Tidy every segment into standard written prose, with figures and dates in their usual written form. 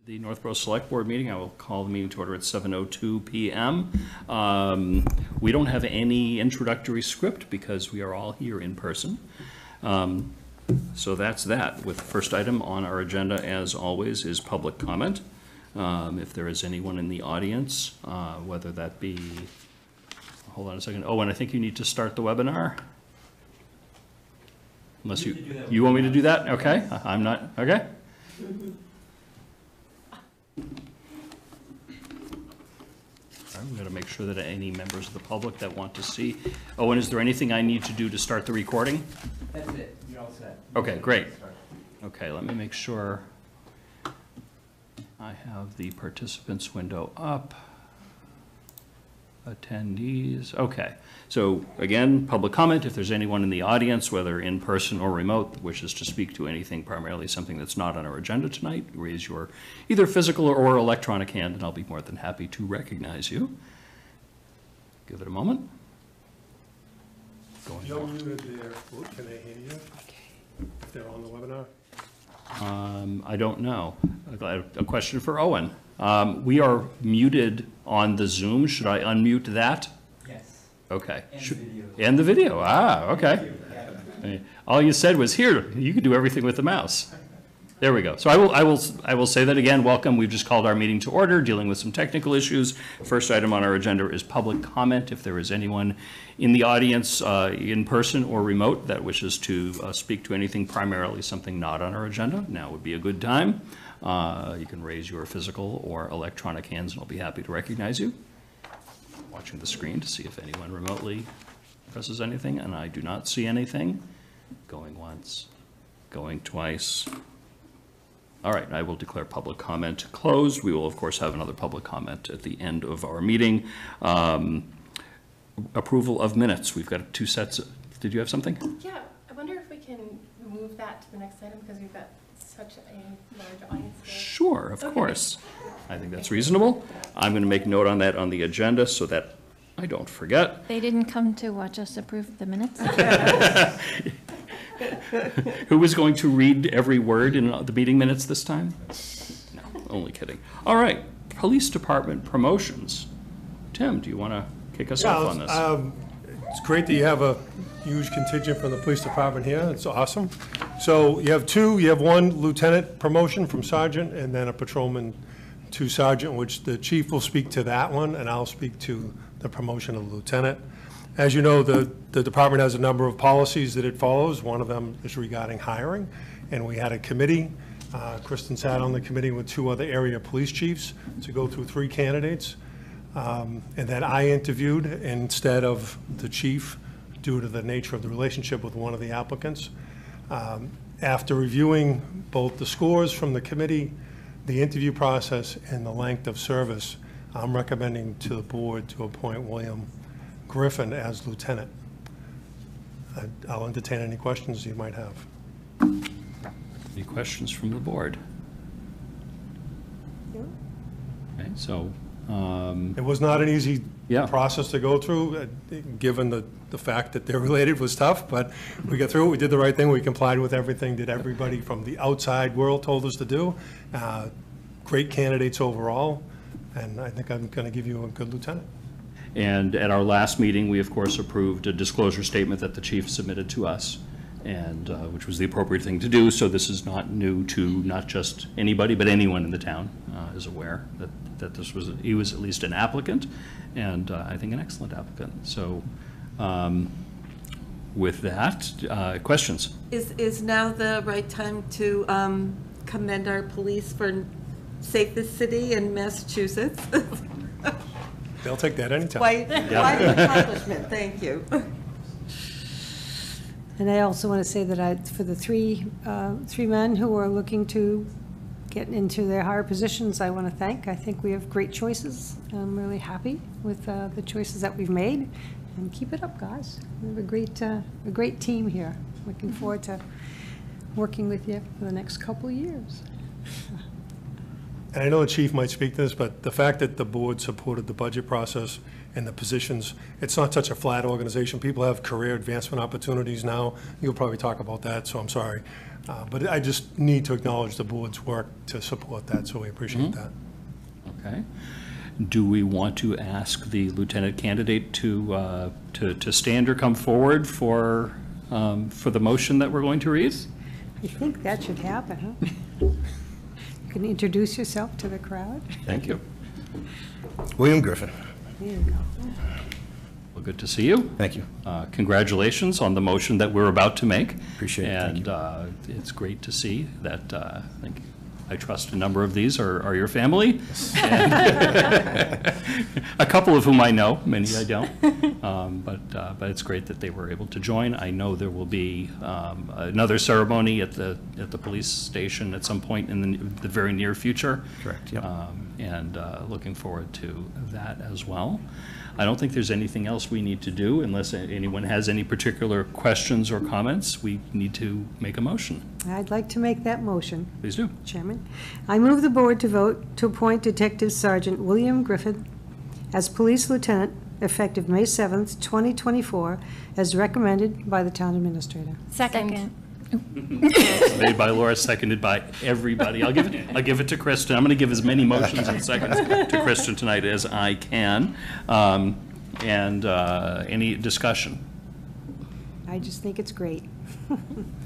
The Northborough Select Board meeting. I will call the meeting to order at 7:02 p.m. We don't have any introductory script because we are all here in person. So that's that. With the first item on our agenda, as always, is public comment. If there is anyone in the audience, whether that be, hold on a second. Oh, and I think you need to start the webinar. Unless you want me to do that? Okay, I'm not, okay. I'm going to make sure that any members of the public that want to see. Oh, and is there anything I need to do to start the recording? That's it. You're all set. Okay, great. Okay, let me make sure I have the participants window up. Attendees. Okay. So again, public comment. If there's anyone in the audience, whether in person or remote, that wishes to speak to anything, primarily something that's not on our agenda tonight, raise your either physical or electronic hand, and I'll be more than happy to recognize you. Give it a moment. You're muted there. Can they hear you? If they're on the webinar? I don't know. A question for Owen. We are muted on the Zoom. Should I unmute that? Yes. Okay. And the video. And the video. Ah, okay. All you said was, here, you can do everything with the mouse. There we go. So I will say that again. Welcome. We've just called our meeting to order, dealing with some technical issues. First item on our agenda is public comment. If there is anyone in the audience, in person or remote, that wishes to speak to anything, primarily something not on our agenda, now would be a good time. You can raise your physical or electronic hands, and I'll be happy to recognize you. Watching the screen to see if anyone remotely presses anything, and I do not see anything. Going once, going twice. All right, I will declare public comment closed. We will, of course, have another public comment at the end of our meeting. Approval of minutes. We've got two sets. Did you have something? Yeah, I wonder if we can move that to the next item because we've got such a large audience here. Sure, of course. I think that's reasonable. I'm going to make note on that on the agenda so that I don't forget. They didn't come to watch us approve the minutes? Who was going to read every word in the meeting minutes this time? No, only kidding. All right, police department promotions. Tim, do you want to kick us off on this? It's great that you have a huge contingent from the police department here. It's awesome. So you have two. You have one lieutenant promotion from sergeant and then a patrolman to sergeant, which the chief will speak to that one, and I'll speak to the promotion of lieutenant. As you know, the department has a number of policies that it follows. One of them is regarding hiring, and we had a committee. Kristen sat on the committee with two other area police chiefs to go through 3 candidates, and that I interviewed instead of the chief due to the nature of the relationship with one of the applicants. After reviewing both the scores from the committee, the interview process, and the length of service, I'm recommending to the board to appoint William Griffin as lieutenant. I'll entertain any questions you might have. Any questions from the board? Okay, so it was not an easy Yeah. process to go through, given the fact that they're related was tough, but we got through it. We did the right thing. We complied with everything that everybody from the outside world told us to do. Great candidates overall, and I think I'm going to give you a good lieutenant. And at our last meeting, we of course approved a disclosure statement that the chief submitted to us, and which was the appropriate thing to do. So this is not new to not just anybody, but anyone in the town is aware that this was, he was at least an applicant, and I think an excellent applicant. So with that, questions? Is now the right time to commend our police for safest city in Massachusetts? They'll take that anytime. Quite an accomplishment, thank you. And I also want to say that for the three men who are looking to get into their higher positions, I want to thank. I think we have great choices. I'm really happy with the choices that we've made. And keep it up, guys. We have a great team here. Looking forward to working with you for the next couple of years. And I know the chief might speak to this, but the fact that the board supported the budget process and the positions, it's not such a flat organization. People have career advancement opportunities now. You'll probably talk about that, so I'm sorry. But I just need to acknowledge the board's work to support that, so we appreciate that. Okay. Do we want to ask the lieutenant candidate to stand or come forward for the motion that we're going to read? I think that should happen, huh? You can introduce yourself to the crowd. Thank you. William Griffin. There you go. Well, good to see you. Thank you. Congratulations on the motion that we're about to make. Appreciate it. Thank And it's great to see that, I trust a number of these are your family. And a couple of whom I know, many I don't. But it's great that they were able to join. I know there will be another ceremony at the police station at some point in the very near future. Correct, yep. And looking forward to that as well. I don't think there's anything else we need to do unless anyone has any particular questions or comments. We need to make a motion. I'd like to make that motion, Please do. Chairman. I move the board to vote to appoint Detective Sergeant William Griffin as Police Lieutenant effective May 7th, 2024, as recommended by the Town Administrator. Second. Made by Laura, seconded by everybody. I'll give it to Kristen. I'm going to give as many motions and seconds to Kristen tonight as I can. Any discussion? I just think it's great.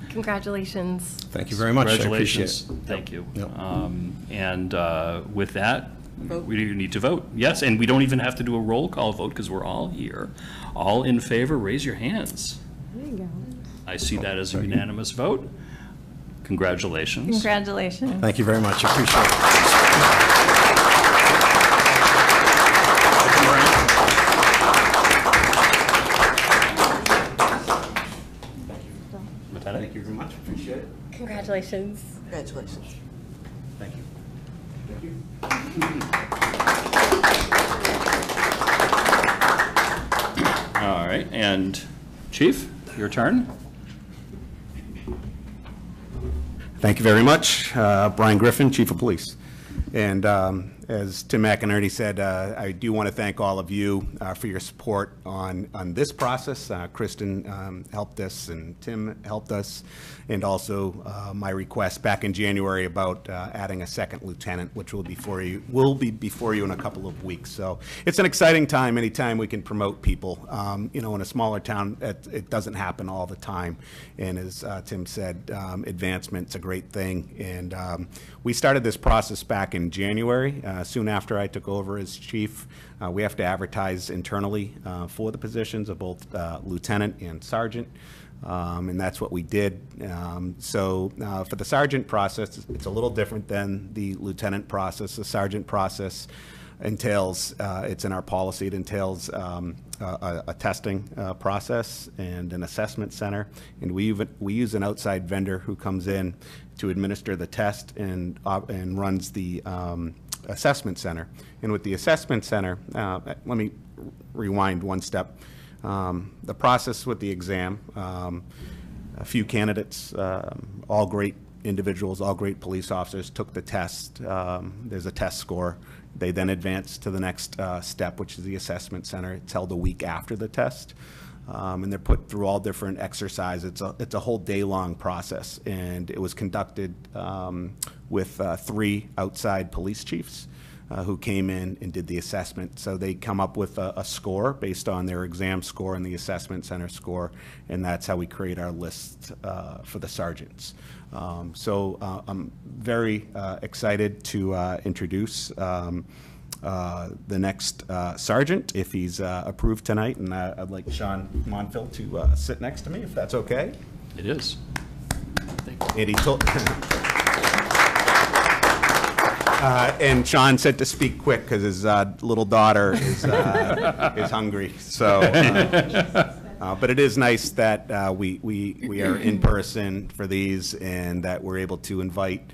Congratulations. Thank you very much. I appreciate it. Congratulations. Thank you. Yep. With that, Vote. we need to vote. Yes, and we don't even have to do a roll call vote because we're all here. All in favor, raise your hands. There you go. I see that as a unanimous vote. Congratulations. Congratulations. Thank you very much. I appreciate it. Lieutenant? Thank you very much. Appreciate it. Congratulations. Congratulations. Thank you. All right, and Chief, your turn. Thank you very much. Brian Griffin, Chief of Police. And as Tim McInerney said, I do want to thank all of you for your support on this process. Kristen helped us and Tim helped us, and also my request back in January about adding a second lieutenant, which will be before you in a couple of weeks. So it's an exciting time anytime we can promote people. In a smaller town, it doesn't happen all the time. And as Tim said, advancement's a great thing. And we started this process back in January, soon after I took over as chief. We have to advertise internally for the positions of both lieutenant and sergeant. And that's what we did. So for the sergeant process, it's a little different than the lieutenant process. The sergeant process entails, it's in our policy, it entails a testing process and an assessment center. And we use an outside vendor who comes in to administer the test and runs the assessment center. And with the assessment center, let me rewind one step. The process with the exam, a few candidates, all great individuals, all great police officers took the test. There's a test score. They then advance to the next step, which is the assessment center. It's held a week after the test. And they're put through all different exercises. It's a whole day-long process, and it was conducted with 3 outside police chiefs who came in and did the assessment. So they come up with a score based on their exam score and the assessment center score, and that's how we create our list for the sergeants. So I'm very excited to introduce the next sergeant, if he's approved tonight, and I'd like Sean Monfil to sit next to me, if that's okay. It is. And he told, and Sean said to speak quick because his little daughter is hungry. So, but it is nice that we are in person for these, and that we're able to invite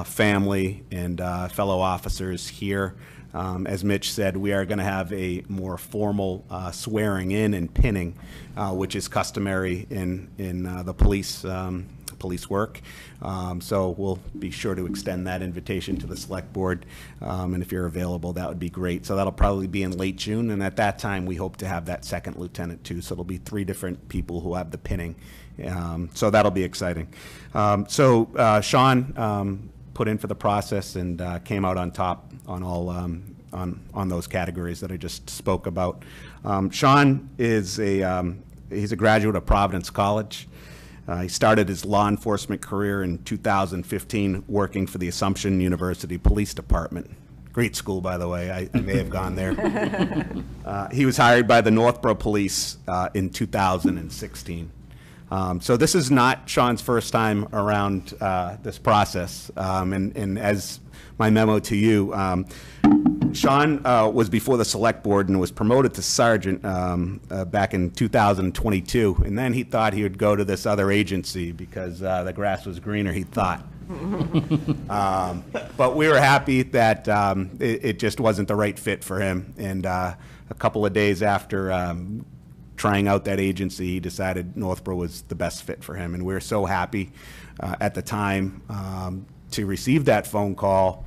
family and fellow officers here. As Mitch said, we are going to have a more formal swearing in and pinning, which is customary in the police work. So we'll be sure to extend that invitation to the select board. And if you're available, that would be great. So that'll probably be in late June. And at that time, we hope to have that second lieutenant too. So it'll be 3 different people who have the pinning. So that'll be exciting. Sean put in for the process and came out on top on all on those categories that I just spoke about. Sean is he's a graduate of Providence College. He started his law enforcement career in 2015 working for the Assumption University Police Department. Great school, by the way. I may have gone there. He was hired by the Northborough Police in 2016. So this is not Sean's first time around this process. And as my memo to you, Sean was before the select board and was promoted to sergeant back in 2022. And then he thought he would go to this other agency because the grass was greener, he thought. But we were happy that it just wasn't the right fit for him. And a couple of days after trying out that agency, he decided Northborough was the best fit for him. And we were so happy at the time to receive that phone call,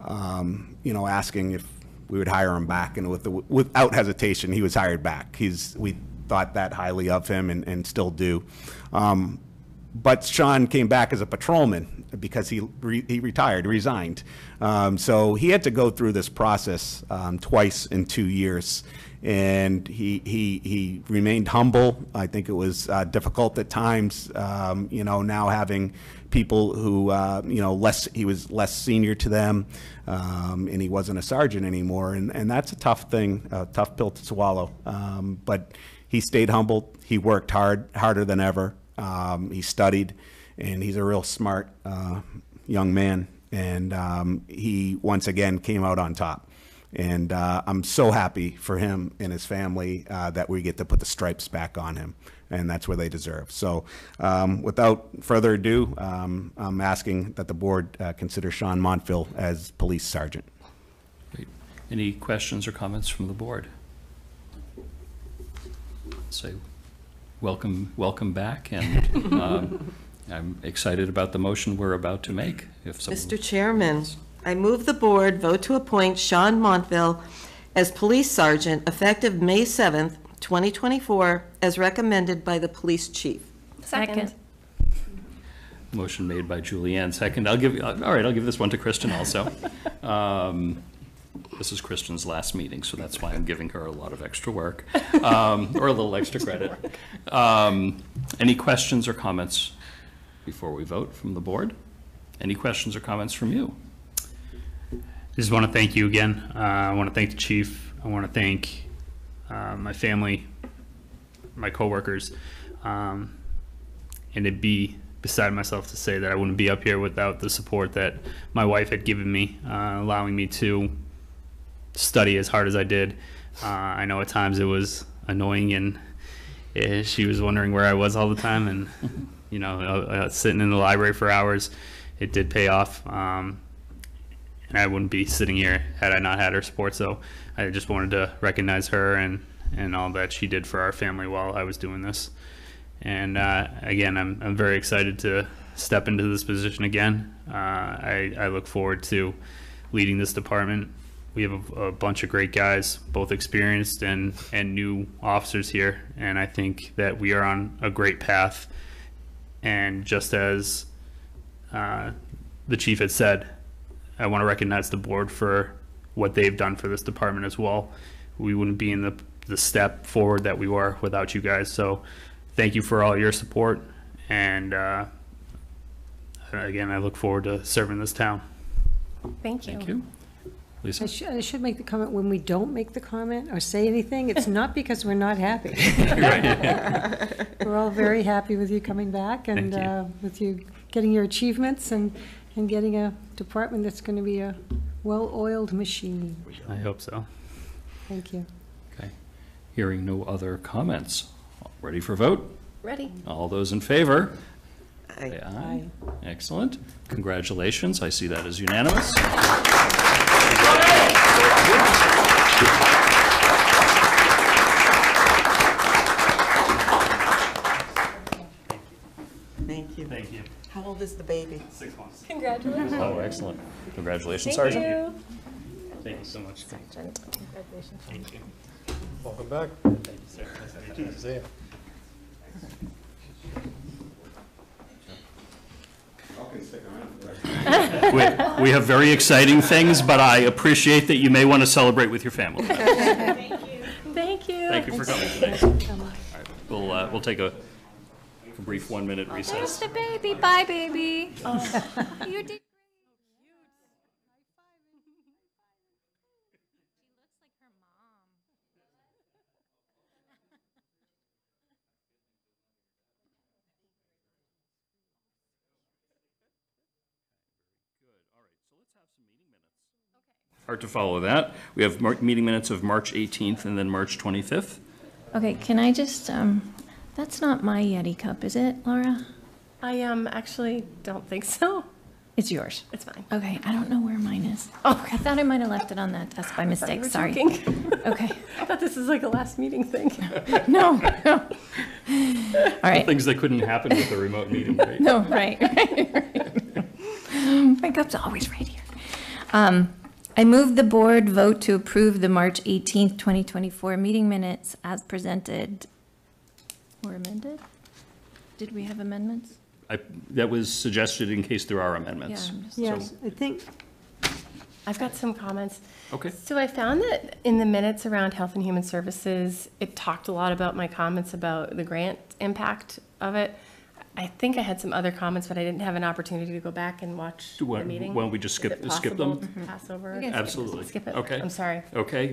asking if we would hire him back. And without hesitation, he was hired back. We thought that highly of him and still do. But Sean came back as a patrolman because he resigned. So he had to go through this process twice in 2 years. And he remained humble. I think it was difficult at times, now having people who, he was less senior to them, and he wasn't a sergeant anymore. And that's a tough thing, a tough pill to swallow. But he stayed humble. He worked harder than ever. He studied, and he's a real smart young man. And he, once again, came out on top. And I'm so happy for him and his family that we get to put the stripes back on him, and that's where they deserve. So without further ado, I'm asking that the board consider Sean Montville as police sergeant. Great. Any questions or comments from the board? Say welcome back, and I'm excited about the motion we're about to make. Mr. Chairman, I move the board vote to appoint Sean Montville as police sergeant effective May 7th, 2024, as recommended by the police chief. Second. Motion made by Julianne, second. I'll give this one to Kristen also. This is Kristen's last meeting, so that's why I'm giving her a lot of extra work, or a little extra credit. Any questions or comments before we vote from the board? Any questions or comments from you? Just want to thank you again. I want to thank the chief. I want to thank my family, my coworkers, and it'd be beside myself to say that I wouldn't be up here without the support that my wife had given me, allowing me to study as hard as I did. I know at times it was annoying, and she was wondering where I was all the time, and sitting in the library for hours. It did pay off. And I wouldn't be sitting here had I not had her support. So I just wanted to recognize her and all that she did for our family while I was doing this. And again, I'm very excited to step into this position again. I look forward to leading this department. We have a bunch of great guys, both experienced and new officers here. And I think that we are on a great path. And just as the chief had said, I want to recognize the board for what they've done for this department as well. We wouldn't be in the step forward that we were without you guys. So thank you for all your support. And again, I look forward to serving this town. Thank you. Thank you. Lisa? I should make the comment, when we don't make the comment or say anything, it's not because we're not happy. We're all very happy with you coming back and with you getting your achievements and getting a department that's going to be a well-oiled machine. I hope so. Thank you. Okay. Hearing no other comments. Ready for vote? Ready. All those in favor? Aye. Say aye. Excellent. Congratulations. I see that as unanimous. Thank you. Thank you. baby. 6 months. Congratulations. Oh, excellent. Congratulations, Thank Sergeant. you. Thank you so much. Congratulations. Thank you. Welcome back. Thank you, sir. Good to see you. We have very exciting things, but I appreciate that you may want to celebrate with your family. Thank you. Thank you for coming today. All right, we'll take a brief 1-minute There's recess. the baby. Bye, baby. You did. Hard to follow that. We have meeting minutes of March 18th and then March 25th. Okay, can I just, that's not my Yeti cup, is it, Laura? I actually don't think so. It's yours. It's fine. Okay, I don't know where mine is. Oh, I thought I might have left it on that desk by mistake, We're sorry. joking. Okay, I thought this was like a last meeting thing. no. All right, Things that couldn't happen with a remote meeting, right? no, right. My cup's always right here. I move the board vote to approve the March 18th, 2024 meeting minutes as presented or amended? Did we have amendments? That was suggested in case there are Yeah, amendments. I'm just- Yes, I think, I've got some comments. Okay. So I found that in the minutes around Health and Human Services, it talked a lot about my comments about the grant impact of it. I think I had some other comments, but I didn't have an opportunity to go back and watch the Why meeting. don't we just Is skip it them? possible to pass over? We can skip it. Absolutely. Skip it. Okay. I'm sorry. Okay,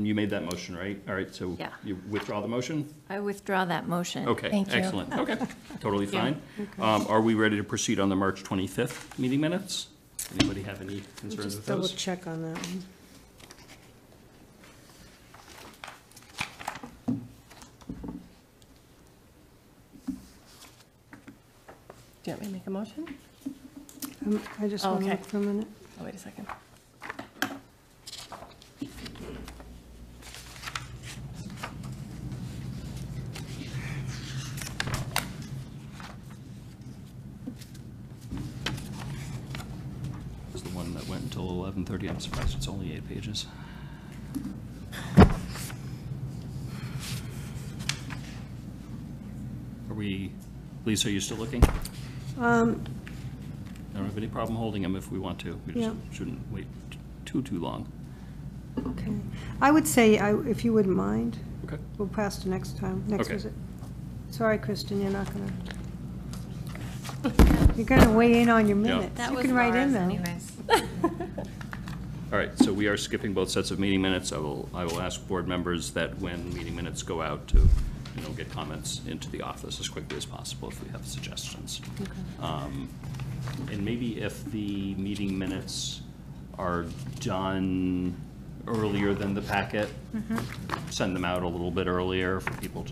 you made that motion, right? All right, so Yeah. you withdraw the motion? I withdraw that motion. Okay, Thank you. excellent. Okay, totally fine. Are we ready to proceed on the March 25th meeting minutes? Anybody have any concerns just with double those? check on that one. Do you want me to make a motion? I just want to Okay. look for a minute. Oh, wait a second. It's the one that went until 11:30. I'm surprised it's only 8 pages. Are we, Lisa, are you still looking? I don't have any problem holding them if we want to. We just Yeah. shouldn't wait too long. Okay. I would say, if you wouldn't mind, Okay. we'll pass to next time, next Okay. visit. Sorry, Kristen, you're not gonna, you're gonna weigh in on your minutes. That You was can write in, Laura's though. anyways. All right, so we are skipping both sets of meeting minutes. I will ask board members that when meeting minutes go out to, get comments into the office as quickly as possible if we have suggestions. And maybe if the meeting minutes are done earlier than the packet, send them out a little bit earlier for people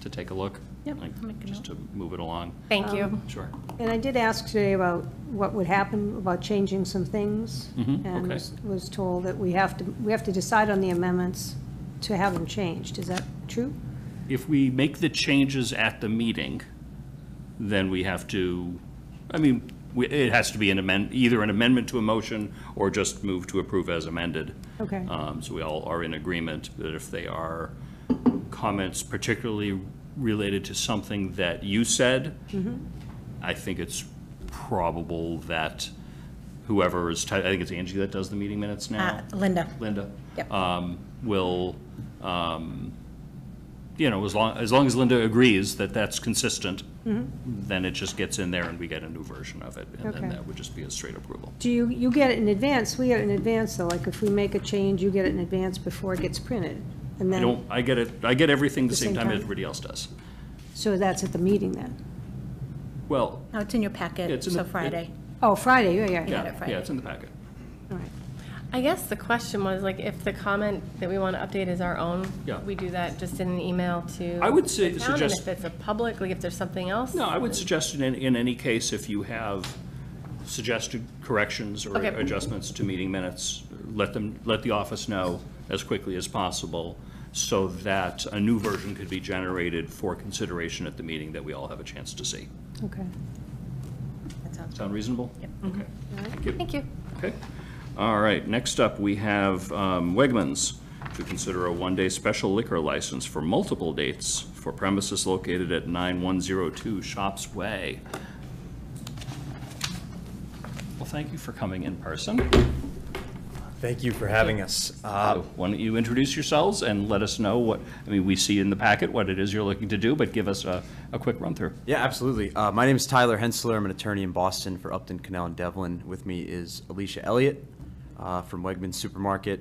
to take a look. Yep, like, I'll make a just to move it along. Thank you. Sure. And I did ask today about what would happen about changing some things. Mhm, And okay. was told that we have to decide on the amendments to have them changed. Is that true? If we make the changes at the meeting, then we have to, it has to be either an amendment to a motion or just move to approve as amended. Okay. So we all are in agreement that if they are comments particularly related to something that you said, I think it's probable that whoever is, I think it's Angie that does the meeting minutes now. Linda. Linda. Yep. Will, as long as Linda agrees that that's consistent, then it just gets in there and we get a new version of it. And then Okay. that would just be a straight approval. Do you get it in advance? We get it in advance, though, like if we make a change, you get it in advance before it gets printed? And then, I get everything the The same same time time? everybody else does. so that's at the meeting then? Well, Oh, it's in your Yeah, packet, it's in so the- Friday. Oh, Friday, yeah. Yeah. yeah, Friday. it's in the packet. All right. I guess the question was, like, if the comment that we want to update is our own, Yeah. we do that just in an email to I would the town, and suggest- if it's a public, like, if there's something else? No, I would suggest in any case, if you have suggested corrections or Okay. adjustments to meeting minutes, let the office know as quickly as possible so that a new version could be generated for consideration at the meeting that we all have a chance to see. Okay. That sounds Sound reasonable? Yep. Okay. Thank you. Thank you. Okay. All right, next up, we have Wegmans to consider a one-day special liquor license for multiple dates for premises located at 9102 Shops Way. Well, thank you for coming in person. Thank you for having us. Why don't you introduce yourselves and let us know what, I mean, we see in the packet what it is you're looking to do, but give us a quick run-through. Yeah, absolutely. My name is Tyler Hensler. I'm an attorney in Boston for Upton, Canal, and Devlin. With me is Alicia Elliott from Wegmans Supermarket.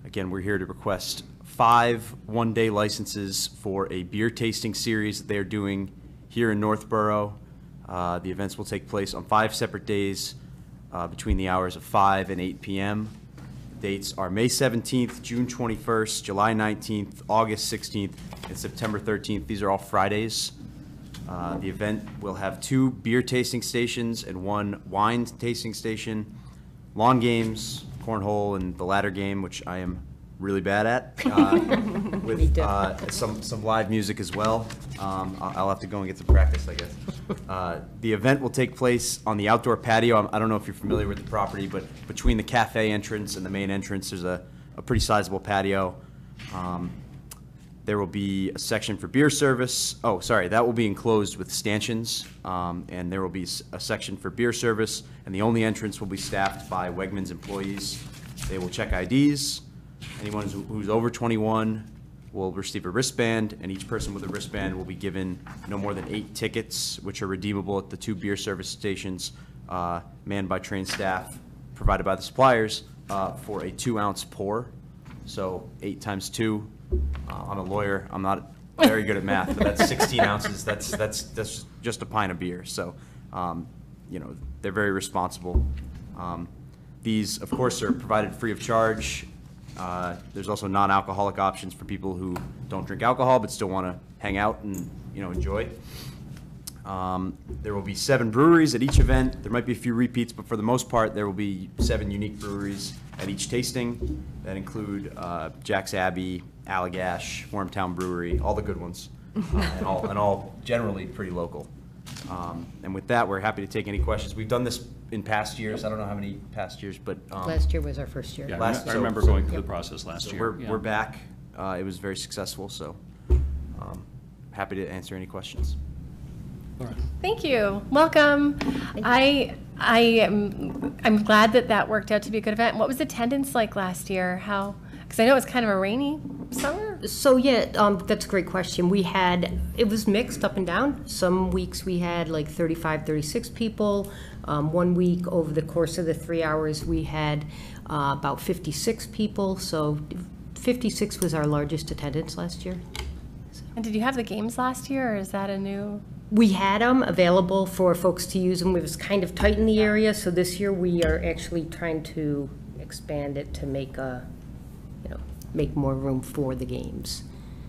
Again, we're here to request 5 one-day licenses for a beer tasting series that they're doing here in Northborough. The events will take place on 5 separate days between the hours of 5 and 8 p.m. Dates are May 17th, June 21st, July 19th, August 16th, and September 13th. These are all Fridays. The event will have 2 beer tasting stations and 1 wine tasting station, lawn games, cornhole, and the ladder game, which I am really bad at, with some live music as well. I'll have to go and get some practice, I guess. The event will take place on the outdoor patio. I don't know if you're familiar with the property, but between the cafe entrance and the main entrance, there's a pretty sizable patio. There will be a section for beer service. Oh, sorry, that will be enclosed with stanchions, and there will be a section for beer service, and the only entrance will be staffed by Wegmans employees. They will check IDs. Anyone who's over 21 will receive a wristband, and each person with a wristband will be given no more than 8 tickets, which are redeemable at the 2 beer service stations manned by trained staff, provided by the suppliers, for a 2-ounce pour. So 8 times 2. I'm a lawyer. I'm not very good at math, but that's 16 ounces. That's just a pint of beer. So, you know, they're very responsible. These, of course, are provided free of charge. There's also non-alcoholic options for people who don't drink alcohol but still want to hang out and, you know, enjoy. There will be 7 breweries at each event. There might be a few repeats, but for the most part, there will be 7 unique breweries at each tasting that include Jack's Abbey, Allagash, Wormtown Brewery, all the good ones, and all generally pretty local. And with that, we're happy to take any questions. We've done this in past years. I don't know how many past years, but Last year was our first year. Yeah, Last- I remember going through the process last year. we're back. It was very successful, so happy to answer any questions. Thank you. Welcome. I'm glad that worked out to be a good event. What was attendance like last year? How? Because I know it was kind of a rainy summer. So yeah, that's a great question. It was mixed up and down. Some weeks we had like 35, 36 people. One week over the course of the 3 hours we had about 56 people. So 56 was our largest attendance last year. And did you have the games last year, or is that a new? We had them available for folks to use them. It was kind of tight in the area, so this year we are actually trying to expand it to make more room for the games.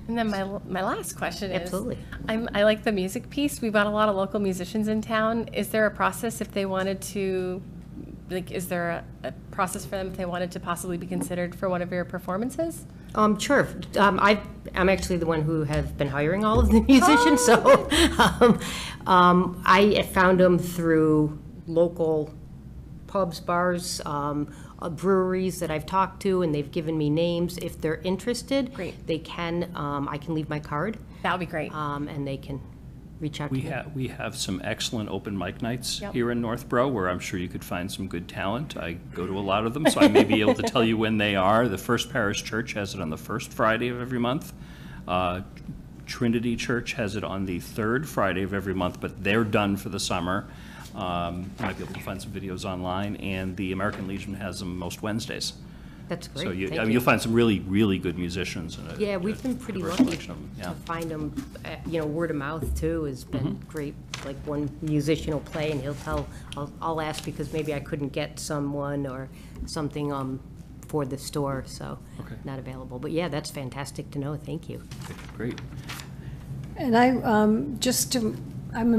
And then my last question is, Absolutely. I like the music piece. We've got a lot of local musicians in town. Is there a process if they wanted to, like, is there a process for them if they wanted to possibly be considered for one of your performances? Sure. I'm actually the one who have been hiring all of the musicians, so I found them through local pubs, bars, breweries that I've talked to, and they've given me names. If they're interested, Great. they can. I can leave my card, That would be great. and they can reach out to me. We have some excellent open mic nights Yep. here in Northborough where I'm sure you could find some good talent. I go to a lot of them, so I may be able to tell you when they are. The First Parish Church has it on the first Friday of every month. Trinity Church has it on the third Friday of every month, but they're done for the summer. You might be able to find some videos online, and the American Legion has them most Wednesdays. That's great. So Thank I mean, you'll find some really, really good musicians. And Yeah, we've been pretty diverse lucky selection of them, yeah. to find them. Word of mouth too has been great. Like one musician will play and he'll tell, I'll ask because maybe I couldn't get someone or something for the store, so Okay. not available. But yeah, that's fantastic to know. Thank you. Great. And I'm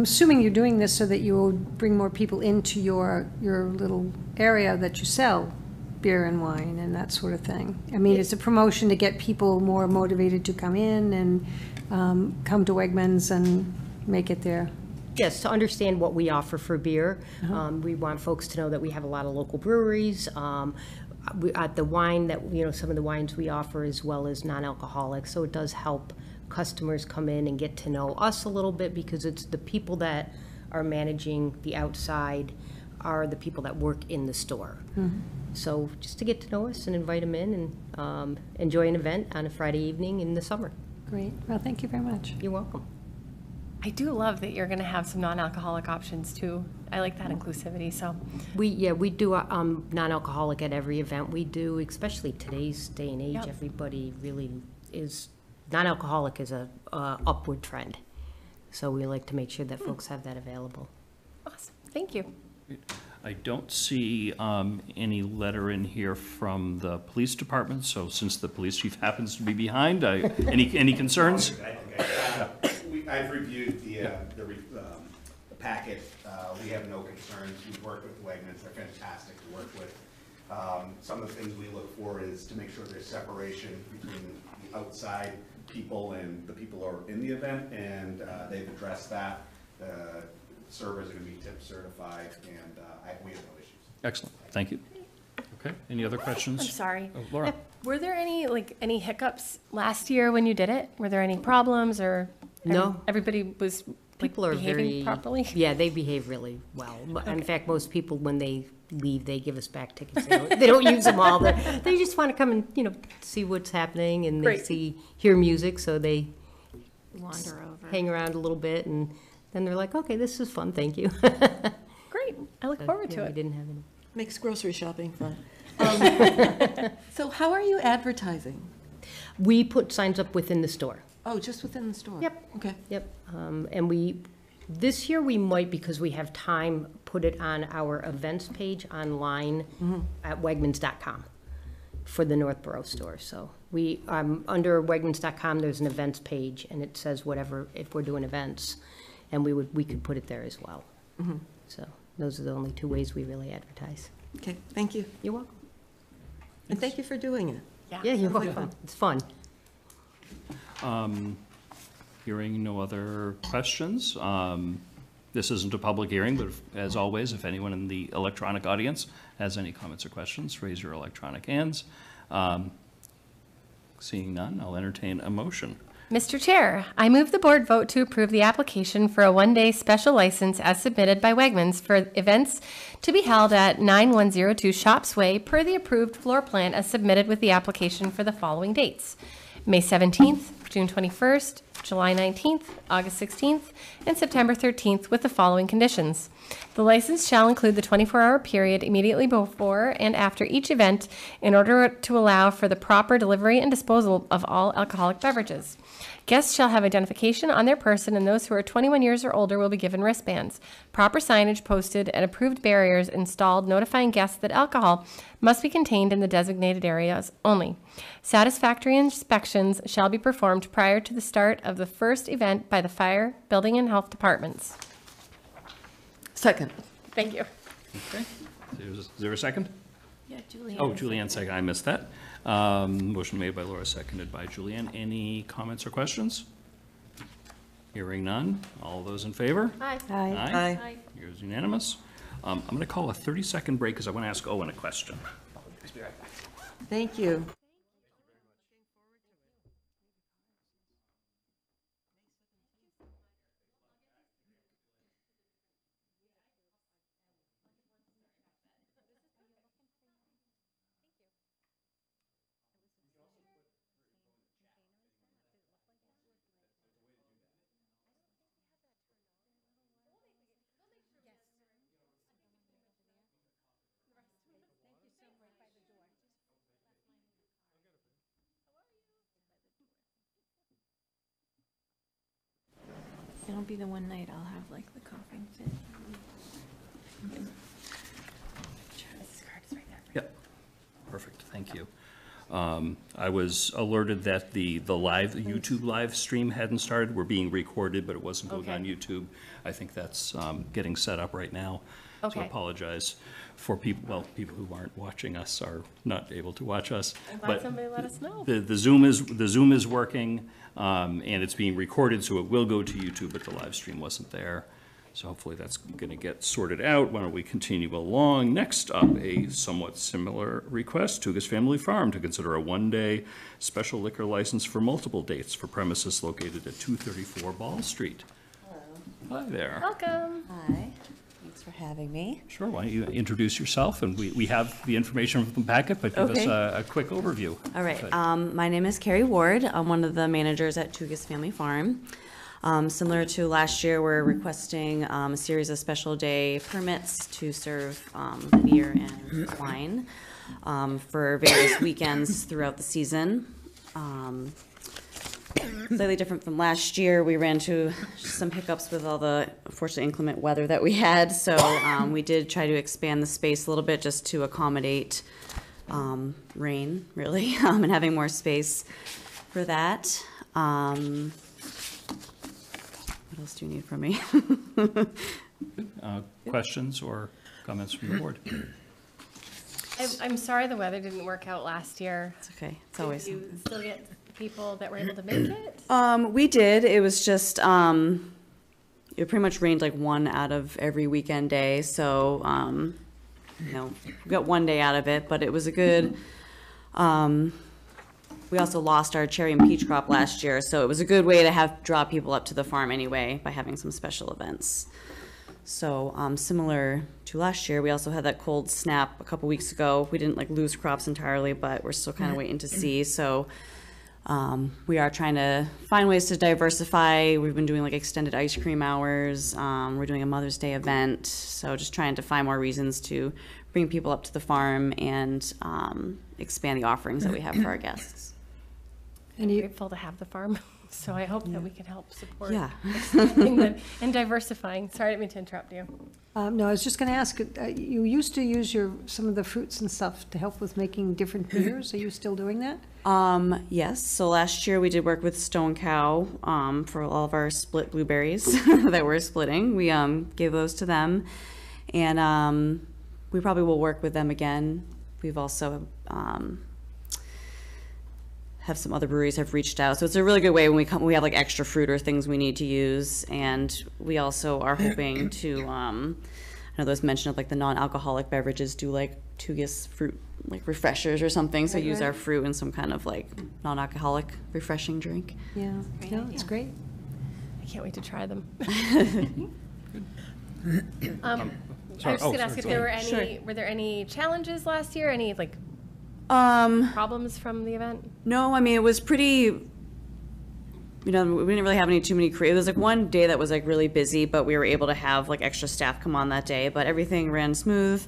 assuming you're doing this so that you will bring more people into your little area that you sell beer and wine and that sort of thing. I mean, it's a promotion to get people more motivated to come in and come to Wegmans and make it their Yes, to understand what we offer for beer. We want folks to know that we have a lot of local breweries. At the wine that, some of the wines we offer as well as non-alcoholic. So it does help customers come in and get to know us a little bit, because it's the people that are managing the outside are the people that work in the store. So just to get to know us and invite them in and enjoy an event on a Friday evening in the summer. Great. Well, thank you very much. You're welcome. I do love that you're going to have some non-alcoholic options too. I like that inclusivity, so. We do non-alcoholic at every event we do, especially today's day and age. Yep. Everybody really is, non-alcoholic is a upward trend. So we like to make sure that folks have that available. Awesome, thank you. I don't see any letter in here from the police department, so since the police chief happens to be behind, any concerns? I've reviewed the packet. We have no concerns. We've worked with Wegmans. They're fantastic to work with. Some of the things we look for is to make sure there's separation between the outside people and the people who are in the event, and they've addressed that. The servers are going to be tip certified, and we have no issues. Excellent, thank you. Okay, any other questions? I'm sorry. Oh, Laura. Were there any hiccups last year when you did it? Were there any problems, or No. everybody was People are behaving very properly? Yeah, they behave really well. In fact, most people, when they leave, they give us back tickets. They don't use them all. They just want to come and see what's happening, and they Great. hear music, so they Wander over. hang around a little bit, and then they're like, okay, this is fun, thank you. Great, I look forward to We it. didn't have any. Makes grocery shopping fun. So how are you advertising? We put signs up within the store. Oh, just within the store? Yep. Okay. Yep, and this year we might, because we have time, put it on our events page online at Wegmans.com for the Northborough store. So we, under Wegmans.com, there's an events page, and it says whatever, if we're doing events, and we could put it there as well. So those are the only two ways we really advertise. Okay, thank you. You're welcome. And thank you for doing it. Yeah, you're sounds like welcome. fun. It's fun. Hearing no other questions, this isn't a public hearing, but as always, if anyone in the electronic audience has any comments or questions, raise your electronic hands. Seeing none, I'll entertain a motion. Mr. Chair, I move the board vote to approve the application for a one-day special license as submitted by Wegmans for events to be held at 9102 Shops Way per the approved floor plan as submitted with the application for the following dates: May 17th, June 21st, July 19th, August 16th, and September 13th with the following conditions. The license shall include the 24-hour period immediately before and after each event in order to allow for the proper delivery and disposal of all alcoholic beverages. Guests shall have identification on their person, and those who are 21 years or older will be given wristbands. Proper signage posted and approved barriers installed notifying guests that alcohol must be contained in the designated areas only. Satisfactory inspections shall be performed prior to the start of the first event by the fire, building, and health departments. Second. Thank you. Okay, is there a second? Yeah, Julianne. Oh, Julianne second, I missed that. Motion made by Laura, seconded by Julianne. Any comments or questions? Hearing none. All those in favor? Aye. Aye. Aye. Here's unanimous. I'm going to call a 30-second break because I want to ask Owen a question. Thank you. It'll be the one night I'll have like the coughing fit. Yep, perfect, thank you. I was alerted that the YouTube live stream hadn't started. We're being recorded, but it wasn't going on YouTube. I think that's getting set up right now. So I Okay. apologize for people who aren't watching us are not able to watch us. I'm glad But somebody let us know. the Zoom is working, and it's being recorded, so it will go to YouTube, but the live stream wasn't there. So hopefully that's going to get sorted out. Why don't we continue along? Next up, a somewhat similar request, Tugas Family Farm to consider a one-day special liquor license for multiple dates for premises located at 234 Ball Street. Hello. Hi there. Welcome. Hi, thanks for having me. Sure, why don't you introduce yourself? And we have the information from the packet, but give us Okay. a quick overview. All right, Good. my name is Carrie Ward. I'm one of the managers at Tugas Family Farm. Similar to last year, we're requesting a series of special day permits to serve beer and wine for various weekends throughout the season. Slightly different from last year, we ran into some hiccups with all the unfortunately inclement weather that we had, so we did try to expand the space a little bit just to accommodate rain, really, and having more space for that. What else do you need from me? Questions or comments from the board? I'm sorry the weather didn't work out last year. It's okay, it's always Did you something. still get people that were able to make it? We did, it was just, it pretty much rained like one out of every weekend day, so, you know, we got one day out of it, but it was a good, we also lost our cherry and peach crop last year, so it was a good way to draw people up to the farm anyway by having some special events. So similar to last year, we also had that cold snap a couple weeks ago. We didn't like lose crops entirely, but we're still kind of waiting to see. So we are trying to find ways to diversify. We've been doing like extended ice cream hours. We're doing a Mother's Day event. So just trying to find more reasons to bring people up to the farm and expand the offerings that we have for our guests. And you, Grateful to have the farm, so I hope that we can help support Yeah. expanding and diversifying. Sorry, I didn't mean to interrupt you. no, I was just going to ask, you used to use some of the fruits and stuff to help with making different beers. Are you still doing that? Yes, so last year we did work with Stone Cow for all of our split blueberries that we're splitting. We gave those to them, and we probably will work with them again. We've also have some other breweries have reached out, so it's a really good way when we have like extra fruit or things we need to use. And we also are hoping to I know there was mention of like the non-alcoholic beverages do like Tugas fruit like refreshers or something, so use our fruit in some kind of like non-alcoholic refreshing drink. Yeah, no, it's great. I can't wait to try them. Sorry. I was just Oh, gonna ask if sorry. there were any, Sure. were there any challenges last year? Any like Um, problems from the event? No, I mean, it was pretty, we didn't really have too many crew. It was like one day that was like really busy, but we were able to have like extra staff come on that day, but everything ran smooth.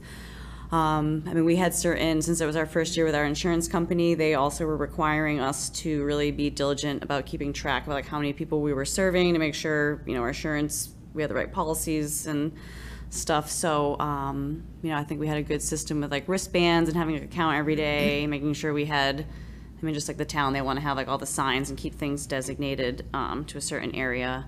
I mean, we had since it was our first year with our insurance company, they also were requiring us to really be diligent about keeping track of like how many people we were serving to make sure, you know, our insurance, we had the right policies and stuff. So, you know, I think we had a good system with like wristbands and having a count every day, making sure we had, I mean, just like the town, they want to have like all the signs and keep things designated to a certain area.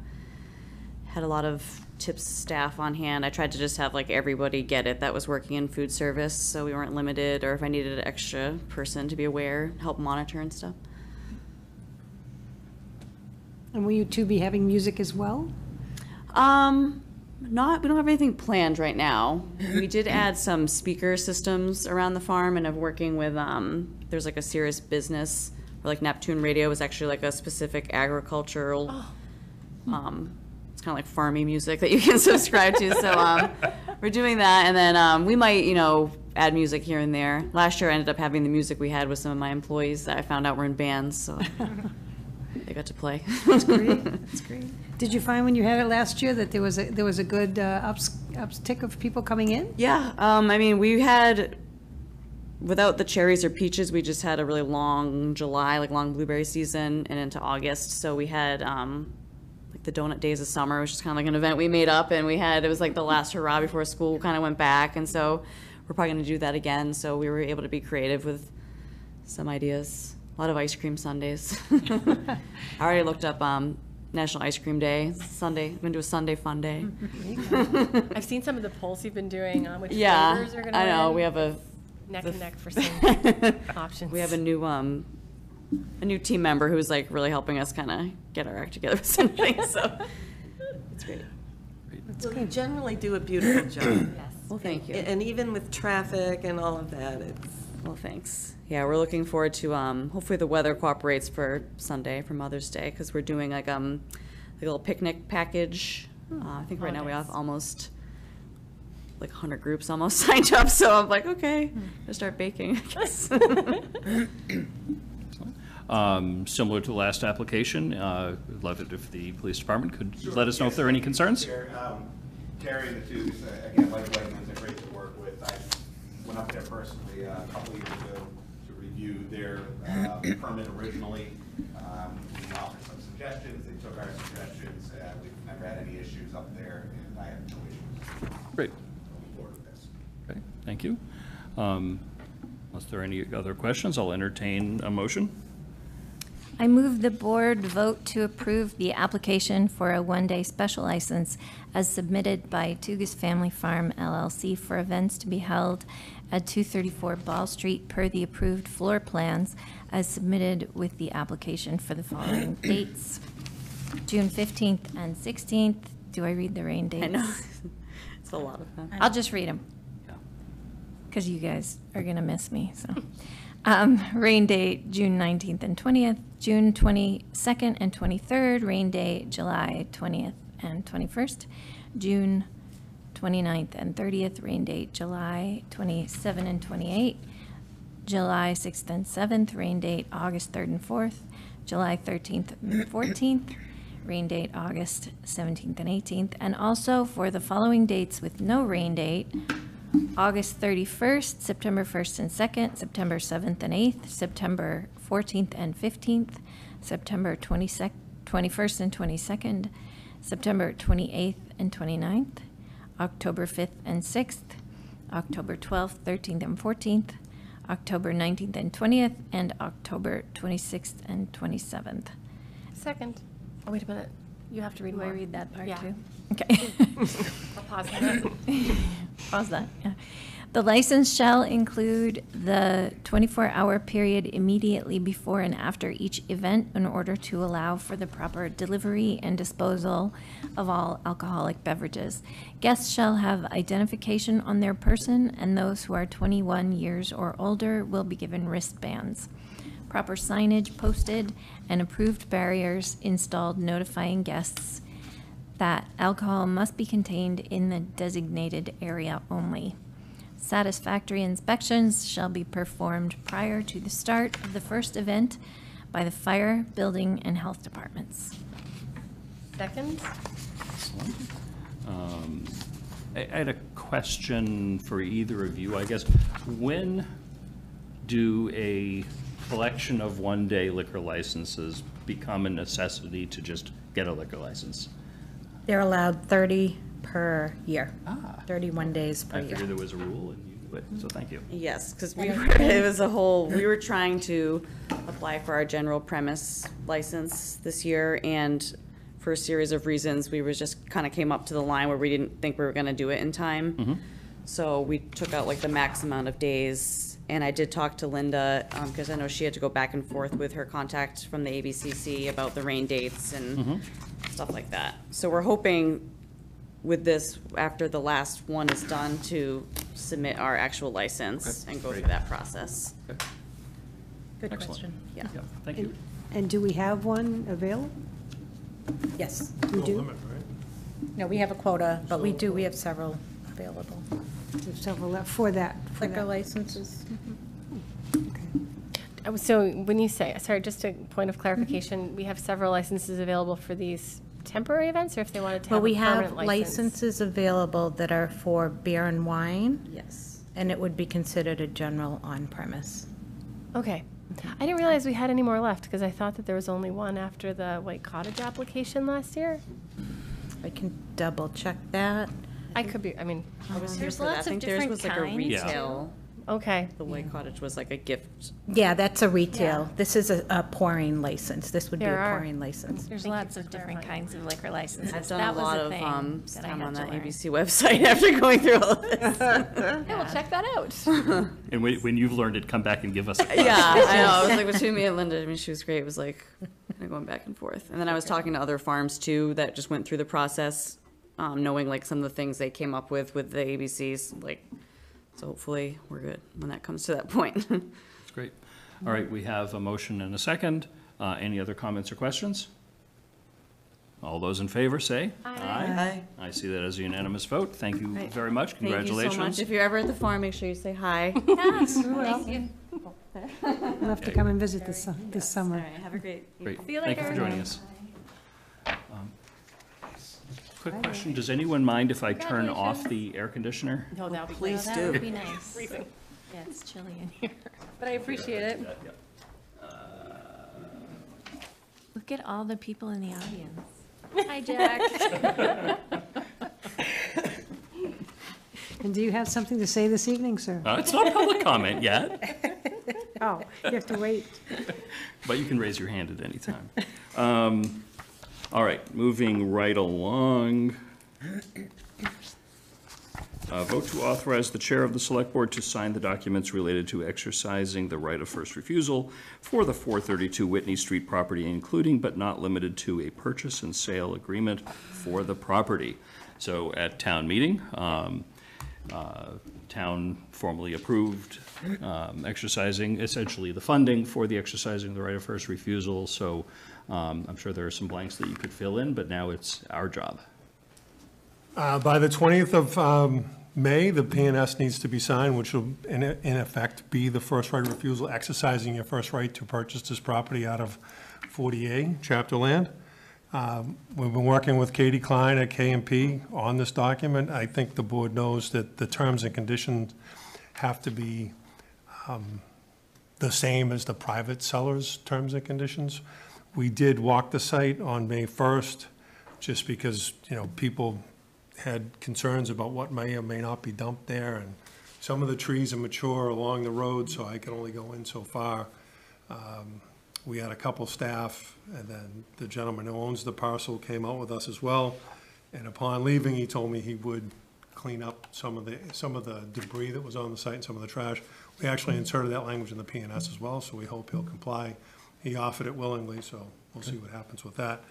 Had a lot of tips staff on hand. I tried to just have like everybody get it that was working in food service, so we weren't limited, or if I needed an extra person to be aware, help monitor and stuff. And will you two be having music as well? We don't have anything planned right now. We did add some speaker systems around the farm, and I'm working with, there's like a Sirius Business, or like Neptune Radio is actually like a specific agricultural, it's kind of like farmy music that you can subscribe to. So we're doing that, and then we might, you know, add music here and there. Last year I ended up having the music we had with some of my employees that I found out were in bands, so they got to play. That's great, that's great. Did you find when you had it last year that there was a good uptick of people coming in? Yeah, I mean, we had, without the cherries or peaches, we just had a really long July, like long blueberry season and into August. So we had like the Donut Days of Summer, which is kind of like an event we made up, and it was like the last hurrah before school kind of went back. And so we're probably going to do that again. So we were able to be creative with some ideas. A lot of ice cream sundaes. I already looked up National Ice Cream Day, Sunday. We're gonna do a Sunday fun day. I've seen some of the polls you've been doing, which Yeah, flavors are gonna I know. win. We have a Neck and neck for some options. we have a new team member who's like really helping us kind of get our act together with something. So it's great. Great. That's Well, you good. generally do a beautiful job. Well, thank you. And even with traffic and all of that, it's, Well, thanks. Yeah, we're looking forward to, hopefully the weather cooperates for Sunday, for Mother's Day, because we're doing like a little picnic package. I think right now we have almost like 100 groups almost signed up, so I'm like, okay, gonna start baking, I guess. Similar to the last application, we'd love it if the police department could let us know if there are any concerns. Terry and the two, again, like Wegmans, they're great to work with. I went up there personally a couple years ago to review their permit originally. We offered some suggestions, they took our suggestions, we've never had any issues up there, and I have no issues Great. going forward with this. Okay, thank you. Unless there are any other questions, I'll entertain a motion. I move the board vote to approve the application for a one-day special license as submitted by Tugas Family Farm LLC for events to be held at 234 Ball Street per the approved floor plans as submitted with the application for the following dates: June 15th and 16th. Do I read the rain dates? I know. It's a lot of them. I'll just read them, because you guys are going to miss me, so. Rain date, June 19th and 20th, June 22nd and 23rd, rain date, July 20th and 21st, June 29th and 30th, rain date, July 27 and 28th, July 6th and 7th, rain date, August 3rd and 4th, July 13th and 14th, rain date, August 17th and 18th, and also for the following dates with no rain date: August 31st, September 1st and 2nd, September 7th and 8th, September 14th and 15th, September 21st and 22nd, September 28th and 29th, October 5th and 6th, October 12th, 13th and 14th, October 19th and 20th, and October 26th and 27th. Second. Oh, wait a minute. You have to read Do I more. read that part Yeah. too? Okay. I'll pause it. Pause that, yeah. The license shall include the 24-hour period immediately before and after each event in order to allow for the proper delivery and disposal of all alcoholic beverages. Guests shall have identification on their person, and those who are 21 years or older will be given wristbands. Proper signage posted and approved barriers installed notifying guests that alcohol must be contained in the designated area only. Satisfactory inspections shall be performed prior to the start of the first event by the fire, building, and health departments. Second. Excellent. I had a question for either of you, I guess. When do a collection of one-day liquor licenses become a necessity to just get a liquor license? They're allowed 30 per year, Ah. 31 days per I year. figured there was a rule and you knew it, so thank you. Yes, because it was a whole, we were trying to apply for our general premise license this year, and for a series of reasons, we was just kind of came up to the line where we didn't think we were going to do it in time. So we took out like the max amount of days, and I did talk to Linda, because I know she had to go back and forth with her contact from the ABCC about the rain dates and stuff like that. So we're hoping with this, after the last one is done, to submit our actual license and go through that process. Good Excellent. question. Yeah. Yeah, thank you. And do we have one available? Yes, No we do. limit, right? No, we have a quota, but we have several available. There's several left for that. Liquor licenses. So when you say, sorry, just a point of clarification, we have several licenses available for these temporary events, or if they wanted to Well, have we a have permanent license? licenses available that are for beer and wine, Yes. and it would be considered a general on-premise. Okay. I didn't realize we had any more left, because I thought that there was only one after the White Cottage application last year. I can double check that. I could be, I mean, I was here There's for that. I lots of think theirs different was like a kinds. retail. okay. The White Cottage was like a gift. Yeah, that's a retail. Yeah. This is a pouring license. This would be There a are. pouring license. There's Thank you lots for of different clarifying. kinds of liquor licenses. I've done That a was lot of thing that I time had on to that learn. ABC website after going through all this. Yeah, we'll check that out. And when you've learned it, come back and give us a class. Yeah, I know. It was like between me and Linda. I mean, she was great. It was like kind of going back and forth. And then I was talking to other farms too that just went through the process knowing like some of the things they came up with the ABCs, like, so hopefully we're good when that comes to that point. That's great. All right, we have a motion and a second. Any other comments or questions? All those in favor, say aye. Aye. I see that as a unanimous vote. Thank you very much. Thank you Congratulations. so much. If you're ever at the farm, make sure you say hi. Yes, thank you. We'll have to come and visit this All summer. right, have a great evening. Great. See you Thank you for later. joining us. Quick question, does anyone mind if I turn off the air conditioner? No, that'll be Please That do. would be nice. Yeah, it's chilly in here. But I appreciate it. Look at all the people in the audience. Hi, Jack. And do you have something to say this evening, sir? It's not public comment yet, Oh, you have to wait. but you can raise your hand at any time. All right, moving right along. Vote to authorize the chair of the select board to sign the documents related to exercising the right of first refusal for the 432 Whitney Street property, including but not limited to a purchase and sale agreement for the property. So at town meeting, town formally approved exercising essentially the funding for the exercising the right of first refusal. So I'm sure there are some blanks that you could fill in, but now it's our job. By the 20th of May, the PNS needs to be signed, which will in effect be the first right of refusal, exercising your first right to purchase this property out of 40A chapter land. We've been working with Katie Klein at KMP on this document. I think the board knows that the terms and conditions have to be the same as the private seller's terms and conditions. We did walk the site on May 1st, just because, people had concerns about what may or may not be dumped there, and some of the trees are mature along the road, so I can only go in so far. We had a couple staff, and then the gentleman who owns the parcel came out with us as well, and upon leaving, he told me he would clean up some of the debris that was on the site and some of the trash. We actually inserted that language in the PNS as well, so we hope he'll comply. He offered it willingly, so we'll see what happens with that.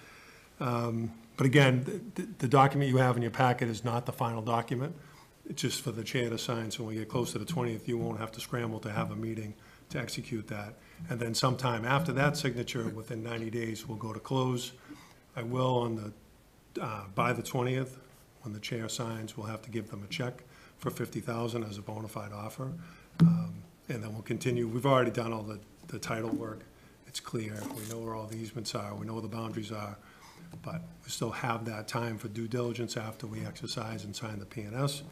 But again, the document you have in your packet is not the final document. It's just for the chair to sign, so when we get close to the 20th, you won't have to scramble to have a meeting to execute that. And then sometime after that signature, within 90 days, we'll go to close. I will by the 20th, when the chair signs, we'll have to give them a check for $50,000 as a bona fide offer. And then we'll continue. We've already done all the title work. It's clear. We know where all the easements are. We know where the boundaries are. But we still have that time for due diligence after we exercise and sign the PNS.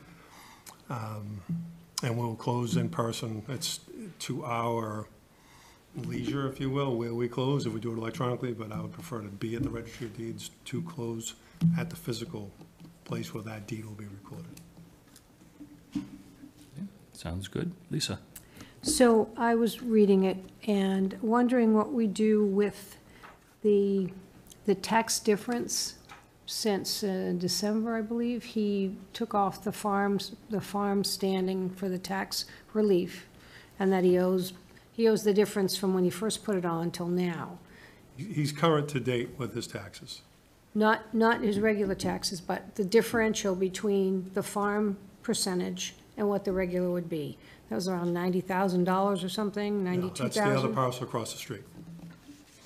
And we'll close in person. It's to our leisure, if you will, where we close, if we do it electronically, but I would prefer to be at the Registry of Deeds to close at the physical place where that deed will be recorded. Sounds good. Lisa? So I was reading it and wondering what we do with the tax difference since December, I believe. He took off the farm standing for the tax relief, and that he owes the difference from when he first put it on till now. He's current to date with his taxes. Not his regular taxes, but the differential between the farm percentage and what the regular would be. That was around $90,000 or something, No, $92,000? that's the other parcel across the street.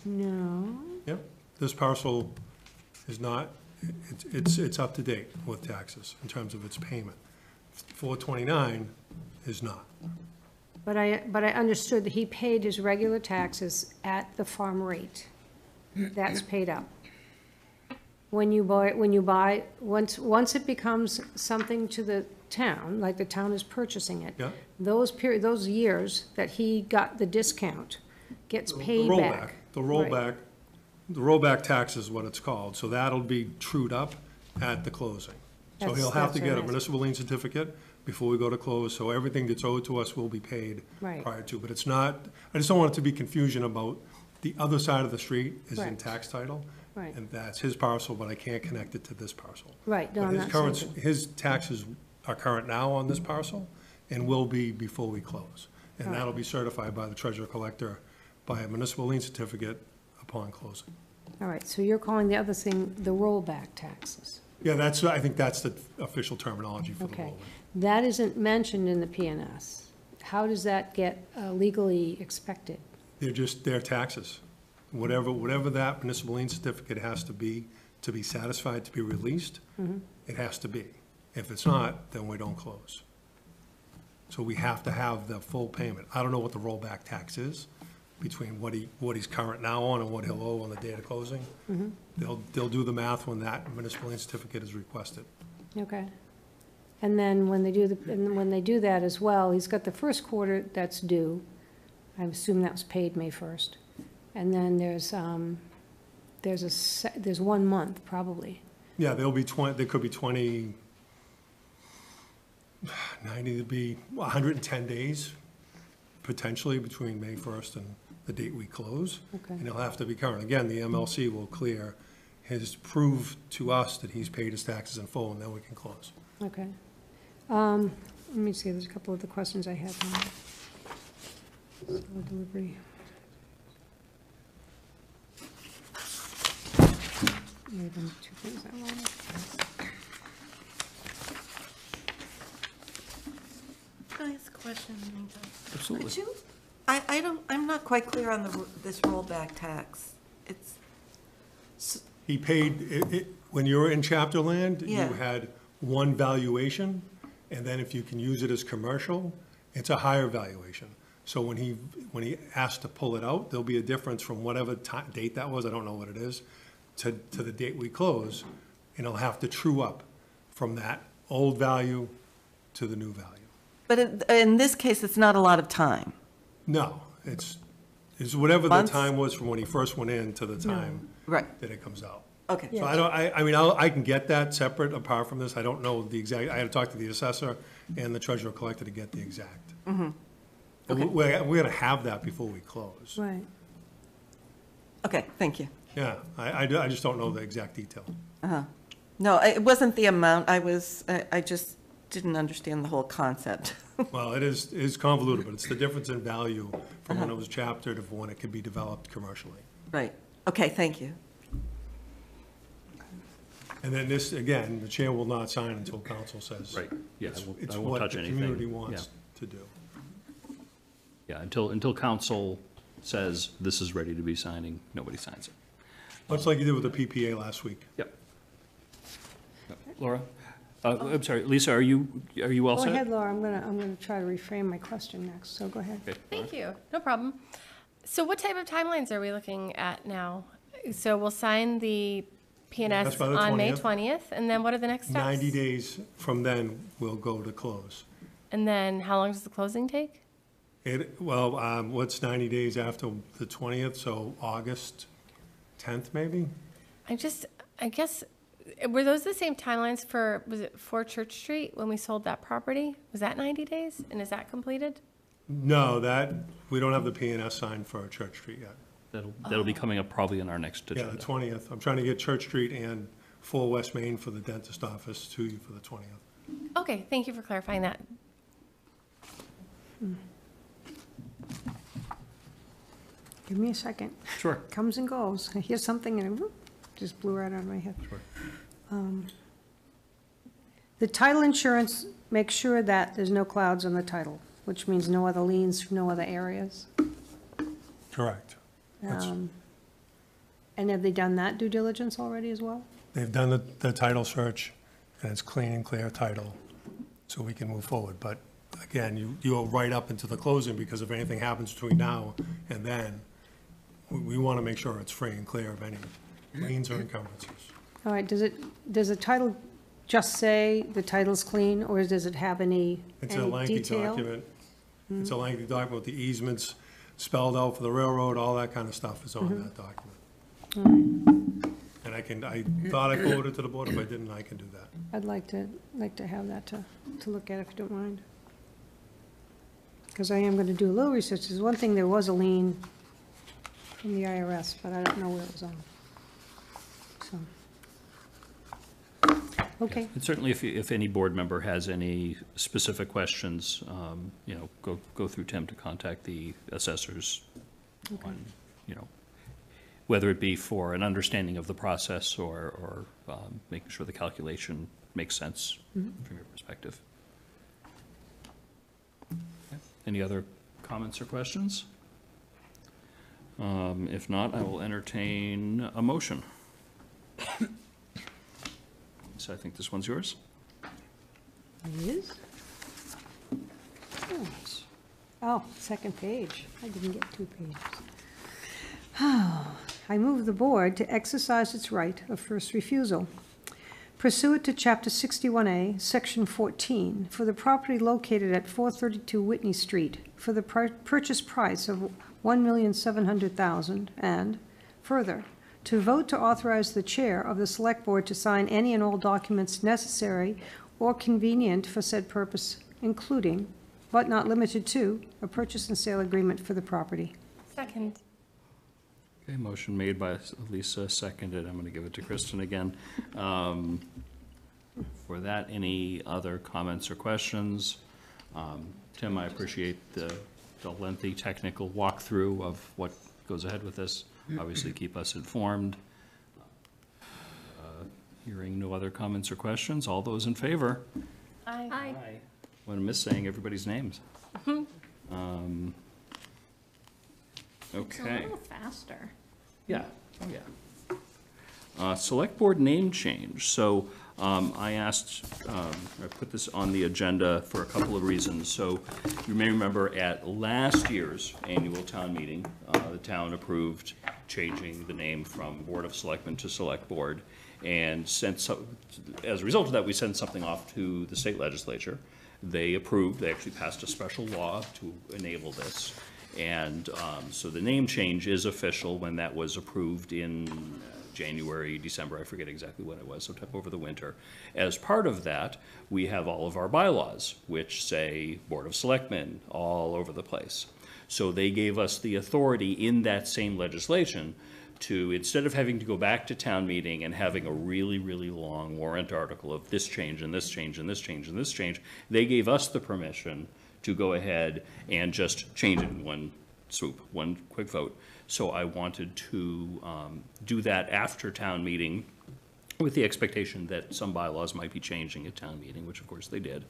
No. Yep. This parcel is not, it's up to date with taxes in terms of its payment. 429 is not. But I understood that he paid his regular taxes at the farm rate. That's paid up. When you buy, once it becomes something to the town, like the town is purchasing it, Yeah. those years that he got the discount gets paid The back. rollback, the rollback tax is what it's called, so that'll be trued up at the closing. So he'll have to That's get a right. municipal lien certificate before we go to close, so everything that's owed to us will be paid Right. prior to, but it's not, I just don't want it to be confusion about the other side of the street is in Right. tax title. Right. And that's his parcel, but I can't connect it to this parcel. Right, no, But I'm his not current, saying- his taxes are current now on this parcel and will be before we close. And Right. that'll be certified by the treasurer collector by a municipal lien certificate upon closing. All right, so you're calling the other thing the rollback taxes. Yeah, I think that's the official terminology for the Okay. roll-in. That isn't mentioned in the PNS. How does that get legally expected? They're taxes. Whatever that municipal lien certificate has to be satisfied, to be released, it has to be. If it's not, then we don't close. So we have to have the full payment. I don't know what the rollback tax is between what he's current now on and what he'll owe on the date of closing. They'll do the math when that municipal lien certificate is requested. Okay. And then when they do that as well, he's got the first quarter that's due. I assume that was paid May 1st. And then there's 1 month, probably. Yeah, there could be 20, 90, there'd be 110 days, potentially, between May 1st and the date we close. Okay. And he'll have to be current. Again, the MLC will clear prove to us that he's paid his taxes in full, and then we can close. Okay. Let me see, there's a couple of the questions I have on delivery. Maybe two things I wanted. Can I ask a question? Absolutely. Could you, I'm not quite clear on this rollback tax. He paid, when you were in chapter land, you Yeah. had one valuation, and then if you can use it as commercial, it's a higher valuation. So when he asked to pull it out, there'll be a difference from whatever date that was, I don't know what it is, to the date we close, and he'll have to true up from that old value to the new value. But in this case, it's not a lot of time. No, it's whatever the Months? time was from when he first went in to the time Right. that it comes out. Okay. So I mean, I can get that separate apart from this. I don't know the exact, I had to talk to the assessor and the treasurer collector to get the exact. But we're gonna have that before we close. Right. Okay, thank you. Yeah, I just don't know the exact detail. No, it wasn't the amount. I just didn't understand the whole concept. Well, it is convoluted, but it's the difference in value from when it was chaptered to when it could be developed commercially. Right. Okay, thank you. And then this, again, the chair will not sign until council says. Right, yeah, It's I won't what touch the anything. community Yeah. wants to do. Yeah, until council says this is ready to be signing, nobody signs it. Much like you did with the PPA last week. Yep. Laura? I'm sorry, Lisa, are you all Go set? ahead, Laura, I'm gonna try to reframe my question next, so go ahead. Okay. Thank you. No problem. So what type of timelines are we looking at now? So we'll sign the That's PNS by the on May 20th. 20th, and then what are the next steps? 90 days from then, we'll go to close. And then how long does the closing take? What's 90 days after the 20th, so August 10th, maybe? I guess, were those the same timelines was it 4 Church Street when we sold that property? Was that 90 days? And is that completed? No, we don't have the PNS signed for Church Street yet. That'll be coming up probably in our next Yeah, the agenda. 20th. I'm trying to get Church Street and 4 West Main for the dentist office to you for the 20th. Okay, thank you for clarifying that. Give me a second. Sure. Comes and goes. I hear something and it whoop, just blew right out of my head. Sure. The title insurance makes sure that there's no clouds on the title, which means no other liens from no other areas. Correct. That's- And have they done that due diligence already as well? They've done the title search, and it's clean and clear title, so we can move forward. But again, you go right up into the closing, because if anything happens between now and then, we want to make sure it's free and clear of any liens or encumbrances. All right, does the title just say the title's clean, or does it have any It's a lengthy detail? document. It's a lengthy document with the easements spelled out for the railroad, all that kind of stuff is on that document. And I thought I forwarded it to the board. If I didn't, I can do that. I'd like to have that to look at, if you don't mind. Because I am going to do a little research. There's one thing, there was a lien from the IRS, but I don't know where it was on. So, okay. And certainly, if any board member has any specific questions, go through Tim to contact the assessors on, whether it be for an understanding of the process or making sure the calculation makes sense from your perspective. Okay. Any other comments or questions? If not, I will entertain a motion. So I think this one's yours. It is? Oh, second page. I didn't get 2 pages. I move the board to exercise its right of first refusal pursuant to Chapter 61A, Section 14, for the property located at 432 Whitney Street for the purchase price of $1,700,000, and further, to vote to authorize the chair of the select board to sign any and all documents necessary or convenient for said purpose, including, but not limited to, a purchase and sale agreement for the property. Second. Okay, motion made by Lisa, seconded. I'm going to give it to Kristen again. For that, any other comments or questions? Tim, I appreciate the lengthy technical walkthrough of what goes ahead with this. Obviously, keep us informed. Hearing no other comments or questions, all those in favor? Aye. Aye. I'm going to miss saying everybody's names. It's a Okay. little faster. Yeah, oh yeah. Select board name change. So I asked, I put this on the agenda for a couple of reasons. So you may remember at last year's annual town meeting, the town approved changing the name from Board of Selectmen to Select Board. And as a result of that, we sent something off to the state legislature. They approved, they actually passed a special law to enable this. And so the name change is official when that was approved in January, December, I forget exactly when it was, sometime over the winter. As part of that, we have all of our bylaws, which say Board of Selectmen all over the place. So they gave us the authority in that same legislation to, instead of having to go back to town meeting and having a really, really long warrant article of this change and this change and this change and this change, they gave us the permission to go ahead and just change it in one swoop, one quick vote. So I wanted to do that after town meeting with the expectation that some bylaws might be changing at town meeting, which of course they did.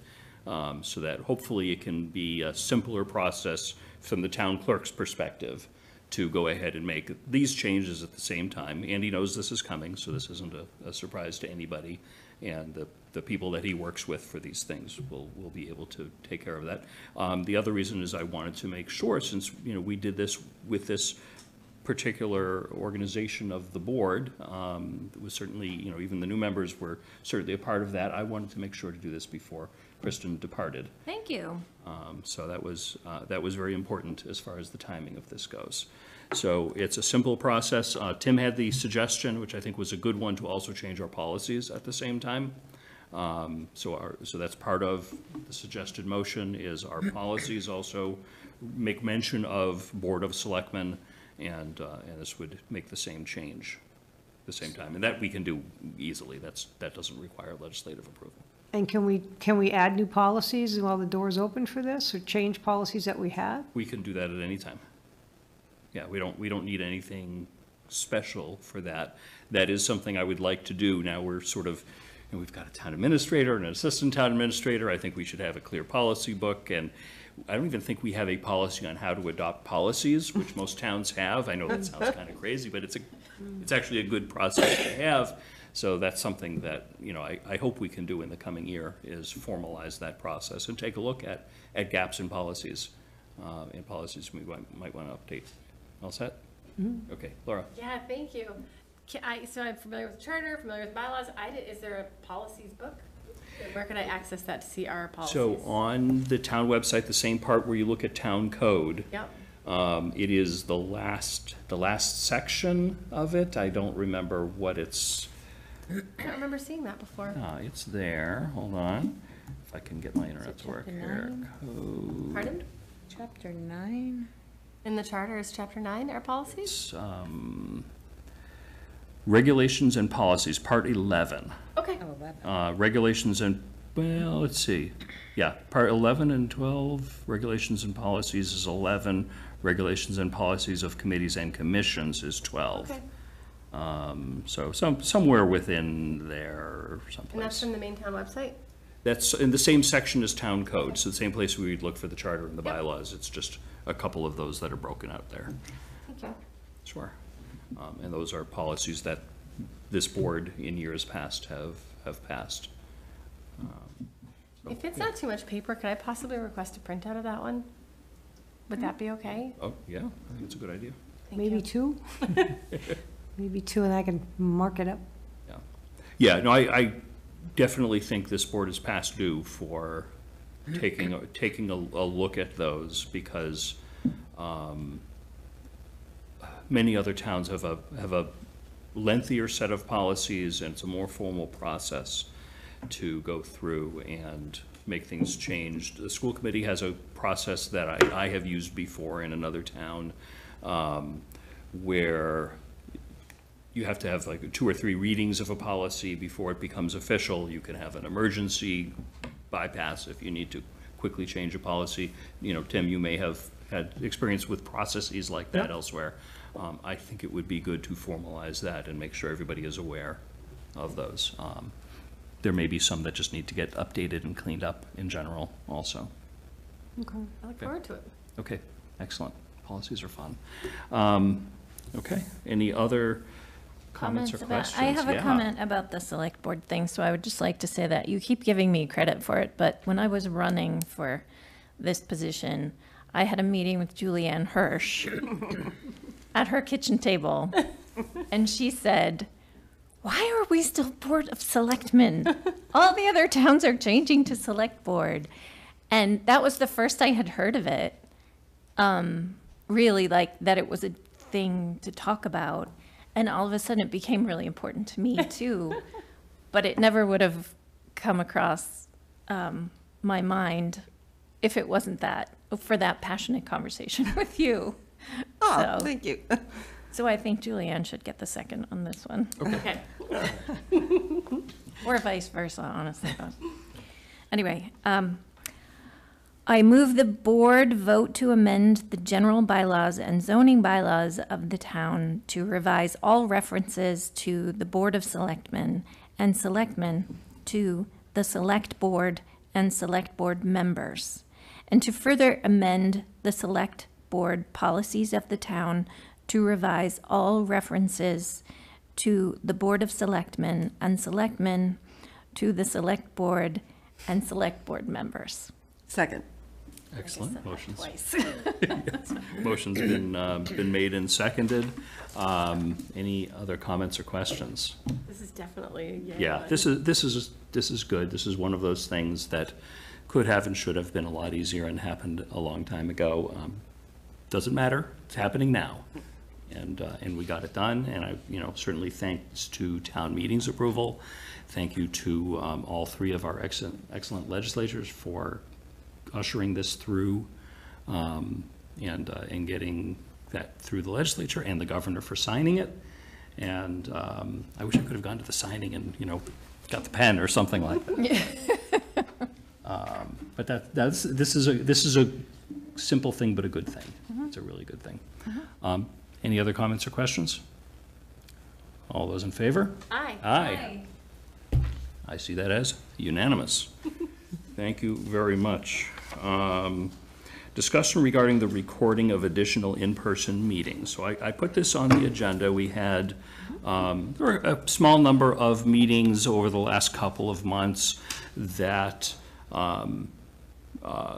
So that hopefully it can be a simpler process from the town clerk's perspective to go ahead and make these changes at the same time. Andy knows this is coming, so this isn't a surprise to anybody. And the people that he works with for these things will be able to take care of that. The other reason is I wanted to make sure, since we did this with this particular organization of the board, it was certainly, even the new members were certainly a part of that. I wanted to make sure to do this before Kristen departed. Thank you. So that was very important as far as the timing of this goes. So it's a simple process. Tim had the suggestion, which I think was a good one, to also change our policies at the same time. So that's part of the suggested motion, is our policies also make mention of Board of Selectmen, and this would make the same change at the same time. And that we can do easily. That doesn't require legislative approval. And can we add new policies while the door's open for this, or change policies that we have? We can do that at any time. Yeah, we don't need anything special for that. That is something I would like to do. Now we're sort of, we've got a town administrator and an assistant town administrator. I think we should have a clear policy book, and I don't even think we have a policy on how to adopt policies, which most towns have. I know that sounds kind of crazy, but it's actually a good process to have. So that's something that, I hope we can do in the coming year, is formalize that process and take a look at gaps in policies we might want to update. All set? Mm-hmm. Okay, Laura. Yeah, thank you. So I'm familiar with the charter, familiar with bylaws. Is there a policies book? Where can I access that to see our policies? So on the town website, the same part where you look at town code. Yep. It is the last section of it. I don't remember what it's. I don't remember seeing that before. It's there. Hold on. If I can get my internet to work here. Code. Pardon? Chapter 9. In the charter is chapter 9, our policies? It's, regulations and policies, part 11. Okay. Oh, 11. Regulations and well, let's see. Yeah, part 11 and 12, regulations and policies is 11, regulations and policies of committees and commissions is 12. Okay. So somewhere within there And that's someplace. from the main town website? That's in the same section as town code, so the same place we would look for the charter and the Yep. bylaws. It's just a couple of those that are broken out there. Thank you. Sure. And those are policies that this board in years past have passed. If it's not too much paper, could I possibly request a printout of that one? Would that be okay? Oh, yeah, I think it's a good idea. Thank Maybe you. two? Maybe two, and I can mark it up. Yeah. Yeah, no, I definitely think this board is past due for taking a look at those, because many other towns have a lengthier set of policies, and it's a more formal process to go through and make things change. The school committee has a process that I have used before in another town, where you have to have like 2 or 3 readings of a policy before it becomes official. You can have an emergency bypass if you need to quickly change a policy. You know, Tim, you may have had experience with processes like that elsewhere. I think it would be good to formalize that and make sure everybody is aware of those. There may be some that just need to get updated and cleaned up in general also. Okay. I look forward to it. Okay, excellent. Policies are fun. Okay, any other comments or questions? I have a Yeah. comment about the select board thing, so I would just like to say that you keep giving me credit for it, but when I was running for this position, I had a meeting with Julianne Hirsch at her kitchen table, and she said, "Why are we still Board of Selectmen? All the other towns are changing to Select Board." And that was the first I had heard of it, really, like, that it was a thing to talk about. And all of a sudden, it became really important to me, too. But it never would have come across my mind if it wasn't for that passionate conversation with you. Oh, So- thank you. So I think Julianne should get the second on this one. Okay. Or vice versa, honestly. But anyway, I move the board vote to amend the general bylaws and zoning bylaws of the town to revise all references to the Board of Selectmen and selectmen to the Select Board and Select Board members, and to further amend the Select Board policies of the town to revise all references to the Board of Selectmen and selectmen to the Select Board and Select Board members. Second. Excellent. Motion's Twice. Motion's been made and seconded. Any other comments or questions? This is definitely a yay Yeah, one. this is good. This is one of those things that could have and should have been a lot easier and happened a long time ago. Doesn't matter. It's happening now. And we got it done, and I, certainly thanks to town meeting's approval. Thank you to all 3 of our excellent legislators for ushering this through, and getting that through the legislature, and the governor for signing it. And I wish I could have gone to the signing and, got the pen or something like that. But this is a simple thing, but a good thing. It's a really good thing. Any other comments or questions? All those in favor? Aye. Aye. I see that as unanimous. Thank you very much. Discussion regarding the recording of additional in-person meetings. So I put this on the agenda. We had there were a small number of meetings over the last couple of months that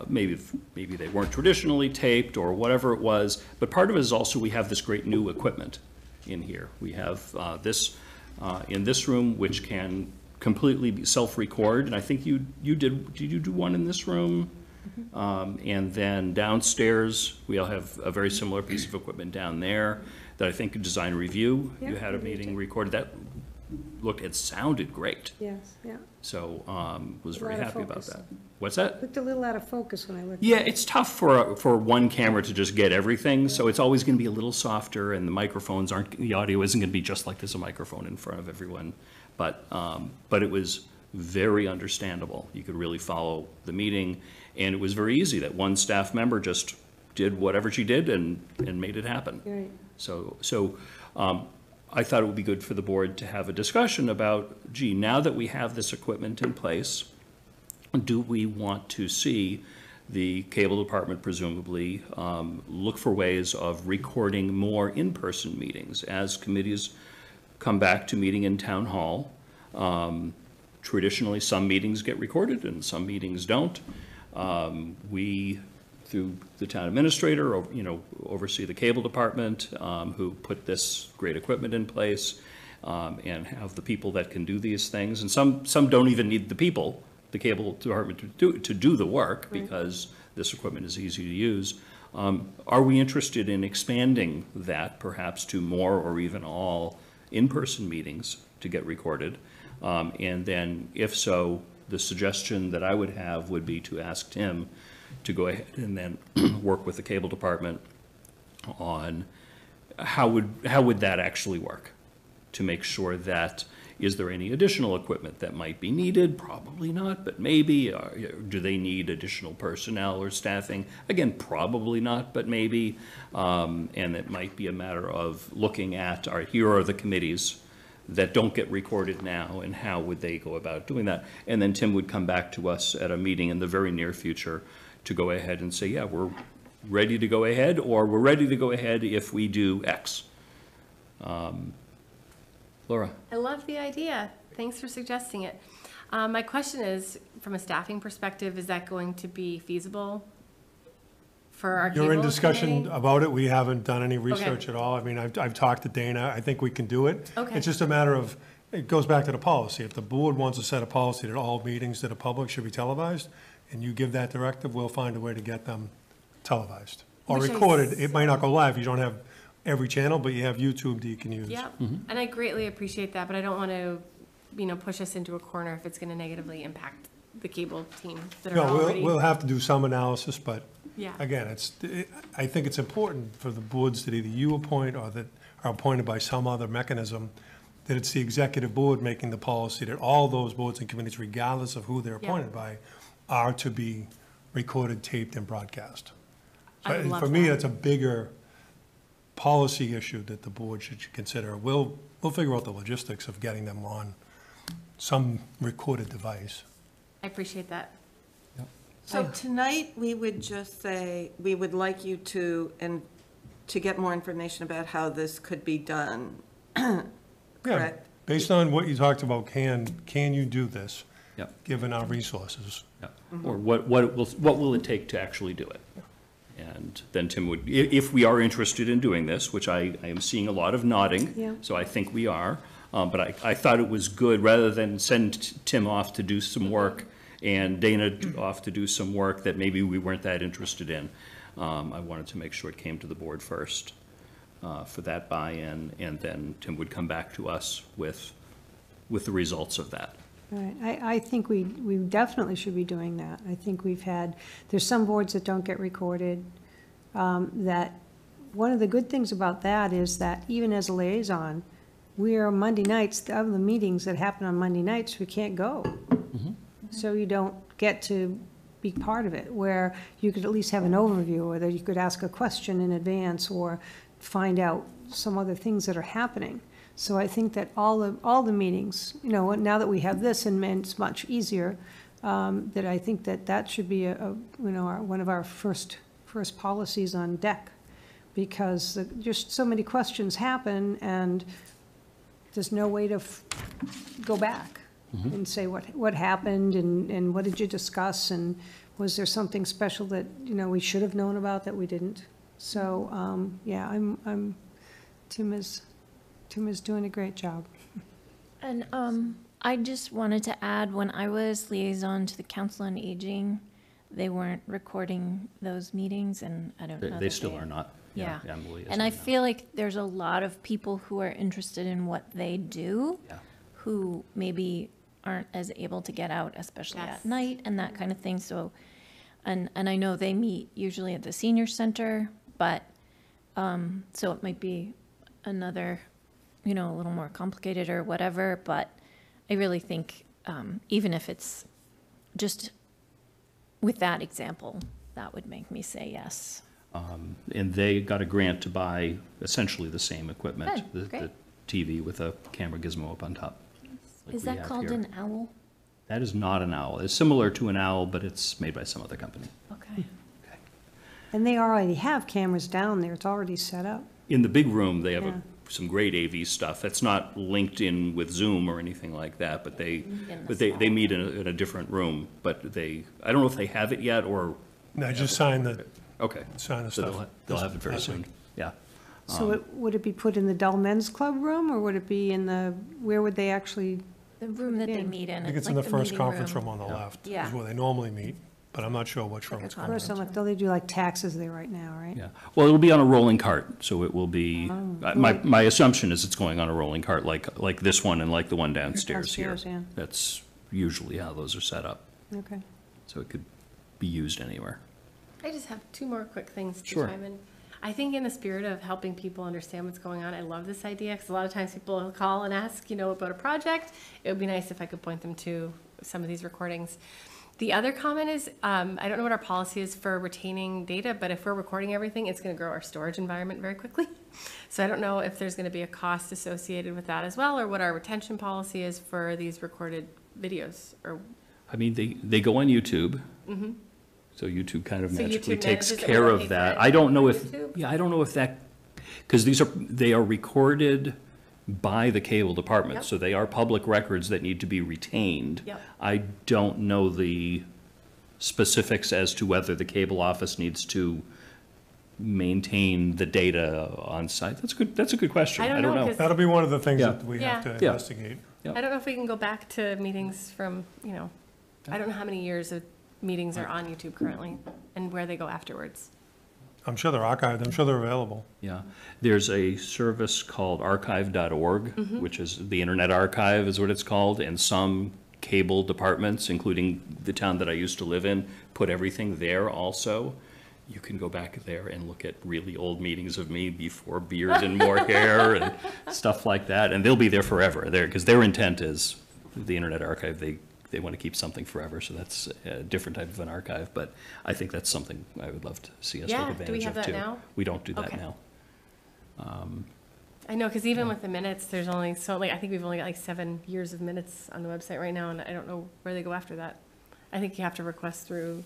maybe they weren't traditionally taped or whatever it was, but part of it is also we have this great new equipment in here. We have this in this room, which can completely self-record, and I think did you do one in this room? And then downstairs, we all have a very similar piece of equipment down there that I think Design Review, you Yeah, had a we did meeting too. recorded. That it sounded great. Yes, yeah. So, was A very lot of happy about focus. that. What's that? Looked a little out of focus when I looked. Yeah, it's tough for one camera to just get everything, so it's always gonna be a little softer, and the audio isn't gonna be just like there's a microphone in front of everyone. But it was very understandable. You could really follow the meeting, and it was very easy that one staff member just did whatever she did and made it happen. Right. So I thought it would be good for the board to have a discussion about, gee, now that we have this equipment in place, do we want to see the cable department presumably look for ways of recording more in-person meetings as committees come back to meeting in town hall? Traditionally, some meetings get recorded and some meetings don't. We, through the town administrator, oversee the cable department, who put this great equipment in place, and have the people that can do these things. And some don't even need the people, the cable department, to do the work, because this equipment is easy to use. Are we interested in expanding that perhaps to more or even all in-person meetings to get recorded? And then, if so, the suggestion that I would have would be to ask Tim to go ahead and then work with the cable department on how would that actually work, to make sure that, is there any additional equipment that might be needed? Probably not, but maybe. Do they need additional personnel or staffing? Again, probably not, but maybe. And it might be a matter of looking at, here are the committees that don't get recorded now, and how would they go about doing that? And then Tim would come back to us at a meeting in the very near future to go ahead and say, yeah, we're ready to go ahead, or we're ready to go ahead if we do X. Laura? I love the idea. Thanks for suggesting it. My question is, from a staffing perspective, is that going to be feasible for our cable You're in discussion committee? about it. We haven't done any research at all. I mean, I've talked to Dana. I think we can do it. Okay. It's just a matter of, it goes back to the policy. If the board wants to set a policy that all meetings that are public should be televised, and you give that directive, we'll find a way to get them televised or Which I recorded. It might not go live. You don't have every channel, but you have YouTube that you can use. Yep, and I greatly appreciate that, but I don't want to, push us into a corner if it's going to negatively impact the cable team that are No, already. we'll have to do some analysis, but Yeah. again, I think it's important for the boards that either you appoint or that are appointed by some other mechanism, that it's the executive board making the policy that all those boards and committees, regardless of who they're Yeah. appointed by, are to be recorded, taped, and broadcast. I would love For me, that. that's a bigger policy issue that the board should consider. We'll figure out the logistics of getting them on some recorded device. I appreciate that. So tonight, we would just say, we would like you to get more information about how this could be done, Yeah, correct? based on what you talked about, can you do this? Yep. Given our resources. Yeah. Or what will it take to actually do it? And then Tim would, if we are interested in doing this, which I am seeing a lot of nodding, Yeah. so I think we are, but I thought it was good, rather than send Tim off to do some work and Dana off to do some work that maybe we weren't that interested in. I wanted to make sure it came to the board first for that buy-in, and then Tim would come back to us with the results of that. Right, I think we definitely should be doing that. I think there's some boards that don't get recorded, that, one of the good things about that is that even as a liaison, we are Monday nights, of the meetings that happen on Monday nights, we can't go. So you don't get to be part of it, where you could at least have an overview, or that you could ask a question in advance, or find out some other things that are happening. So I think that all the meetings, now that we have this, and it's much easier, that I think that should be one of our first policies on deck, because just so many questions happen, and there's no way to go back and say what happened, and what did you discuss, and was there something special that we should have known about that we didn't? So yeah, Tim is doing a great job. And I just wanted to add, when I was liaison to the Council on Aging, they weren't recording those meetings, and I don't know. They still are not. Yeah. Emily is And I not. feel like there's a lot of people who are interested in what they do, Yeah. who maybe aren't as able to get out, especially Yes. at night and that kind of thing. So, and I know they meet usually at the senior center, but, so it might be another, a little more complicated or whatever, but I really think even if it's just with that example, that would make me say yes. And they got a grant to buy essentially the same equipment, Good, the great. TV with a camera gizmo up on top. like Is we that have called here. an owl? That is not an owl. It's similar to an owl, but it's made by some other company. Okay. And they already have cameras down there, it's already set up. In the big room, they have Yeah. some great AV stuff. It's not linked in with Zoom or anything like that, but they meet in a different room. But I don't know if they have it yet or, No, just sign the okay. Sign the So stuff. they'll have it very Last soon, week. yeah. So would it be put in the Dull Men's Club room, or would it be in where would they actually? The room that they Yeah. meet in. I think it's in the like first meeting conference room on the left, Yeah. is where they normally meet, but I'm not sure which room it's called. First, don't they do like taxes there right now, right? Yeah, well, it'll be on a rolling cart, so it will be, Oh, my assumption is it's going on a rolling cart, like this one and like the one downstairs here. Downstairs, yeah. That's usually how those are set up, Okay. so it could be used anywhere. I just have two more quick things to Sure. chime in. I think in the spirit of helping people understand what's going on, I love this idea, because a lot of times people will call and ask, about a project. It would be nice if I could point them to some of these recordings. The other comment is, I don't know what our policy is for retaining data, but if we're recording everything, it's gonna grow our storage environment very quickly. So I don't know if there's gonna be a cost associated with that as well, or what our retention policy is for these recorded videos, or, I mean, they go on YouTube. So YouTube kind of So magically YouTube takes manages it, care we don't of pay for that. it I don't know on if, YouTube? yeah, I don't know if that, because they are recorded by the cable department, Yep. so they are public records that need to be retained. Yep. I don't know the specifics as to whether the cable office needs to maintain the data on site. That's a good question. I don't know, 'cause- That'll be one of the things Yeah. that we have to Yeah. Yeah. investigate. I don't know if we can go back to meetings from, I don't know how many years of meetings are on YouTube currently and where they go afterwards. I'm sure they're archived, I'm sure they're available. Yeah, there's a service called archive.org, which is the Internet Archive is what it's called, and some cable departments, including the town that I used to live in, put everything there also. You can go back there and look at really old meetings of me before beard and more hair and stuff like that, and they'll be there forever, because their intent is, the Internet Archive, they want to keep something forever, so that's a different type of an archive, but I think that's something I would love to see us take Yeah, advantage of too. do we have that now? We don't do that Okay. now. I know, because even with the minutes, there's only I think we've only got like 7 years of minutes on the website right now, and I don't know where they go after that. I think you have to request through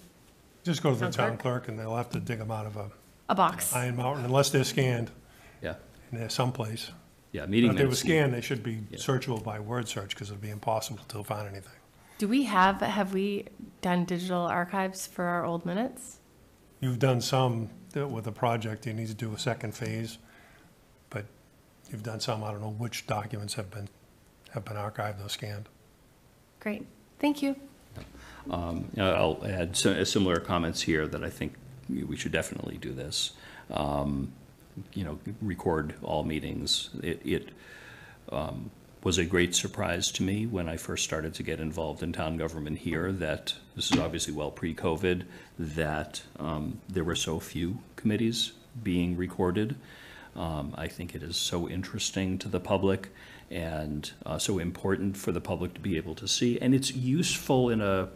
Just go to the Town town clerk? clerk and they'll have to dig them out of a box. Iron Mountain, unless they're scanned Yeah, and they're someplace. yeah, But meeting if they were minutes. scanned, they should be Yeah. searchable by word search, because it'd be impossible to find anything. Do we have we done digital archives for our old minutes? You've done some with a project, you need to do a second phase, but you've done some, I don't know which documents have been archived or scanned. Great, thank you. I'll add similar comments here that I think we should definitely do this. Record all meetings. It was a great surprise to me when I first started to get involved in town government here that, this is obviously well pre-COVID, that there were so few committees being recorded. I think it is so interesting to the public and so important for the public to be able to see. And it's useful in a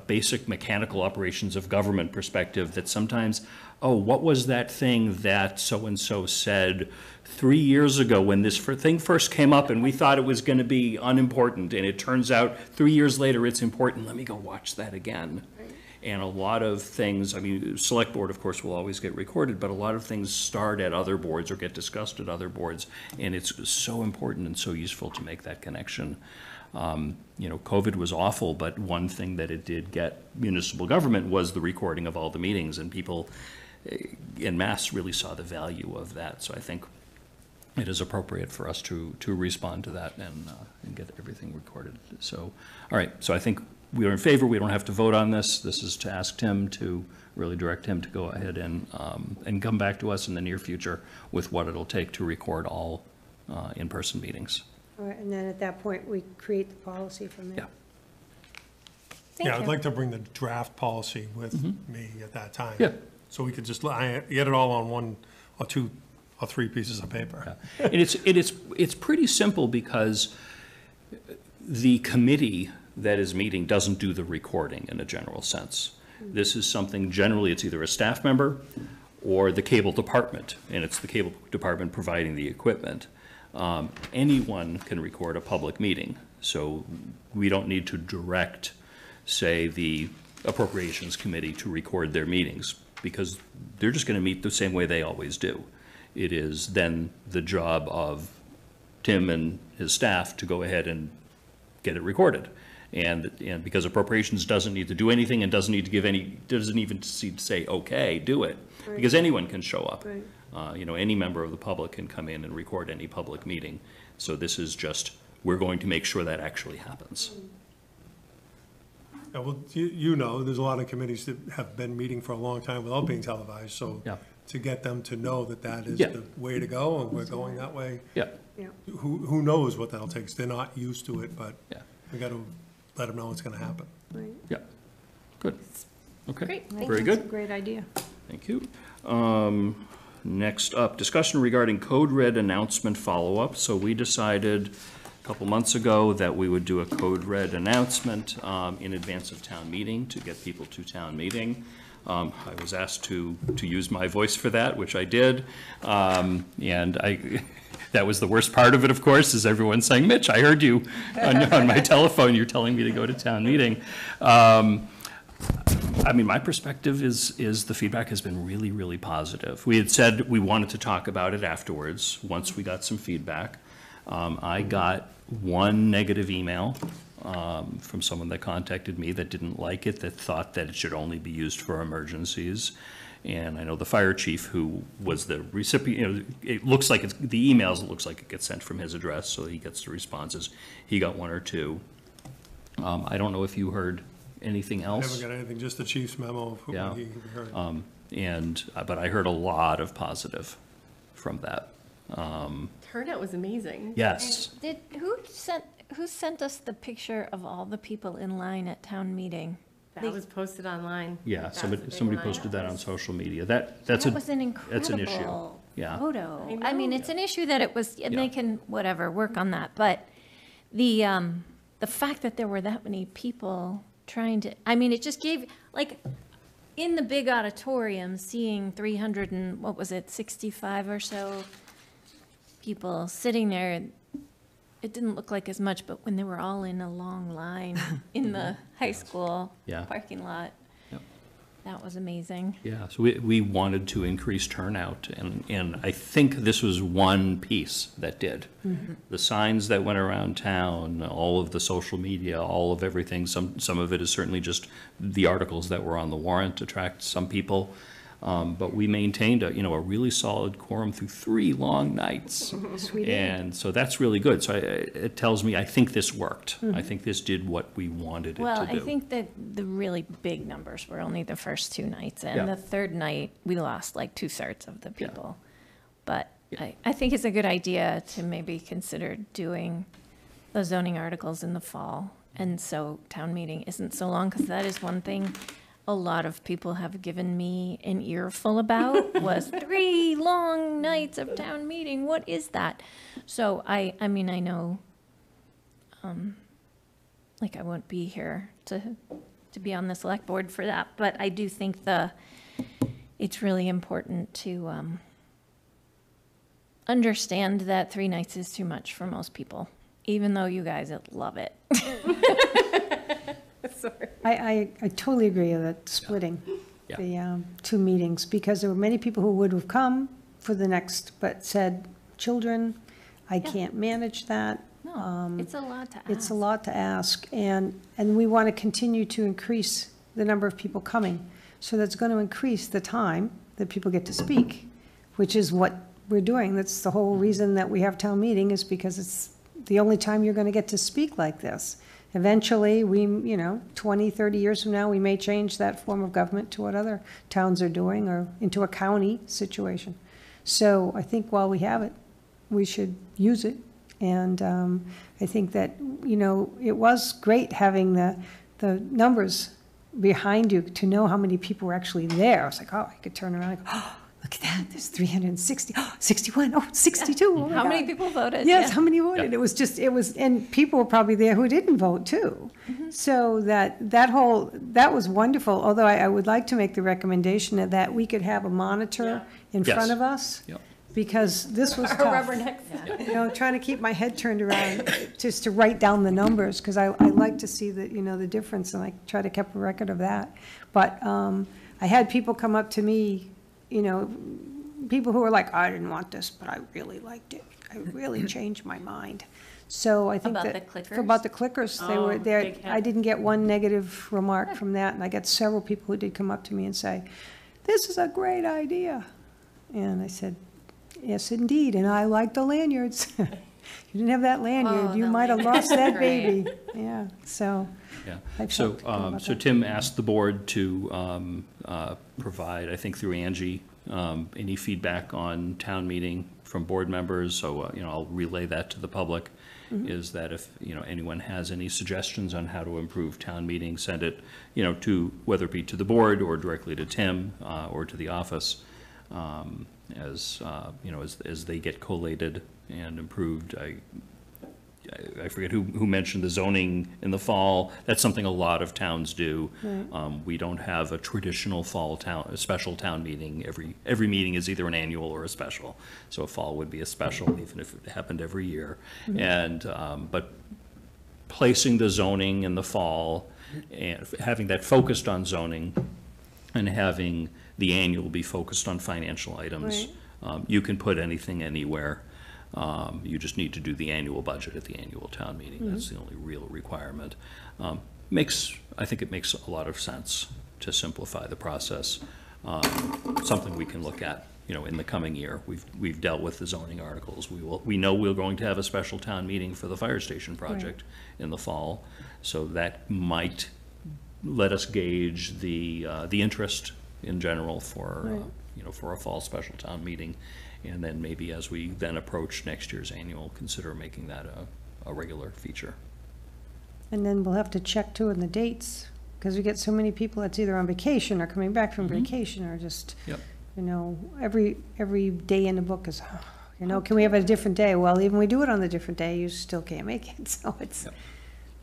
basic mechanical operations of government perspective that sometimes, oh, what was that thing that so-and-so said 3 years ago when this thing first came up and we thought it was going to be unimportant, and it turns out 3 years later it's important. Let me go watch that again. And a lot of things, I mean, select board, of course, will always get recorded, but a lot of things start at other boards or get discussed at other boards, and it's so important and so useful to make that connection. COVID was awful, but one thing that it did get municipal government was the recording of all the meetings, and people en masse really saw the value of that. So I think it is appropriate for us to respond to that and get everything recorded. So, all right, so I think we are in favor. We don't have to vote on this. This is to ask Tim to really direct him to go ahead and come back to us in the near future with what it'll take to record all in-person meetings. All right, and then at that point, we create the policy from there. Thank Yeah, I'd you. like to bring the draft policy with me at that time. Yeah. So we could just, get it all on one or two or three pieces of paper. And it's pretty simple because the committee that is meeting doesn't do the recording in a general sense. This is something, generally, it's either a staff member or the cable department, and it's the cable department providing the equipment. Anyone can record a public meeting, so we don't need to direct, say, the Appropriations Committee to record their meetings, because they're just going to meet the same way they always do. It is then the job of Tim and his staff to go ahead and get it recorded. And because Appropriations doesn't need to do anything and doesn't need to give any, doesn't even say, okay, do it. Right. Because anyone can show up. Right. You know, any member of the public can come in and record any public meeting. So this is just, we're going to make sure that actually happens. Yeah, well, you know, there's a lot of committees that have been meeting for a long time without being televised, so Yeah. to get them to know that that is Yeah. the way to go, and we're going that way, Yeah, Yeah. who knows what that'll take? They're not used to it, but yeah, we got to let them know it's going to happen. Right. yeah. Good. Okay. Great, I think Very that's good. a great idea. Thank you. Next up, discussion regarding Code Red announcement follow-up. So we decided a couple months ago that we would do a Code Red announcement in advance of town meeting to get people to town meeting. I was asked to use my voice for that, which I did. And that was the worst part of it, of course, is everyone saying, Mitch, I heard you on my telephone, you're telling me to go to town meeting. I mean, my perspective is the feedback has been really, really positive. We had said we wanted to talk about it afterwards, once we got some feedback. I got one negative email from someone that contacted me that didn't like it, that thought that it should only be used for emergencies. And I know the fire chief, who was the recipient, you know, it looks like it's, the emails, it looks like it gets sent from his address, so he gets the responses. He got one or two. I don't know if you heard anything I else. haven't got anything, just the chief's memo of who Yeah. he heard. But I heard a lot of positive from that. Turnout was amazing. Yes, Who sent us the picture of all the people in line at town meeting? That was posted online. yeah, That's somebody the big posted line. that on social media. That's That was an that's an issue. incredible Yeah. photo. I I mean, know. it's an issue that it was, and Yeah. they can, whatever, work on that, but the fact that there were that many people trying to, I mean, it just gave, like, in the big auditorium, seeing 300 and, what was it, 65 or so people sitting there, it didn't look like as much, but when they were all in a long line in the high school Yeah. parking lot, Yep. that was amazing. Yeah, so we wanted to increase turnout, and I think this was one piece that did. The signs that went around town, all of the social media, all of everything, some of it is certainly just the articles that were on the warrant attract some people. But we maintained a really solid quorum through 3 long nights. And so that's really good. So it tells me, I think this worked. I think this did what we wanted it to do. Well, I think that the really big numbers were only the first 2 nights, and Yeah. the third night, we lost like 2/3 of the people. But Yeah. I think it's a good idea to maybe consider doing the zoning articles in the fall, and so town meeting isn't so long, because that is one thing a lot of people have given me an earful about, was 3 long nights of town meeting, what is that? So I mean, I know, like, I won't be here to be on the select board for that, but I do think it's really important to understand that 3 nights is too much for most people, even though you guys love it. I totally agree with that splitting Yeah. the 2 meetings, because there were many people who would have come for the next, but said, children, I can't manage that. No, it's a lot to ask. It's a lot to ask, and we want to continue to increase the number of people coming. So that's going to increase the time that people get to speak, which is what we're doing. That's the whole reason that we have town meeting, is because it's the only time you're going to get to speak like this. Eventually, 20, 30 years from now, we may change that form of government to what other towns are doing, or into a county situation. So I think while we have it, we should use it. And I think that, it was great having the numbers behind you to know how many people were actually there. I was like, oh, I could turn around and go, oh, look at that, there's 360, 61, 62. Oh my How many God. people voted? Yes, Yeah. how many voted? It was just, it was, and people were probably there who didn't vote too. So that was wonderful, although I would like to make the recommendation that we could have a monitor in front Yes. of us. Yep. Because this was Our tough. rubbernecks. You know, trying to keep my head turned around just to write down the numbers, because I like to see the, you know, the difference, and I try to keep a record of that. But I had people come up to me, you know, people who were like, I didn't want this, but I really liked it. I really changed my mind. So I think About that. the clickers? About the clickers, they were there. big hit. I didn't get one negative remark from that, and I got several people who did come up to me and say, this is a great idea. And I said, yes, indeed, and I like the lanyards. You didn't have that lanyard, Oh, you the might have lost lanyards that are great. baby. Yeah, so. Yeah. I So, felt good about so that. Tim asked the board to provide, I think through Angie, any feedback on town meeting from board members. So, you know, I'll relay that to the public, is that if, you know, anyone has any suggestions on how to improve town meeting, send it, you know, to, whether it be to the board or directly to Tim or to the office. As, you know, as they get collated and improved. I forget who mentioned the zoning in the fall. That's something a lot of towns do. We don't have a traditional a special town meeting. Every meeting is either an annual or a special. So a fall would be a special, even if it happened every year. And, but placing the zoning in the fall and having that focused on zoning and having the annual be focused on financial items. You can put anything anywhere. You just need to do the annual budget at the annual town meeting. That's the only real requirement. I think it makes a lot of sense to simplify the process. Something we can look at, you know, in the coming year. We've dealt with the zoning articles. We know we're going to have a special town meeting for the fire station project in the fall. So that might let us gauge the interest in general for, you know, for a fall special town meeting. And then maybe as we then approach next year's annual, consider making that a regular feature. And then we'll have to check too in the dates, because we get so many people that's either on vacation or coming back from vacation, or just, Yep. you know, every day in the book is, you know, can we have a different day? Well, even we do it on the different day, you still can't make it. So it's,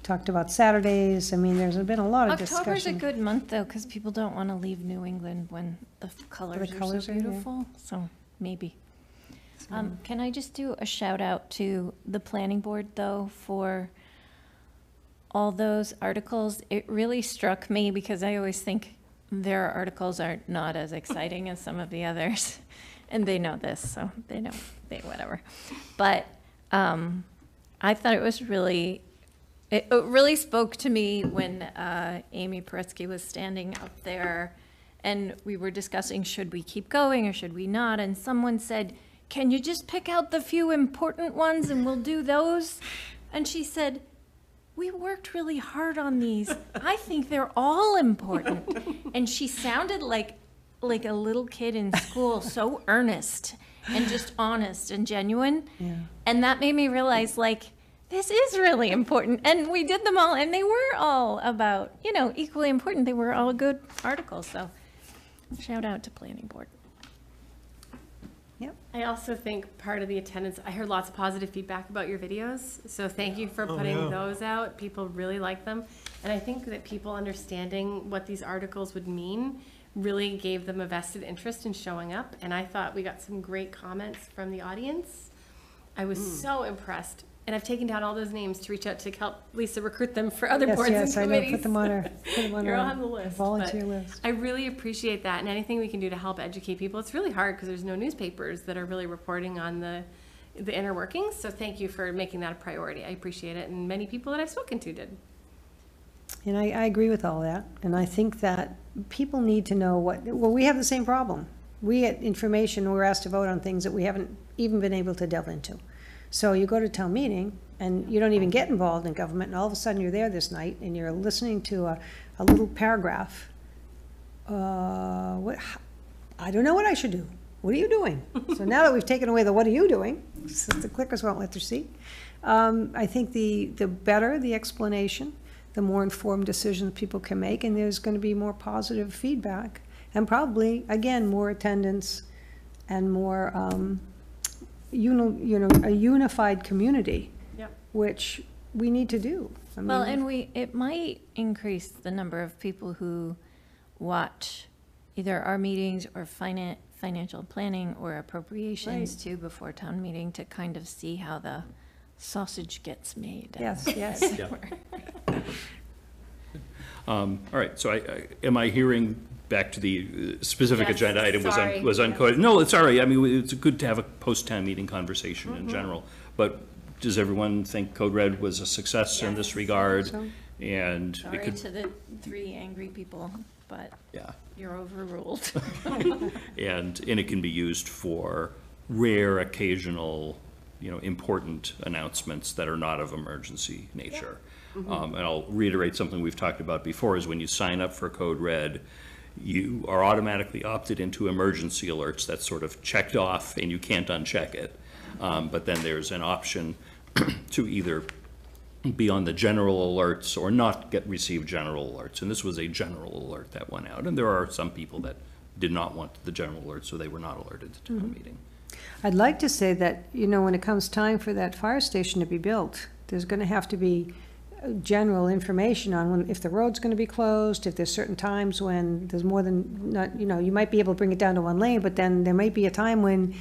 talked about Saturdays. I mean, there's been a lot of discussion. October's a good month, though, because people don't want to leave New England when the colors are colors so are, yeah. beautiful, so maybe. Can I just do a shout out to the planning board, though, for all those articles? It really struck me, because I always think their articles are not as exciting as some of the others, and they know this, so they know, whatever. But I thought it was really, it really spoke to me when Amy Paretsky was standing up there, and we were discussing, should we keep going or should we not? And someone said, can you just pick out the few important ones and we'll do those? And she said, we worked really hard on these. I think they're all important. And she sounded like a little kid in school, so earnest and just honest and genuine. Yeah. And that made me realize, like, this is really important. And we did them all, and they were all about, you know, equally important. They were all good articles. So shout out to Planning Board. I also think part of the attendance, I heard lots of positive feedback about your videos, so thank you for putting yeah. those out. People really like them. And I think that people understanding what these articles would mean really gave them a vested interest in showing up. And I thought we got some great comments from the audience. I was so impressed. And I've taken down all those names to reach out to help Lisa recruit them for other boards and Yes, I know, committees. put them on our You're all on the list. volunteer but list. I really appreciate that, and anything we can do to help educate people. It's really hard because there's no newspapers that are really reporting on the inner workings. So thank you for making that a priority. I appreciate it, and many people that I've spoken to did. And I agree with all that, and I think that people need to know we have the same problem. We get information, we're asked to vote on things that we haven't even been able to delve into. So you go to town meeting, and you don't even get involved in government, and all of a sudden you're there this night, and you're listening to a little paragraph. I don't know what I should do. What are you doing? So now that we've taken away the what are you doing, since the clickers won't let their seat, I think the better the explanation, the more informed decisions people can make, and there's going to be more positive feedback, and probably, again, more attendance, and more, a unified community. Yep. Which we need to do. I Well, mean, and it might increase the number of people who watch either our meetings or financial planning or appropriations Right. too before town meeting to kind of see how the sausage gets made. Yes, yes. All right, so am I hearing back to the specific Yes, agenda item sorry. was uncoded? No, it's all right. I mean, it's good to have a post-town meeting conversation in general. But does everyone think Code Red was a success in this regard? so. And it Sorry could, to the 3 angry people, but yeah. you're overruled. And it can be used for rare, occasional, important announcements that are not of emergency nature. And I'll reiterate something we've talked about before, is when you sign up for Code Red, you are automatically opted into emergency alerts. That's sort of checked off, and you can't uncheck it. But then there's an option to either be on the general alerts or not receive general alerts. And this was a general alert that went out. And there are some people that did not want the general alert, so they were not alerted to town meeting. I'd like to say that, when it comes time for that fire station to be built, there's gonna have to be general information on if the road's gonna be closed, if there's certain times when there's more than, not, you might be able to bring it down to 1 lane, but then there might be a time when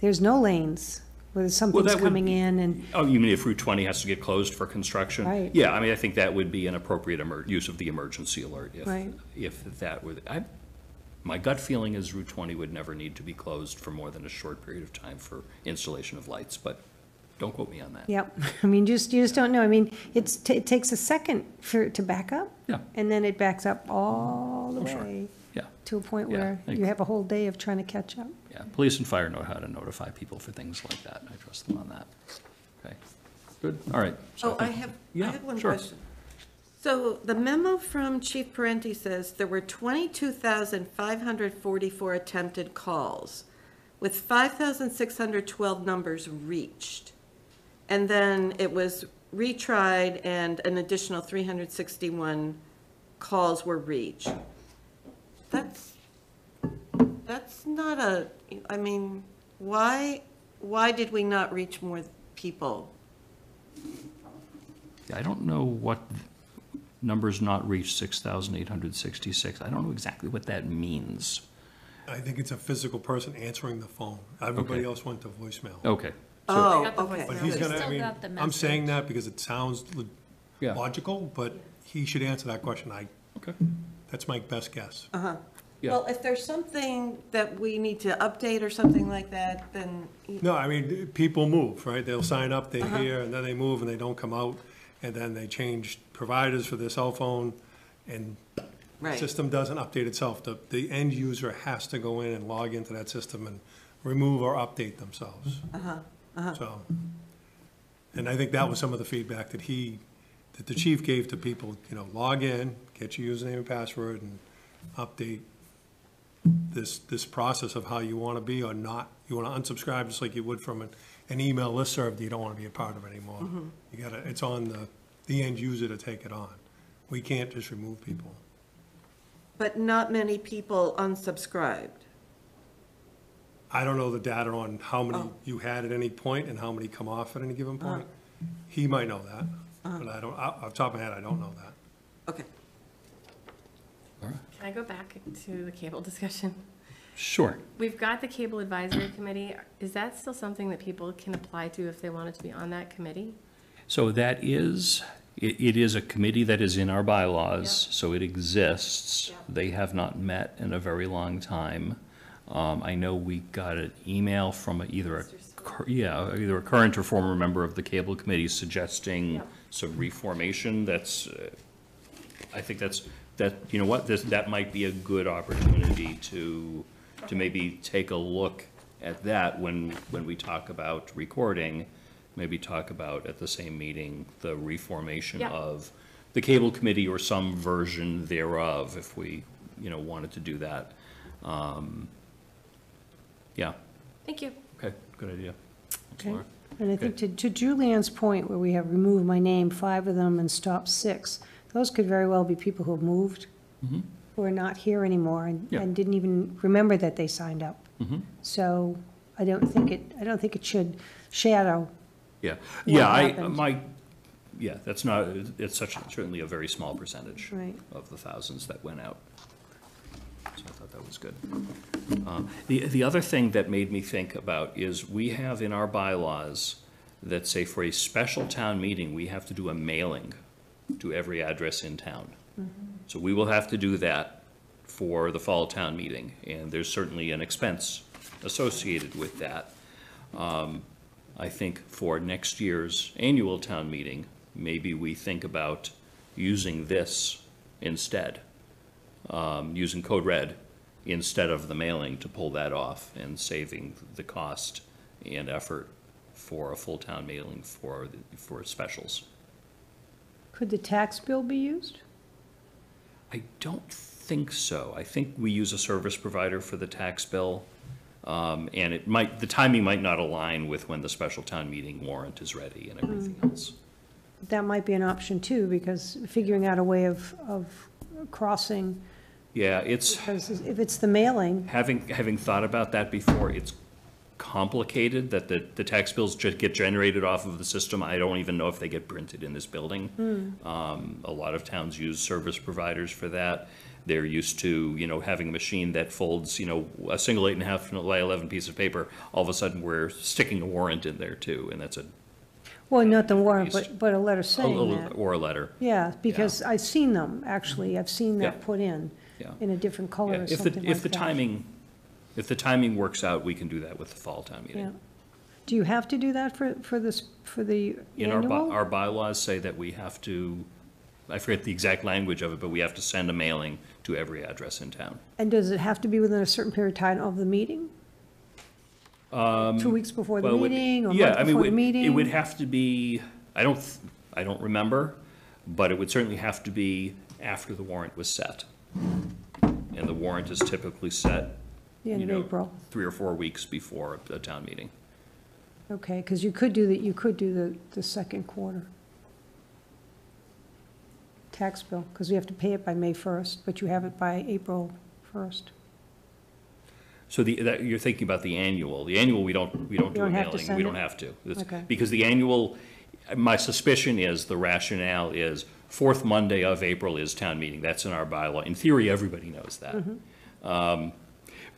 there's no lanes, where something's that would- coming in and, Oh, you mean if Route 20 has to get closed for construction? Right. Yeah, I mean, I think that would be an appropriate use of the emergency alert Right. if that were, my gut feeling is Route 20 would never need to be closed for more than a short period of time for installation of lights, but don't quote me on that. yep. I mean, you just don't know. I mean, it takes a second for it to back up. Yeah. And then it backs up all the Oh, sure. way Yeah, to a point Yeah, where thanks. you have a whole day of trying to catch up. yeah. Police and fire know how to notify people for things like that. I trust them on that. Okay, good, all right. So Oh, I have Yeah, one sure. question. So the memo from Chief Parenti says there were 22,544 attempted calls, with 5,612 numbers reached. And then it was retried and an additional 361 calls were reached. That's not I mean, why did we not reach more people? Yeah, I don't know what numbers not reached 6,866. I don't know exactly what that means. I think it's a physical person answering the phone. Everybody Okay. else went to voicemail. Okay. Oh, got the okay. But he's gonna, I Still mean, got the I'm saying message. that because it sounds Yeah. logical, but he should answer that question. Okay. That's my best guess. Yeah. Well, if there's something that we need to update or something like that, then, No, I mean, people move, right? They'll sign up, they hear, and then they move and they don't come out, and then they change providers for their cell phone, and the right. system doesn't update itself. The end user has to go in and log into that system and remove or update themselves. So, and I think that was some of the feedback that the chief gave to people, log in, get your username and password, and update this process of how you want to be or not. You want to unsubscribe just like you would from an email listserv that you don't want to be a part of anymore. You gotta, it's on the end user to take it on. We can't just remove people. But not many people unsubscribed. I don't know the data on how many Oh. you had at any point and how many come off at any given point. He might know that, but I don't, off the top of my head, I don't know that. Okay. Can I go back to the cable discussion? Sure. We've got the Cable Advisory Committee. Is that still something that people can apply to if they wanted to be on that committee? So that is, it is a committee that is in our bylaws, so it exists. Yep. They have not met in a very long time. I know we got an email from either a current or former member of the cable committee suggesting Yep. some reformation. That's, I think you know what, that might be a good opportunity to maybe take a look at that when we talk about recording, maybe talk about at the same meeting, the reformation Yeah. of the cable committee or some version thereof, if we, wanted to do that. Yeah, Thank you. okay, good idea. Thanks, Okay. Laura. And I think to Julianne's point, where we have removed my name, 5 of them, and stopped 6, those could very well be people who have moved, who are not here anymore, Yeah. and didn't even remember that they signed up. So I don't think it should shadow. Yeah, What yeah, happened? that's not, it's certainly a very small percentage Right. of the thousands that went out. So I thought that was good. The other thing that made me think about is we have in our bylaws that say for a special town meeting, we have to do a mailing to every address in town. So we will have to do that for the fall town meeting, and there's certainly an expense associated with that. I think for next year's annual town meeting, maybe we think about using this instead, using Code Red instead of the mailing to pull that off and saving the cost and effort for a full town mailing for specials. Could the tax bill be used? I don't think so. I think we use a service provider for the tax bill. And the timing might not align with when the special town meeting warrant is ready and everything else. That might be an option too, because figuring out a way of crossing, Yeah, because if it's the mailing, having thought about that before, it's complicated that the tax bills get generated off of the system. I don't even know if they get printed in this building. A lot of towns use service providers for that. They're used to, having a machine that folds, a single 8.5 by 11 piece of paper. All of a sudden, we're sticking a warrant in there too, and that's well, not the warrant, but a letter saying that. or a letter. Yeah, because I've seen them, actually. I've seen that Yeah. put in a different color Yeah, or something like that. If the timing works out, we can do that with the fall town meeting. Yeah. Do you have to do that for the In annual? our bylaws say that we have to, I forget the exact language of it, but we have to send a mailing to every address in town. And does it have to be within a certain period of time of the meeting? 2 weeks before the Well, meeting, or a yeah, month I mean, before the meeting? It would have to be, I don't remember, but it would certainly have to be after the warrant was set. And the warrant is typically set, The end of April. 3 or 4 weeks before a town meeting. Okay, because you could do the second quarter tax bill, because you have to pay it by May 1st, but you have it by April 1st. So you're thinking about the annual. The annual, we don't do a don't have to mailing. send We it? don't have to. Okay. Because the annual, my suspicion is, the rationale is, fourth Monday of April is town meeting. That's in our bylaw. In theory, everybody knows that. Mm-hmm.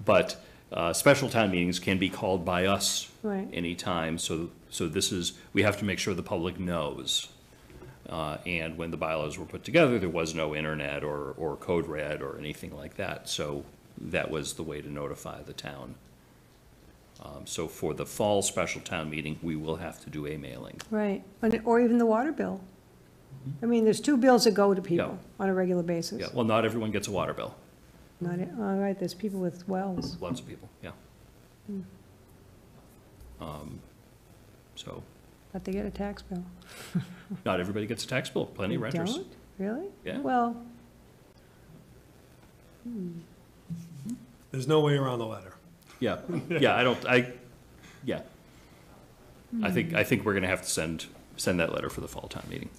But special town meetings can be called by us Right. anytime. So we have to make sure the public knows. And when the bylaws were put together, there was no internet or Code Red or anything like that. So that was the way to notify the town. So for the fall special town meeting, we will have to do a mailing. Right, or even the water bill. I mean, there's 2 bills that go to people on a regular basis. Yeah, well, not everyone gets a water bill. All right, there's people with wells. Lots of people, yeah. So, But they get a tax bill. not everybody gets a tax bill, plenty of They renters. don't? Really? Yeah. Well, There's no way around the letter. Yeah, yeah. I think we're gonna have to send that letter for the fall town meeting.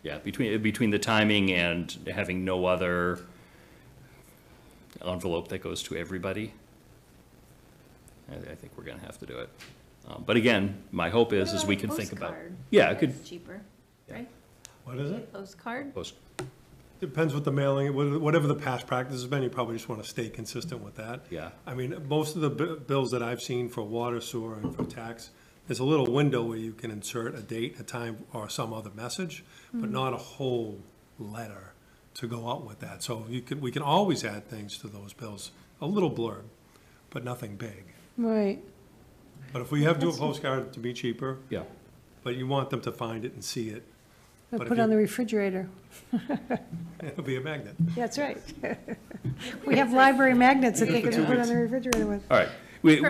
Yeah, between the timing and having no other envelope that goes to everybody, I think we're gonna have to do it. But again, my hope is we can think about. Yeah, it could. Cheaper, right? What is it? Postcard? Depends what the mailing, whatever the past practice has been, you probably just want to stay consistent with that. Yeah. I mean, most of the bills that I've seen for water, sewer, and for tax, there's a little window where you can insert a date, a time, or some other message, but not a whole letter to go out with that. So we can always add things to those bills, a little blurb, but nothing big. right. But if we have to do a postcard to be cheaper, Yeah. but you want them to find it and see it, But if Put it on you- the refrigerator. it'll be a magnet. That's right. We have library magnets that they can put on the refrigerator with. All right, we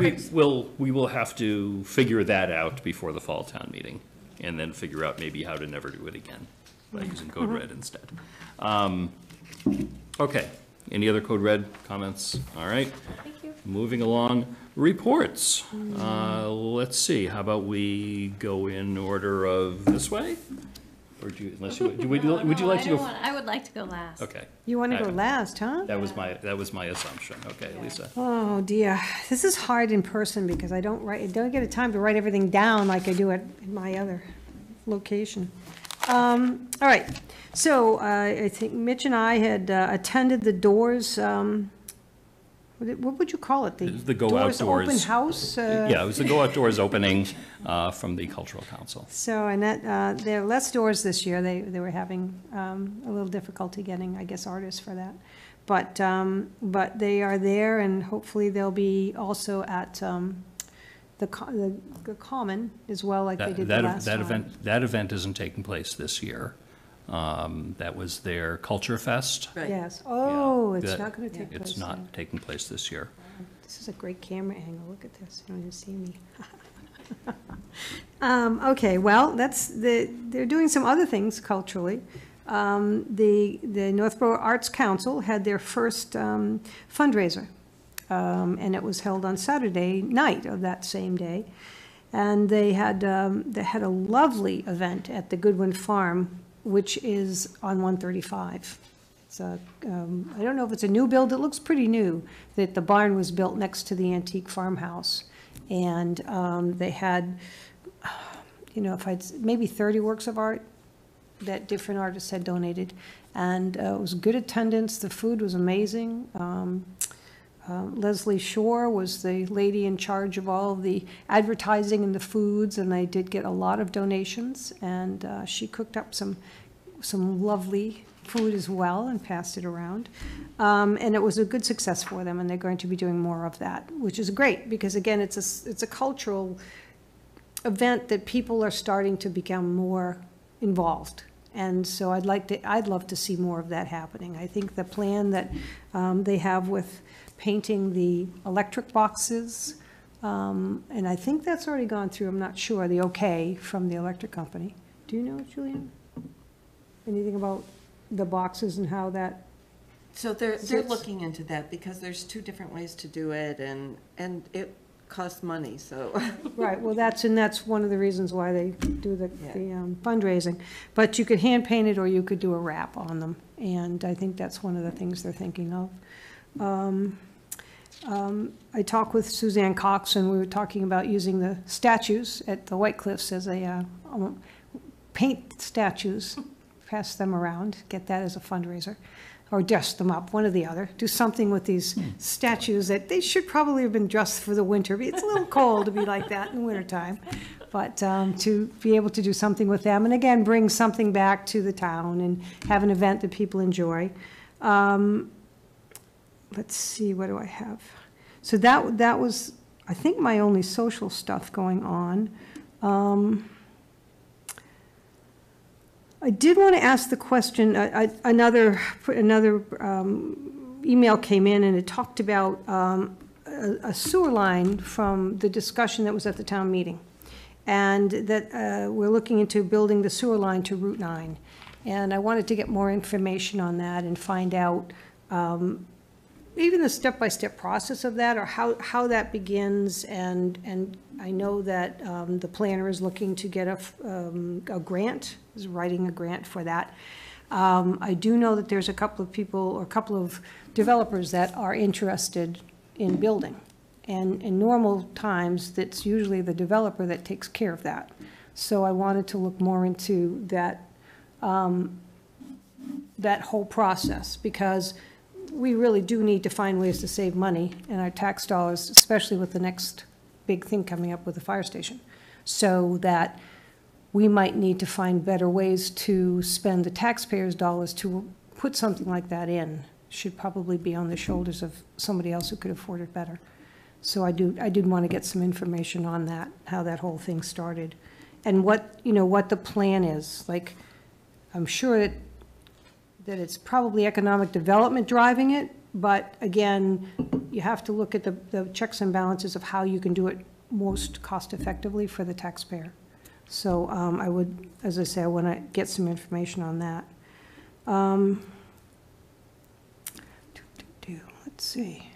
will have to figure that out before the fall town meeting, and then figure out maybe how to never do it again by using Code Red instead. Okay, any other Code Red comments? All right. Thank you. Moving along, reports. Let's see, how about we go in order of this way? Or do you, unless you, would you like to go? I would like to go last. Okay. You want to go I- last, huh? That was my assumption. Okay, Lisa. Oh dear, this is hard in person because I don't get a time to write everything down like I do at my other location. All right, so I think Mitch and I had attended the Doors, what would you call it? The Go Doors Outdoors. Open House? Yeah, it was the Go Outdoors opening from the Cultural Council. So, and that, there are less doors this year. They were having a little difficulty getting, I guess, artists for that. But they are there, and hopefully they'll be also at the Common as well, like they did the last time. That event isn't taking place this year. That was their Culture Fest. Right. Yes. Oh, it's That- not going to take place. It's not then. taking place this year. This is a great camera angle. Look at this. You don't even see me. Okay, well, they're doing some other things culturally. The Northborough Arts Council had their first fundraiser, and it was held on Saturday night of that same day. And they had a lovely event at the Goodwin Farm, which is on 135. It's a, I don't know if it's a new build, it looks pretty new, that the barn was built next to the antique farmhouse. And they had, maybe 30 works of art that different artists had donated. And it was good attendance, the food was amazing. Leslie Shore was the lady in charge of all of the advertising and the foods, and they did get a lot of donations. And she cooked up some lovely food as well and passed it around. And it was a good success for them, and they're going to be doing more of that, which is great, because again, it's a cultural event that people are starting to become more involved. And so I'd love to see more of that happening. I think the plan that they have with painting the electric boxes, and I think that's already gone through, I'm not sure, the okay from the electric company. Do you know, Julian? Anything about the boxes and how that? So they're Sits. looking into that, because there's two different ways to do it, and it costs money, so. Right, well, that's one of the reasons why they do the Yeah. fundraising. But you could hand paint it, or you could do a wrap on them, and I think that's one of the things they're thinking of. I talked with Suzanne Cox, and we were talking about using the statues at the White Cliffs as paint statues, pass them around, get that as a fundraiser, or dress them up, one or the other. Do something with these statues that they should probably have been dressed for the winter. It's a little cold to be like that in the wintertime. But to be able to do something with them, and again, bring something back to the town and have an event that people enjoy. Let's see, what do I have? So that was, I think, my only social stuff going on. I did want to ask the question, another email came in, and it talked about a sewer line from the discussion that was at the town meeting. And that we're looking into building the sewer line to Route 9. And I wanted to get more information on that and find out even the step-by-step process of that, or how that begins. And I know that the planner is looking to get a grant, is writing a grant for that. I do know that there's a couple of people, or a couple of developers that are interested in building. And in normal times, that's usually the developer that takes care of that. So I wanted to look more into that, that whole process, because we really do need to find ways to save money in our tax dollars, especially with the next big thing coming up with the fire station. So that we might need to find better ways to spend the taxpayers' dollars to put something like that in. Should probably be on the shoulders of somebody else who could afford it better. So I did want to get some information on that, how that whole thing started, and what the plan is. Like, I'm sure that it's probably economic development driving it, but again, you have to look at the checks and balances of how you can do it most cost effectively for the taxpayer. So I would, as I say, I want to get some information on that. Let's see.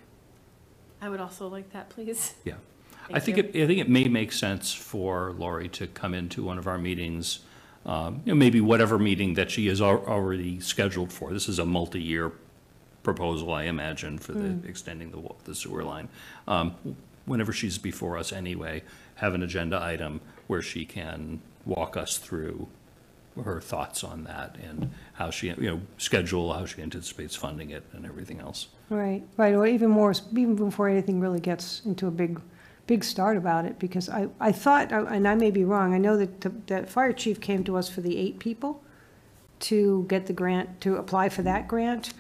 I would also like that, please. Yeah. I think it may make sense for Lori to come into one of our meetings maybe whatever meeting that she is already scheduled for. This is a multi-year proposal, I imagine, for the extending the sewer line. Whenever she's before us anyway, have an agenda item where she can walk us through her thoughts on that and how she, schedule, how she anticipates funding it and everything else. Right, or even before anything really gets into a big start about it, because I thought, and I may be wrong, I know that the fire chief came to us for the 8 people to get the grant, to apply for that grant.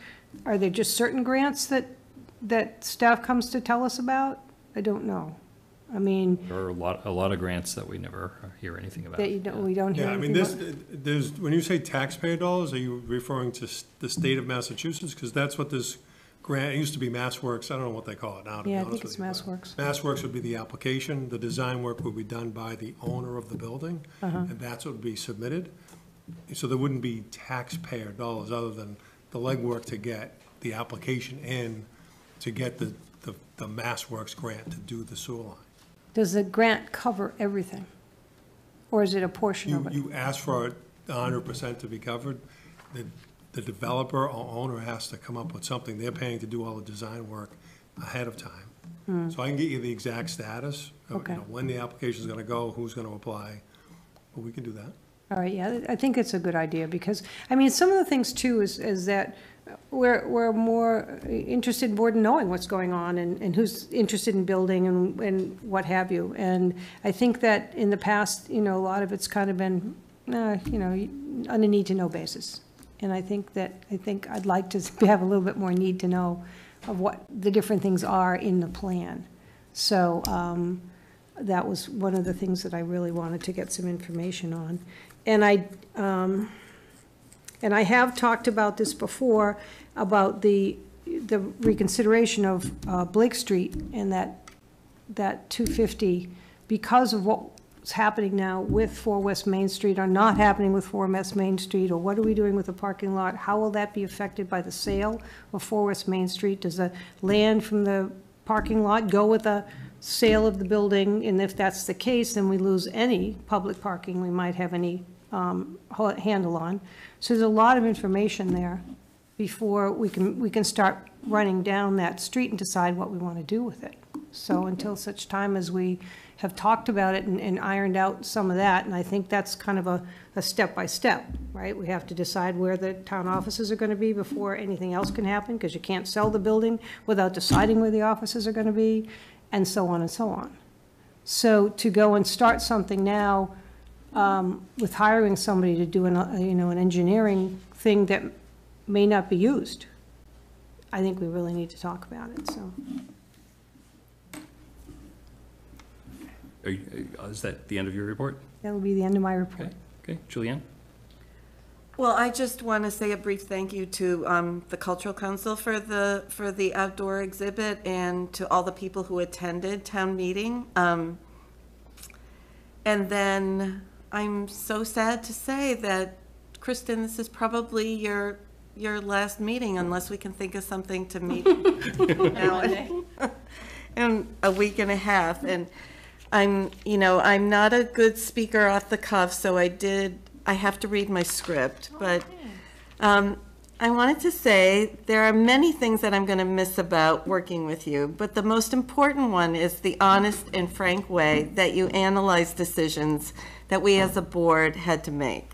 Are there just certain grants that staff comes to tell us about? I don't know. I mean. There are a lot of grants that we never hear anything about. That we don't hear Yeah, I mean, anything about. there's, when you say taxpayer dollars, are you referring to the state of Massachusetts? Because that's what this grant, it used to be MassWorks, I don't know what they call it now, to be Yeah, I honest think it's with you. MassWorks. MassWorks would be the application, the design work would be done by the owner of the building, and that's what would be submitted. So there wouldn't be taxpayer dollars other than the legwork to get the application in, to get the MassWorks grant to do the sewer line. Does the grant cover everything? Or is it a portion of it? You ask for 100% to be covered, the developer or owner has to come up with something. They're paying to do all the design work ahead of time. So I can get you the exact status of, Okay. when the application's gonna go, who's gonna apply, but we can do that. All right, yeah, I think it's a good idea, because, I mean, some of the things too is that we're more interested in board in knowing what's going on and who's interested in building and what have you. And I think that in the past, a lot of it's kind of been, on a need-to-know basis. And I think I'd like to have a little bit more need to know of what the different things are in the plan. So that was one of the things that I really wanted to get some information on. And I have talked about this before, about the reconsideration of Blake Street and that 250, because of what's happening now with 4 West Main Street, or not happening with 4 West Main Street, or what are we doing with the parking lot? How will that be affected by the sale of 4 West Main Street? Does the land from the parking lot go with the sale of the building? And if that's the case, then we lose any public parking we might have any handle on. So there's a lot of information there before we can start running down that street and decide what we want to do with it. So until such time as we have talked about it and ironed out some of that, and I think that's kind of a step-by-step, right? We have to decide where the town offices are going to be before anything else can happen, because you can't sell the building without deciding where the offices are going to be, and so on and so on. So to go and start something now with hiring somebody to do an engineering thing that may not be used, I think we really need to talk about it, so. Is that the end of your report? That will be the end of my report. Okay, Julianne? Well, I just want to say a brief thank you to the Cultural Council for the outdoor exhibit, and to all the people who attended town meeting. And then I'm so sad to say that, Kristen, this is probably your last meeting, unless we can think of something to meet now in a week and a half. And I'm not a good speaker off the cuff, so I have to read my script, but I wanted to say there are many things that I'm going to miss about working with you, but the most important one is the honest and frank way that you analyze decisions that we as a board had to make.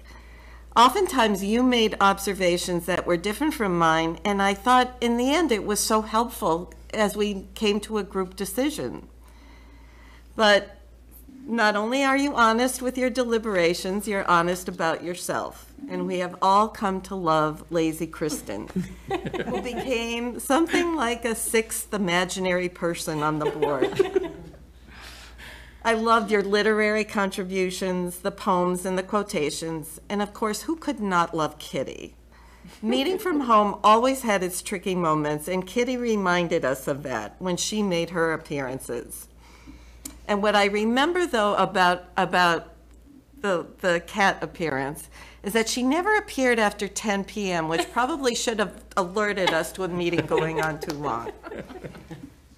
Oftentimes you made observations that were different from mine, and I thought in the end it was so helpful as we came to a group decision. But not only are you honest with your deliberations, you're honest about yourself. And we have all come to love Lazy Kristen, who became something like a 6th imaginary person on the board. I loved your literary contributions, the poems and the quotations, and of course, who could not love Kitty? Meeting from home always had its tricky moments, and Kitty reminded us of that when she made her appearances. And what I remember, though, about the cat appearance is that she never appeared after 10 p.m., which probably should have alerted us to a meeting going on too long.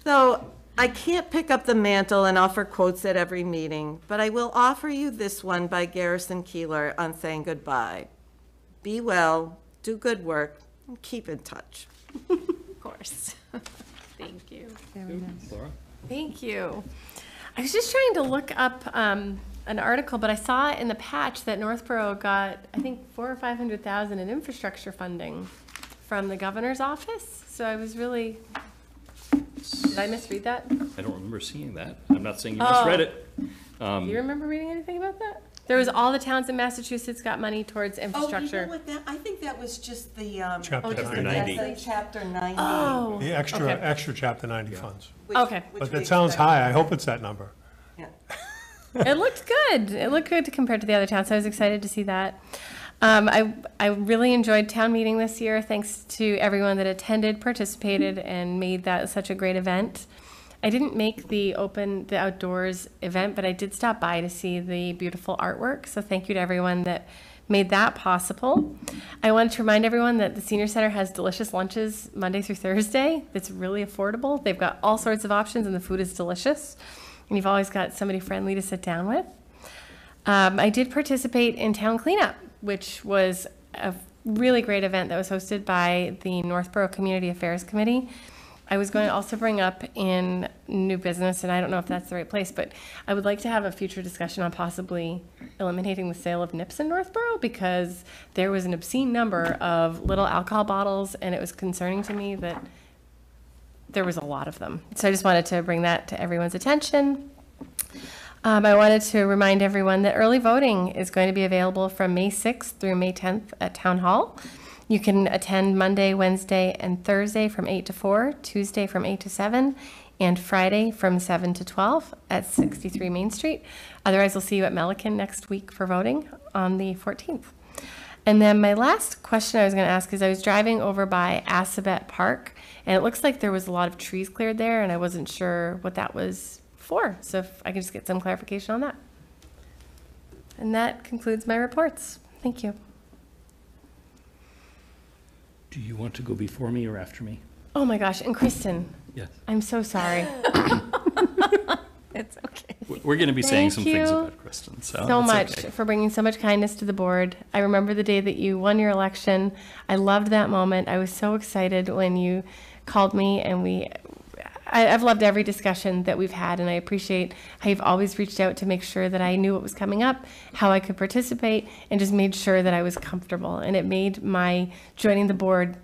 So I can't pick up the mantle and offer quotes at every meeting, but I will offer you this one by Garrison Keillor on saying goodbye. Be well, do good work, and keep in touch. Of course. Thank you. Very nice. Laura? Thank you. I was just trying to look up an article, but I saw in the patch that Northborough got, I think, $400,000 or $500,000 in infrastructure funding from the governor's office. So I was really, did I misread that? I don't remember seeing that. I'm not saying you misread it. Do you remember reading anything about that? There was all the towns in Massachusetts got money towards infrastructure. Oh, you know what, I think that was just the, Chapter just 90. that's the Chapter 90. Oh, The extra, okay. extra Chapter 90 funds. which- Okay. which But we that sounds expect. high. I hope it's that number. Yeah. It looked good. It looked good compared to the other towns, so I was excited to see that. I really enjoyed town meeting this year. Thanks to everyone that attended, participated, and made that such a great event. I didn't make the outdoors event, but I did stop by to see the beautiful artwork. So thank you to everyone that made that possible. I wanted to remind everyone that the Senior Center has delicious lunches Monday through Thursday. It's really affordable. They've got all sorts of options and the food is delicious. And you've always got somebody friendly to sit down with. I did participate in Town Cleanup, which was a really great event that was hosted by the Northborough Community Affairs Committee. I was going to also bring up in new business, and I don't know if that's the right place, but I would like to have a future discussion on possibly eliminating the sale of nips in Northborough, because there was an obscene number of little alcohol bottles, and it was concerning to me that there was a lot of them. So I just wanted to bring that to everyone's attention. I wanted to remind everyone that early voting is going to be available from May 6th through May 10th at Town Hall. You can attend Monday, Wednesday, and Thursday from 8 to 4, Tuesday from 8 to 7, and Friday from 7 to 12 at 63 Main Street. Otherwise, we'll see you at Melican next week for voting on the 14th. And then my last question I was going to ask is, I was driving over by Assabet Park, and it looks like there was a lot of trees cleared there, and I wasn't sure what that was for. So if I could just get some clarification on that. And that concludes my reports. Thank you. Do you want to go before me or after me? Oh my gosh, and Kristen, Yes. I'm so sorry. It's okay. We're going to be saying some Thank things you about Kristen, so So it's much okay. for bringing so much kindness to the board. I remember the day that you won your election. I loved that moment. I was so excited when you called me, and I've loved every discussion that we've had, and I appreciate how you've always reached out to make sure that I knew what was coming up, how I could participate, and just made sure that I was comfortable. And it made my joining the board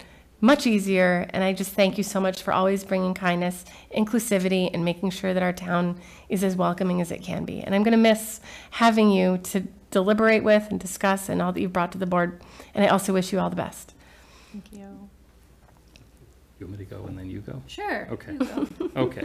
much easier, and I just thank you so much for always bringing kindness, inclusivity, and making sure that our town is as welcoming as it can be. And I'm going to miss having you to deliberate with and discuss, and all that you've brought to the board. And I also wish you all the best. Thank you. You want me to go and then you go? Sure. Okay. Okay.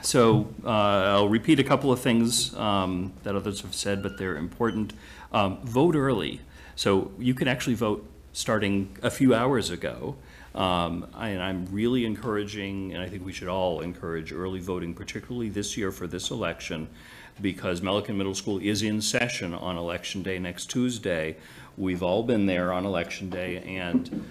So I'll repeat a couple of things that others have said, but they're important. Vote early. So you can actually vote starting a few hours ago. And I'm really encouraging, and I think we should all encourage early voting, particularly this year for this election, because Melican Middle School is in session on Election Day next Tuesday. We've all been there on Election Day, and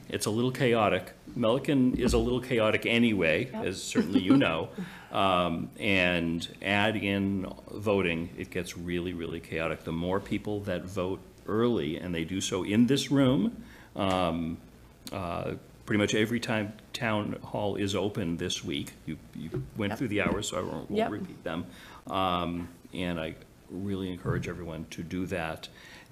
it's a little chaotic. Melican is a little chaotic anyway, as certainly you know. And add in voting, it gets really, really chaotic. The more people that vote early, and they do so in this room, pretty much every time town hall is open this week. You went through the hours, so I won't repeat them. And I really encourage everyone to do that.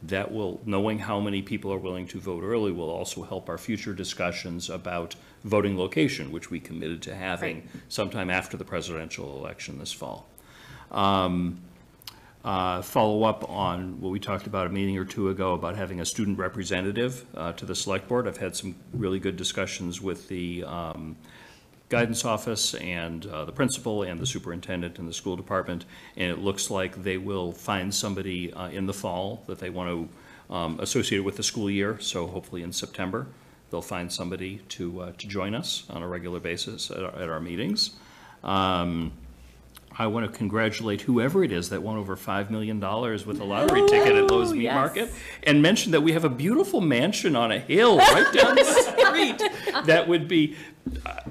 That will, knowing how many people are willing to vote early, will also help our future discussions about voting location, which we committed to having sometime after the presidential election this fall. Follow up on what we talked about a meeting or two ago about having a student representative to the select board. I've had some really good discussions with the guidance office and the principal and the superintendent and the school department, and it looks like they will find somebody in the fall that they want to associate with the school year. So hopefully in September they'll find somebody to join us on a regular basis at our meetings. I want to congratulate whoever it is that won over $5 million with a lottery ticket at Lowe's Meat Market, and mention that we have a beautiful mansion on a hill right down the street that would be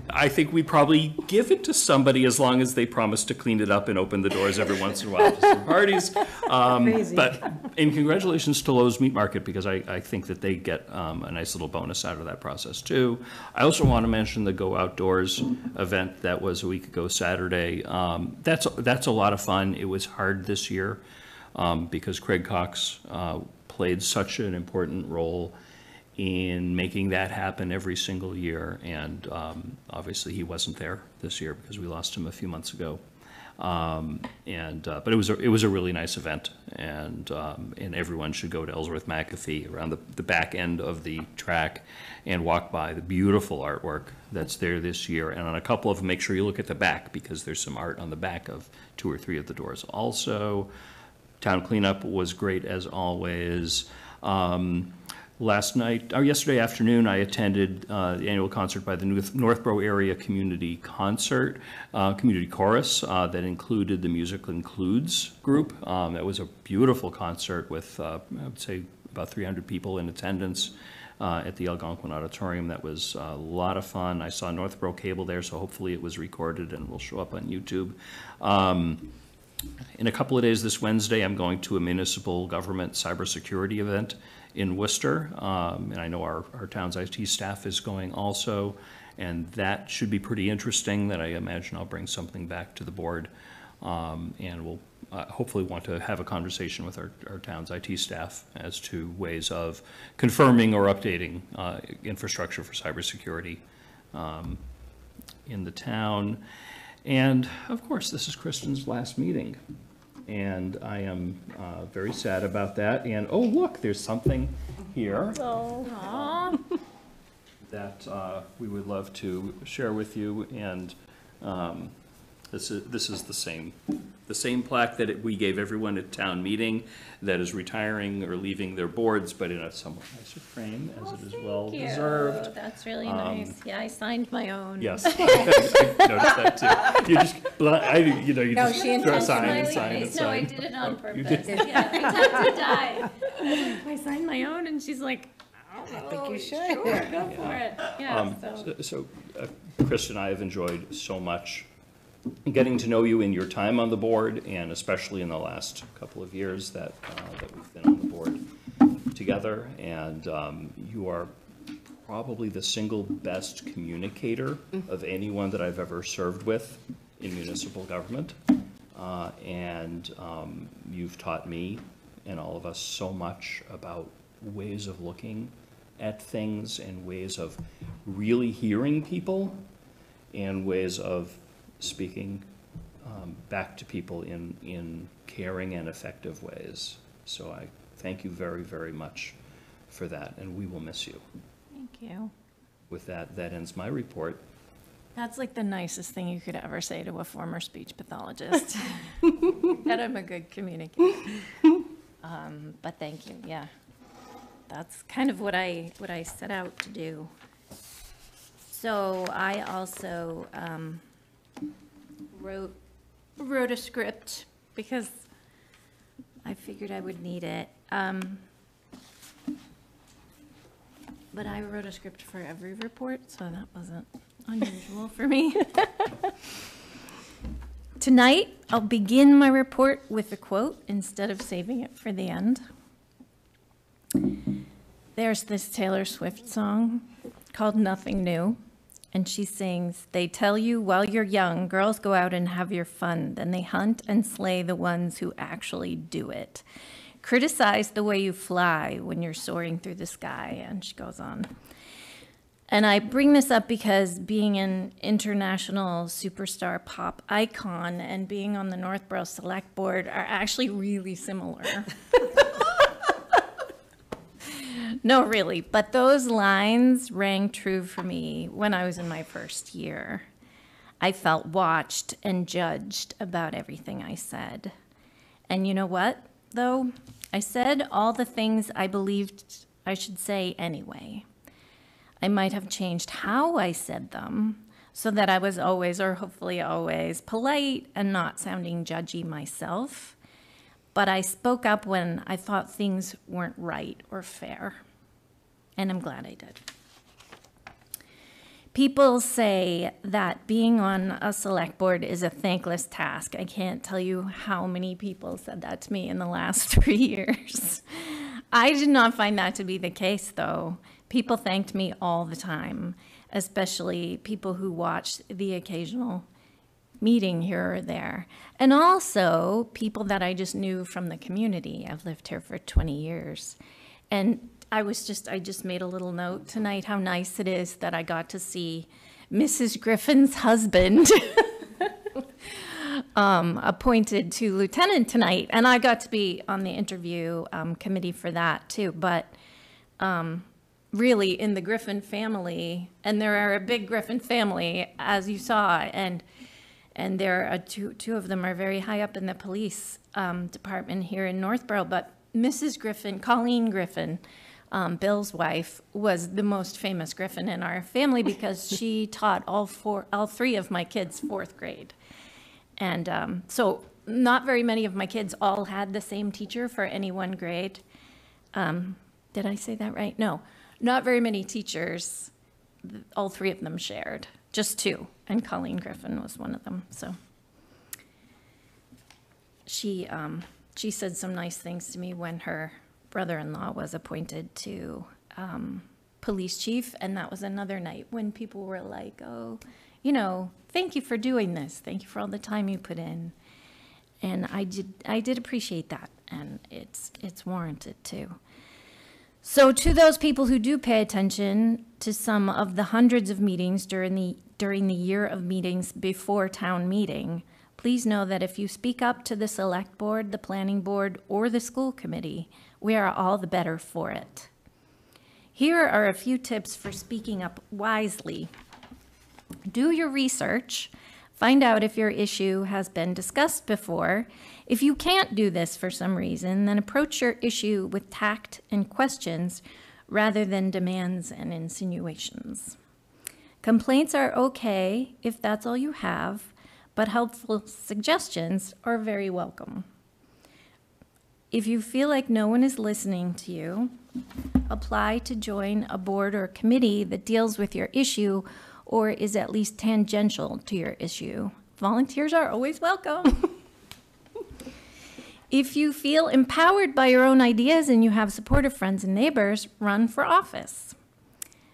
I think we'd probably give it to somebody as long as they promise to clean it up and open the doors every once in a while for some parties. And congratulations to Lowe's Meat Market, because I think that they get a nice little bonus out of that process too. I also want to mention the Go Outdoors event that was a week ago Saturday. That's a lot of fun. It was hard this year because Craig Cox played such an important role in making that happen every single year, and obviously he wasn't there this year because we lost him a few months ago. But it was a really nice event, and everyone should go to Ellsworth McAfee around the back end of the track and walk by the beautiful artwork that's there this year. And on a couple of them, make sure you look at the back, because there's some art on the back of 2 or 3 of the doors. Also, town cleanup was great as always. Yesterday afternoon, I attended the annual concert by the Northborough Area Community Community Chorus that included the Music Includes group. It was a beautiful concert with, I would say, about 300 people in attendance at the Algonquin Auditorium. That was a lot of fun. I saw Northborough Cable there, so hopefully it was recorded and will show up on YouTube. In a couple of days this Wednesday, I'm going to a municipal government cybersecurity event in Worcester, and I know our town's IT staff is going also, and that should be pretty interesting. That I imagine I'll bring something back to the board, and we'll hopefully want to have a conversation with our town's IT staff as to ways of confirming or updating infrastructure for cybersecurity in the town. And of course, this is Kristen's last meeting, and I am very sad about that. And oh, look, there's something here that we would love to share with you. And this is the same plaque that we gave everyone at town meeting that is retiring or leaving their boards, but in a somewhat nicer frame, as it is well deserved. That's really nice. Yeah, I signed my own. Yes, I noticed that too. You just, you No, just she sign and intentionally. sign and sign. No, I did it on You purpose. did? Yeah, I had to die. I signed my own, and she's like, I think you should. Sure, go for it. Yeah. So Chris and I have enjoyed so much getting to know you in your time on the board, and especially in the last couple of years that we've been on the board together. And you are probably the single best communicator of anyone that I've ever served with in municipal government. And you've taught me and all of us so much about ways of looking at things and ways of really hearing people and ways of speaking back to people in caring and effective ways. So I thank you very, very much for that, and we will miss you. Thank you. With that, that ends my report. That's like the nicest thing you could ever say to a former speech pathologist. That I'm a good communicator. But thank you, yeah. That's kind of what I set out to do. So I also wrote a script because I figured I would need it. But I wrote a script for every report, so that wasn't unusual for me. Tonight, I'll begin my report with a quote instead of saving it for the end. There's this Taylor Swift song called Nothing New, and she sings, "They tell you while you're young, girls go out and have your fun, then they hunt and slay the ones who actually do it. Criticize the way you fly when you're soaring through the sky," and she goes on. And I bring this up because being an international superstar pop icon and being on the Northborough Select Board are actually really similar. No, really, but those lines rang true for me when I was in my first year. I felt watched and judged about everything I said. And you know what, though? I said all the things I believed I should say anyway. I might have changed how I said them so that I was always, or hopefully always, polite and not sounding judgy myself. But I spoke up when I thought things weren't right or fair. And I'm glad I did. People say that being on a select board is a thankless task. I can't tell you how many people said that to me in the last 3 years. I did not find that to be the case, though. People thanked me all the time, especially people who watched the occasional meeting here or there. And also people that I just knew from the community. I've lived here for 20 years. And I just made a little note tonight how nice it is that I got to see Mrs. Griffin's husband appointed to lieutenant tonight. And I got to be on the interview committee for that too. But really in the Griffin family, and there are a big Griffin family, as you saw, and there are two of them are very high up in the police department here in Northborough. But Mrs. Griffin, Colleen Griffin, Bill's wife, was the most famous Griffin in our family because she taught all three of my kids 4th grade. And so not very many of my kids all had the same teacher for any one grade. Did I say that right? No, not very many teachers. All 3 of them shared, just 2, and Colleen Griffin was one of them. So she said some nice things to me when her brother-in-law was appointed to police chief, and that was another night when people were like, oh, you know, thank you for doing this. Thank you for all the time you put in. And I did appreciate that, and it's warranted too. So to those people who do pay attention to some of the hundreds of meetings during the year of meetings before town meeting, please know that if you speak up to the select board, the planning board, or the school committee, we are all the better for it. Here are a few tips for speaking up wisely. Do your research. Find out if your issue has been discussed before. If you can't do this for some reason, then approach your issue with tact and questions rather than demands and insinuations. Complaints are okay if that's all you have, but helpful suggestions are very welcome. If you feel like no one is listening to you, apply to join a board or committee that deals with your issue or is at least tangential to your issue. Volunteers are always welcome. If you feel empowered by your own ideas and you have supportive friends and neighbors, run for office.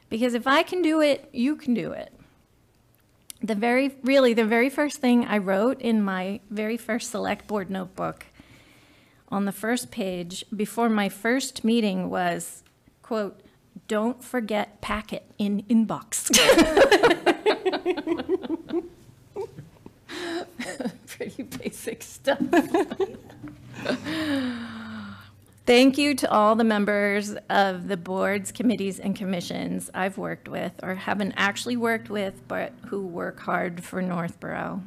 Because if I can do it, you can do it. The very first thing I wrote in my very first select board notebook on the first page before my first meeting was, quote, "Don't forget packet in inbox." Pretty basic stuff. Thank you to all the members of the boards, committees, and commissions I've worked with or haven't actually worked with, but who work hard for Northborough.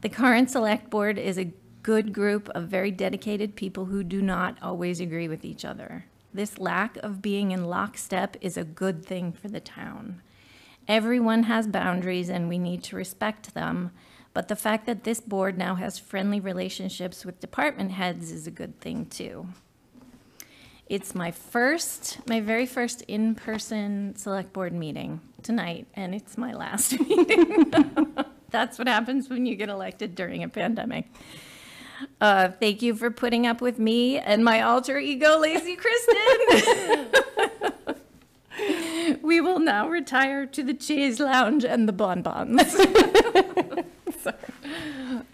The current select board is a good group of very dedicated people who do not always agree with each other. This lack of being in lockstep is a good thing for the town. Everyone has boundaries and we need to respect them, but the fact that this board now has friendly relationships with department heads is a good thing too. It's my very first in-person select board meeting tonight, and it's my last meeting. That's what happens when you get elected during a pandemic. Thank you for putting up with me and my alter ego, Lazy Kristen. We will now retire to the chaise lounge and the bonbons.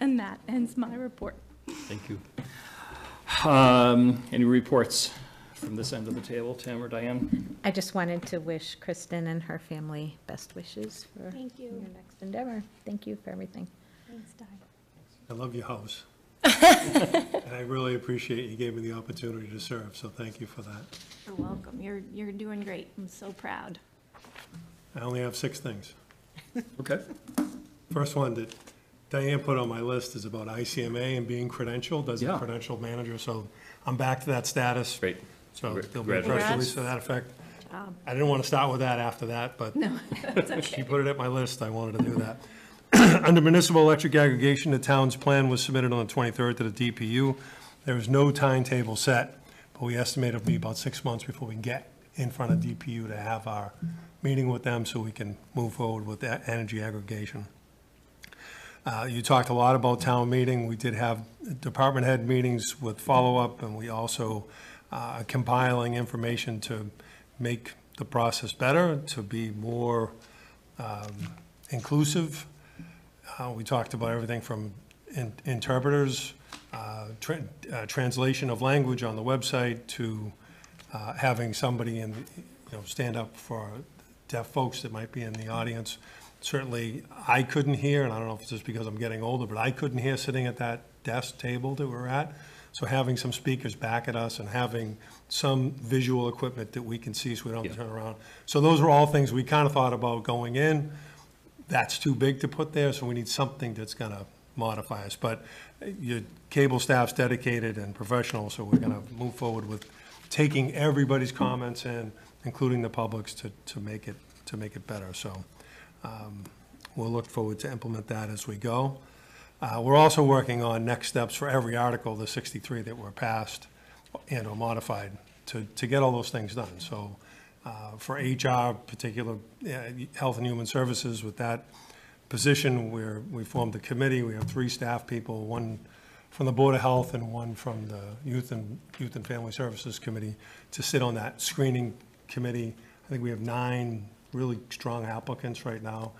And that ends my report. Thank you. Any reports from this end of the table, Tim or Diane? I just wanted to wish Kristen and her family best wishes for Thank you. your next endeavor. Thank you for everything. Thanks, Di. I love your house. And I really appreciate you gave me the opportunity to serve, so thank you for that. You're welcome. You're doing great. I'm so proud. I only have 6 things. Okay. First one that Diane put on my list is about ICMA and being credentialed as a Yeah. credentialed manager, so I'm back to that status. Great. So Great. there'll be a press Congrats. release to that effect. I didn't want to start with that after that, but she put it at my list, I wanted to do that. Under municipal electric aggregation, the town's plan was submitted on the 23rd to the DPU. There was no timetable set, but we estimate it'll be about 6 months before we can get in front of DPU to have our meeting with them so we can move forward with that energy aggregation. You talked a lot about town meeting. We did have department head meetings with follow-up, and we also are compiling information to make the process better, to be more inclusive. We talked about everything from interpreters, translation of language on the website, to having somebody stand up for deaf folks that might be in the audience. Certainly, I couldn't hear, and I don't know if it's just because I'm getting older, but I couldn't hear sitting at that desk table that we're at. So having some speakers back at us and having some visual equipment that we can see so we don't have to turn around. So those are all things we kind of thought about going in. That's too big to put there, so we need something that's going to modify us. But your cable staff's dedicated and professional, so we're going to move forward with taking everybody's comments in, including the public's, to make it better. So we'll look forward to implement that as we go. We're also working on next steps for every article, the 63 that were passed and or modified, to get all those things done. So for HR, particular Health and Human Services, with that position, we formed a committee. We have 3 staff people, one from the Board of Health and one from the Youth and Family Services Committee, to sit on that screening committee. I think we have 9 really strong applicants right now.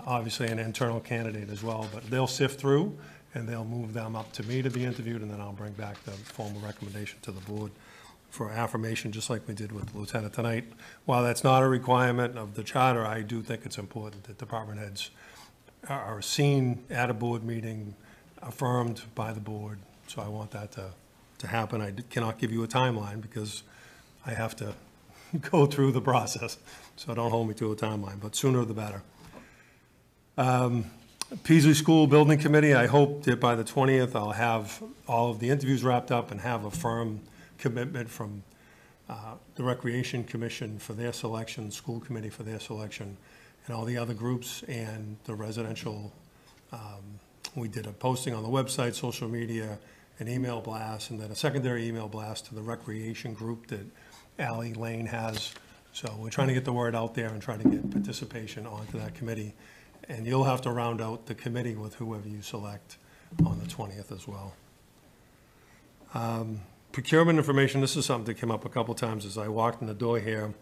Obviously an internal candidate as well, but they'll sift through and they'll move them up to me to be interviewed, and then I'll bring back the formal recommendation to the board for affirmation, just like we did with the lieutenant tonight. While that's not a requirement of the charter, I do think it's important that department heads are seen at a board meeting, affirmed by the board. So I want that to happen. I cannot give you a timeline because I have to go through the process. So don't hold me to a timeline, but sooner the better. Peasley School Building Committee, I hope that by the 20th I'll have all of the interviews wrapped up and have a firm commitment from the Recreation Commission for their selection, School Committee for their selection, and all the other groups, and the residential. We did a posting on the website, social media, an email blast, and then a secondary email blast to the recreation group that Ally Lane has. So we're trying to get the word out there and trying to get participation onto that committee. And you'll have to round out the committee with whoever you select on the 20th as well. Procurement information, this is something that came up a couple times as I walked in the door here.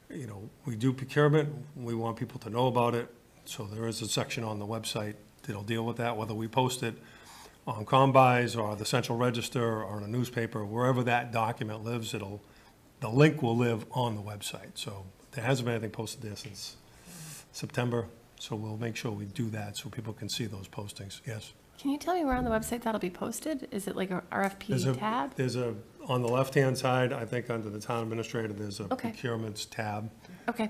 You know, we do procurement, we want people to know about it. So there is a section on the website that'll deal with that, whether we post it on Combis or the Central Register or in a newspaper, wherever that document lives, the link will live on the website. So there hasn't been anything posted there since September. So we'll make sure we do that so people can see those postings. Yes? Can you tell me where on the website that'll be posted? Is it like a RFP tab? There's on the left-hand side, I think under the town administrator, there's a Okay. procurements tab. Okay,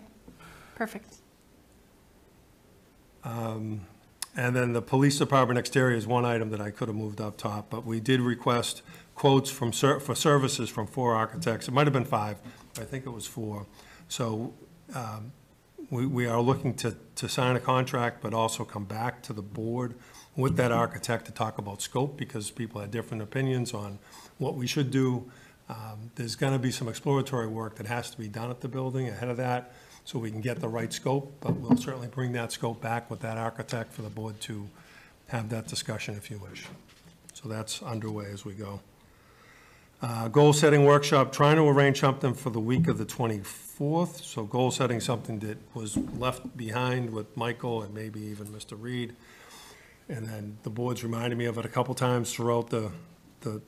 perfect. And then the police department exterior is one item that I could have moved up top, but we did request quotes for services from 4 architects. It might have been 5, but I think it was 4. So we are looking to sign a contract, but also come back to the board with that architect to talk about scope, because people have different opinions on what we should do. There's going to be some exploratory work that has to be done at the building ahead of that, so we can get the right scope, but we'll certainly bring that scope back with that architect for the board to have that discussion if you wish. So that's underway as we go. Goal-setting workshop, trying to arrange something for the week of the 24th. So goal-setting, something that was left behind with Michael and maybe even Mr. Reed. And then the board's reminded me of it a couple times throughout the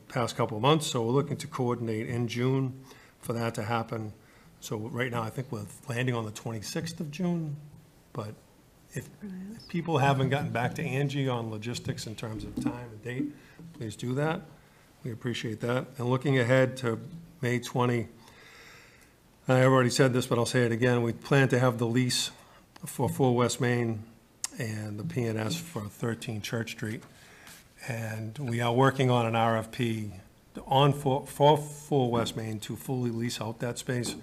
past couple of months. So we're looking to coordinate in June for that to happen. So right now, I think we're landing on the 26th of June. But if people haven't gotten back to Angie on logistics in terms of time and date, please do that. We appreciate that. And looking ahead to May 20, I already said this, but I'll say it again. We plan to have the lease for 4 West Main and the P&S for 13 Church Street. And we are working on an RFP for 4 West Main to fully lease out that space.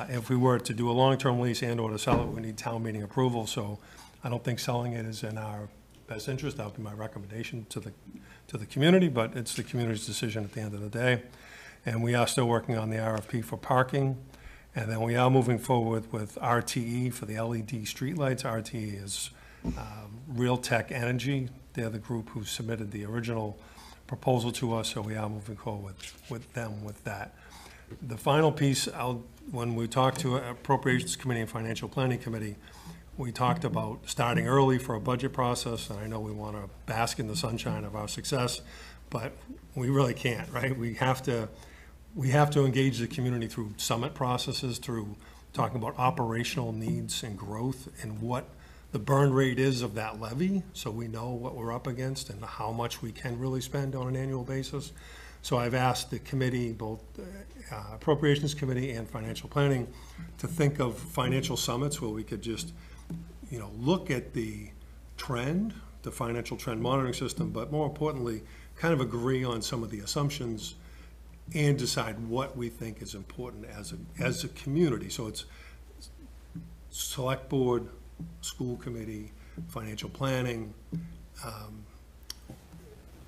If we were to do a long-term lease and or to sell it, we need town meeting approval. So I don't think selling it is in our best interest. That would be my recommendation to the community, but it's the community's decision at the end of the day. And we are still working on the RFP for parking. And then we are moving forward with RTE for the LED streetlights. RTE is Real Tech Energy. They're the group who submitted the original proposal to us, so we are moving forward with them with that. The final piece, when we talked to Appropriations Committee and Financial Planning Committee, we talked about starting early for a budget process, and I know we want to bask in the sunshine of our success, but we really can't, right? We have to engage the community through summit processes, through talking about operational needs and growth and what the burn rate is of that levy, so we know what we're up against and how much we can really spend on an annual basis. So I've asked the committee, both Appropriations Committee and Financial Planning, to think of financial summits where we could just, look at the trend, the financial trend monitoring system, but more importantly, kind of agree on some of the assumptions and decide what we think is important as a community. So it's select board, school committee, financial planning,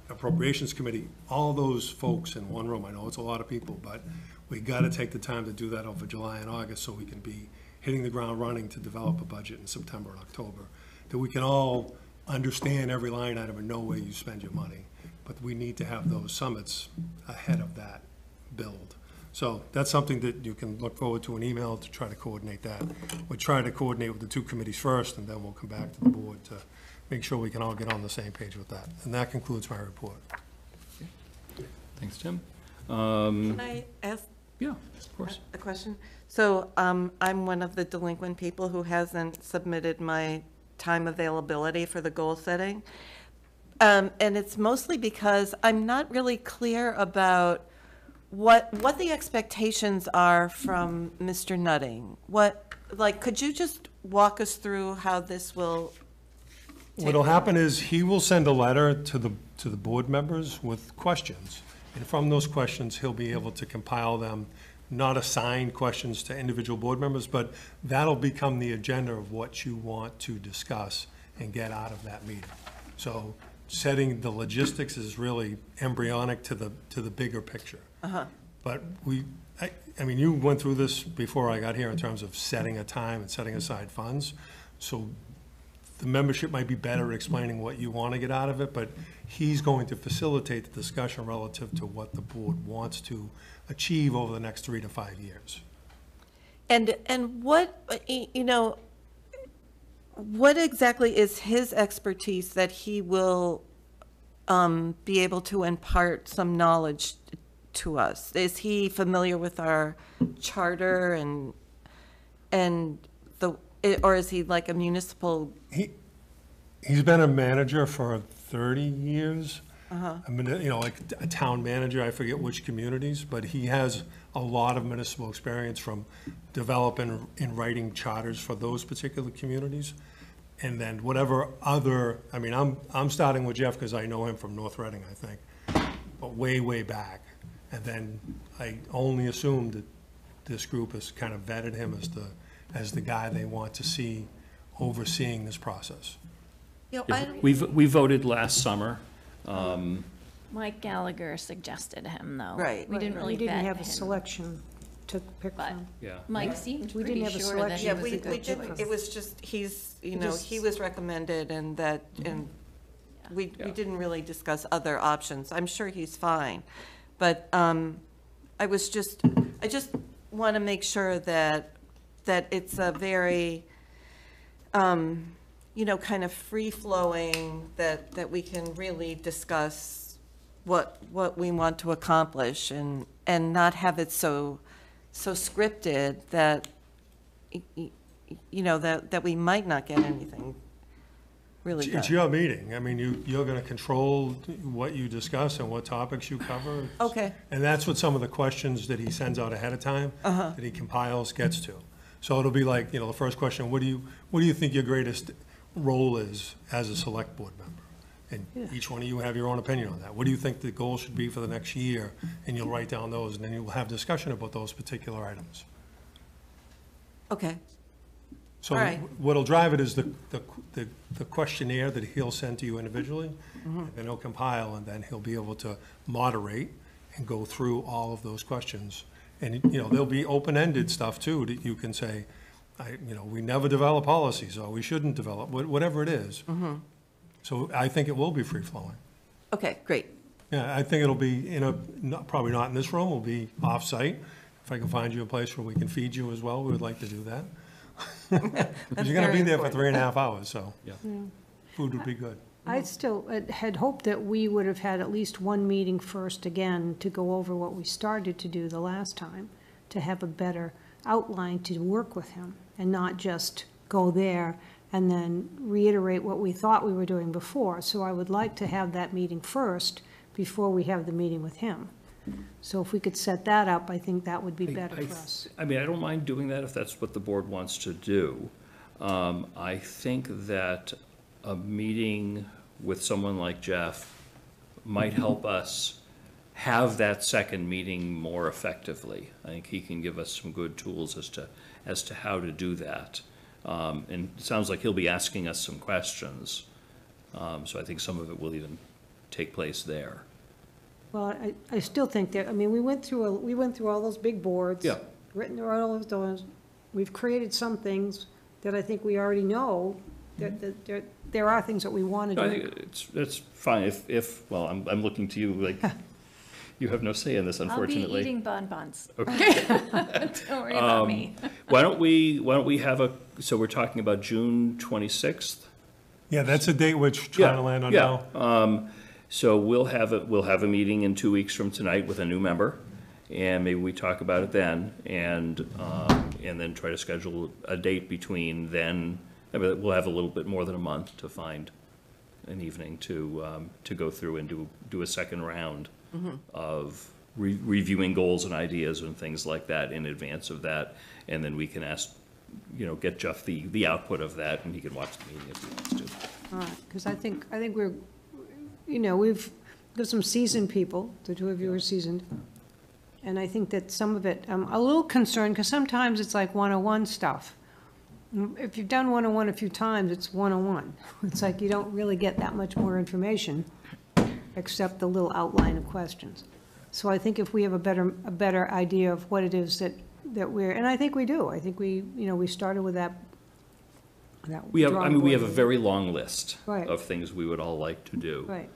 Appropriations Committee, all those folks in one room. I know it's a lot of people, but we got to take the time to do that over July and August so we can be hitting the ground running to develop a budget in September and October, that we can all understand every line item and know where you spend your money. But we need to have those summits ahead of that build. So that's something that you can look forward to an email to try to coordinate that. We'll try to coordinate with the two committees first, and then we'll come back to the board to make sure we can all get on the same page with that. And that concludes my report. Thanks, Tim. Can I ask Yeah, of course. a question? So I'm one of the delinquent people who hasn't submitted my time availability for the goal setting. And it's mostly because I'm not really clear about what the expectations are from Mr. Nutting. Could you just walk us through how this will What'll happen is he will send a letter to the board members with questions. And from those questions, he'll be able to compile them, not assign questions to individual board members, but that'll become the agenda of what you want to discuss and get out of that meeting. So setting the logistics is really embryonic to the bigger picture. But I mean, you went through this before I got here in terms of setting a time and setting aside funds. So the membership might be better at explaining what you want to get out of it, but he's going to facilitate the discussion relative to what the board wants to achieve over the next 3 to 5 years. And what, what exactly is his expertise that he will be able to impart some knowledge to us? Is he familiar with our charter or is he like a municipal? He's been a manager for 30 years. I mean, like a town manager, I forget which communities, but he has a lot of municipal experience from developing and writing charters for those particular communities. And then whatever other, I mean, I'm starting with Jeff because I know him from North Reading, I think, but way back. And then I only assumed that this group has kind of vetted him as the guy they want to see overseeing this process. We voted last summer. Mike Gallagher suggested him, though. Right. We didn't really We didn't vet have a him. selection to pick But from. Yeah. Mike seemed We pretty didn't have a sure that he selection. was We a good didn't, choice. it was just, he was recommended and we didn't really discuss other options. I'm sure he's fine. But I just want to make sure that it's a very, kind of free-flowing, that we can really discuss what we want to accomplish and not have it so scripted that, that we might not get anything really It's done. your meeting. I mean, you're going to control what you discuss and what topics you cover. Okay. And that's what some of the questions that he sends out ahead of time, that he compiles, gets to. So it'll be like, the first question, what do you think your greatest role is as a select board member? And each one of you have your own opinion on that. What do you think the goal should be for the next year? And you'll write down those, and then you'll have discussion about those particular items. Okay. So All right. what'll drive it is the questionnaire that he'll send to you individually, and then he'll compile, and then he'll be able to moderate and go through all of those questions And, there'll be open-ended stuff too, that you can say, we never develop policies, or we shouldn't develop, whatever it is. So I think it will be free-flowing. Okay, great. Yeah, I think it'll be probably not in this room, it'll be off-site. If I can find you a place where we can feed you as well, we would like to do that. Because you're gonna be there for 3.5 hours, so food would be good. I still had hoped that we would have had at least one meeting first again to go over what we started to do the last time, to have a better outline to work with him, and not just go there and then reiterate what we thought we were doing before. So I would like to have that meeting first before we have the meeting with him. So if we could set that up, I think that would be better for us. I mean, I don't mind doing that if that's what the board wants to do. I think that a meeting with someone like Jeff might help us have that second meeting more effectively. I think he can give us some good tools as to how to do that. And it sounds like he'll be asking us some questions. So I think some of it will even take place there. Well, I still think that, I mean, we went through all those big boards. Yeah. Written through all those doors. We've created some things that I think we already know, that there are things that we want to do. I think it's fine well, I'm looking to you, like, you have no say in this, unfortunately. I'll be eating bonbons. Okay. Don't worry about me. Why don't we have so we're talking about June 26th? Yeah, that's a date we're trying to land on now. So we'll have a meeting in 2 weeks from tonight with a new member, and maybe we talk about it then, and then try to schedule a date between then. I mean, we'll have a little bit more than a month to find an evening to go through and do a second round of reviewing goals and ideas and things like that in advance of that, and then we can ask, get Jeff the output of that, and he can watch the meeting if he wants to. All right, because I think we're, we've got some seasoned people, the two of you are seasoned. And I think that some of it, I'm a little concerned, because sometimes it's like 101 stuff. If you've done 101 a few times, it's 101. It's like you don't really get that much more information, except the little outline of questions. So I think if we have a better idea of what it is that we're, and I think we do. I think we started with that. We have a very long list Right. of things we would all like to do. Right.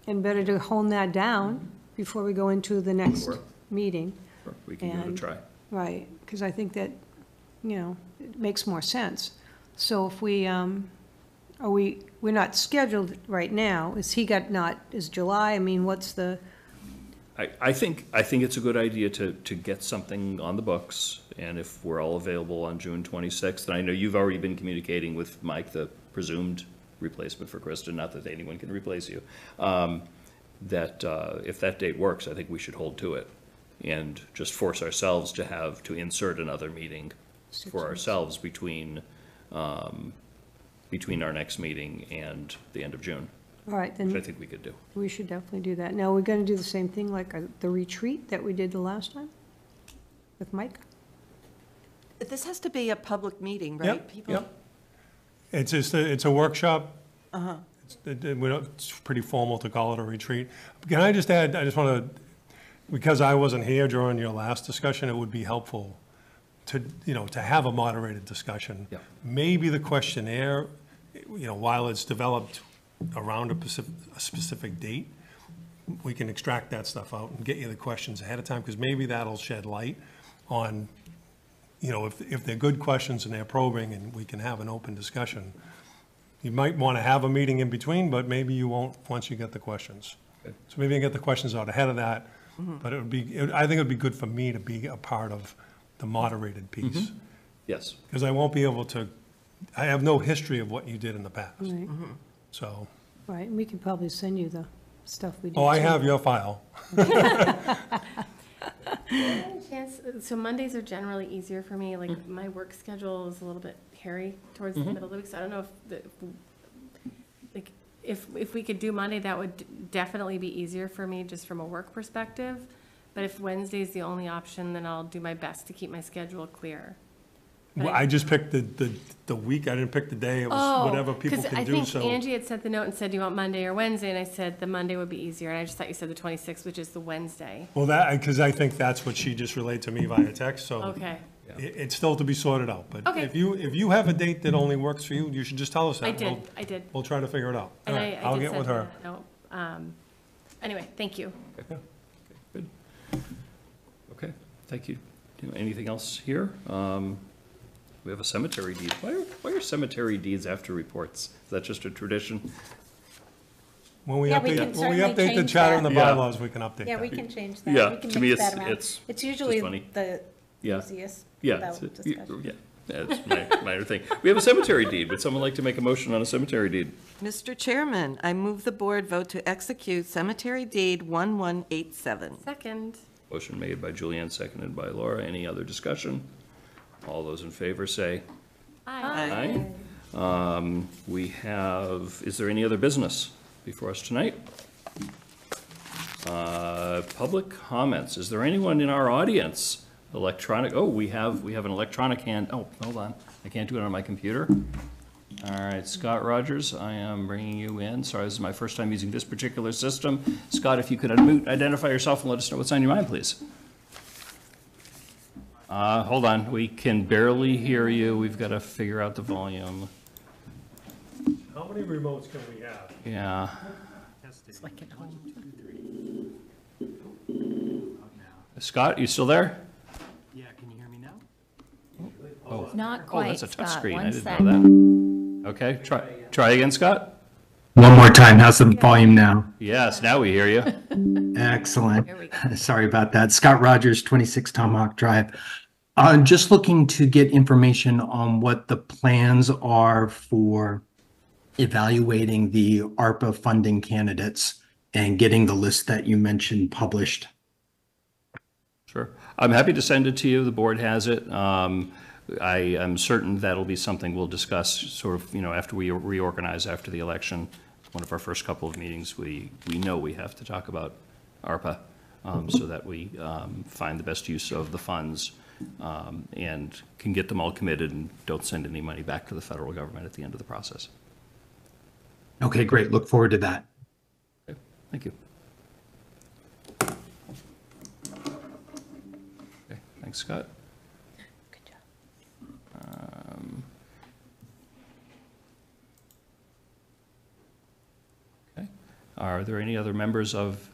And better to hone that down before we go into the next Sure. meeting. We can give it a And- try. Right, because I think that, it makes more sense. So if we're not scheduled right now, is July, I mean, what's the, I think it's a good idea to get something on the books, and if we're all available on June 26th, and I know you've already been communicating with Mike, the presumed replacement for Kristen, not that anyone can replace you, that if that date works, I think we should hold to it and just force ourselves to insert another meeting for ourselves between our next meeting and the end of June, all right, which I then think we could do. we should definitely do that. Now, we're going to do the same thing like the retreat that we did the last time with Mike? This has to be a public meeting, right? Yep. It's a workshop. It's pretty formal to call it a retreat. Can I just add, I just want to, because I wasn't here during your last discussion, it would be helpful to have a moderated discussion. Yeah. Maybe the questionnaire, while it's developed around a specific date, we can extract that stuff out and get you the questions ahead of time, because maybe that'll shed light on, if they're good questions and they're probing and we can have an open discussion. You might want to have a meeting in between, but maybe you won't once you get the questions. Okay. So maybe you can get the questions out ahead of that, but I think it would be good for me to be a part of the moderated piece. Yes. Because I won't be able to, I have no history of what you did in the past. Right, So, right, and we could probably send you the stuff we did. I too. have your file. So Mondays are generally easier for me, like my work schedule is a little bit hairy towards the middle of the week, so I don't know if we could do Monday, that would definitely be easier for me just from a work perspective. But if Wednesday's the only option, then I'll do my best to keep my schedule clear. Well, I just picked the the week, I didn't pick the day, it was whatever people can do, I so. think Angie had sent the note and said, do you want Monday or Wednesday? And I said, the Monday would be easier, and I just thought you said the 26th, which is the Wednesday. Well, because I think that's what she just relayed to me via text, so. Okay. It's still to be sorted out, but Okay. if you have a date that only works for you, you should just tell us that. I did. We'll try to figure it out. And All right, I I'll did get send with her. that note. Anyway, thank you. Good. Okay, thank you. Anything else here? We have a cemetery deed. Why are cemetery deeds after reports? Is that just a tradition? When we Yeah, we can update the certainly change charter and the that. Yeah. bylaws, we can update that. Yeah, we can change that. Yeah, We can to me, mix it's- that around. it's It's usually funny. the Yeah. easiest Yeah, without it's- discussion. yeah, that's my minor thing. We have a cemetery deed. Would someone like to make a motion on a cemetery deed? Mr. Chairman, I move the board vote to execute cemetery deed 1187. Second. Motion made by Julianne, seconded by Laura. Any other discussion? All those in favor say Aye. aye. We have, is there any other business before us tonight? Public comments. Is there anyone in our audience? Electronic, we have an electronic hand. Oh, hold on. I can't do it on my computer. All right, Scott Rogers, I am bringing you in. Sorry, this is my first time using this particular system. Scott, if you could unmute, identify yourself, and let us know what's on your mind, please. Hold on, we can barely hear you. We've got to figure out the volume. How many remotes can we have? Yeah. It's like at home. Scott, you still there? Yeah, can you hear me now? Not Oh, quite, that's a touch Scott. screen. I One didn't sec. know that. Okay, try again, Scott. One more time, how's the volume now? Yes, now we hear you. Excellent. Here we go. Sorry about that. Scott Rogers, 26 Tomahawk Drive. Just looking to get information on what the plans are for evaluating the ARPA funding candidates and getting the list that you mentioned published. Sure. I'm happy to send it to you. The board has it. I am certain that'll be something we'll discuss sort of, after we reorganize after the election. One of our first couple of meetings, we know we have to talk about ARPA so that we find the best use of the funds and can get them all committed and don't send any money back to the federal government at the end of the process. Okay, great. Look forward to that. Okay. Thank you. Okay. Thanks, Scott. Good job. Okay. Are there any other members of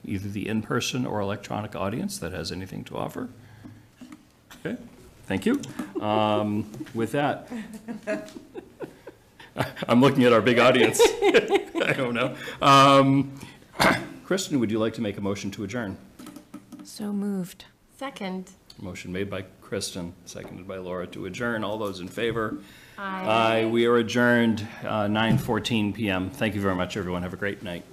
either the in-person or electronic audience that has anything to offer? Okay, thank you. With that, I'm looking at our big audience. I don't know. Kristen, would you like to make a motion to adjourn? So moved. Second. Motion made by Kristen, seconded by Laura to adjourn. All those in favor? Aye. We are adjourned 9:14 p.m. Thank you very much, everyone. Have a great night.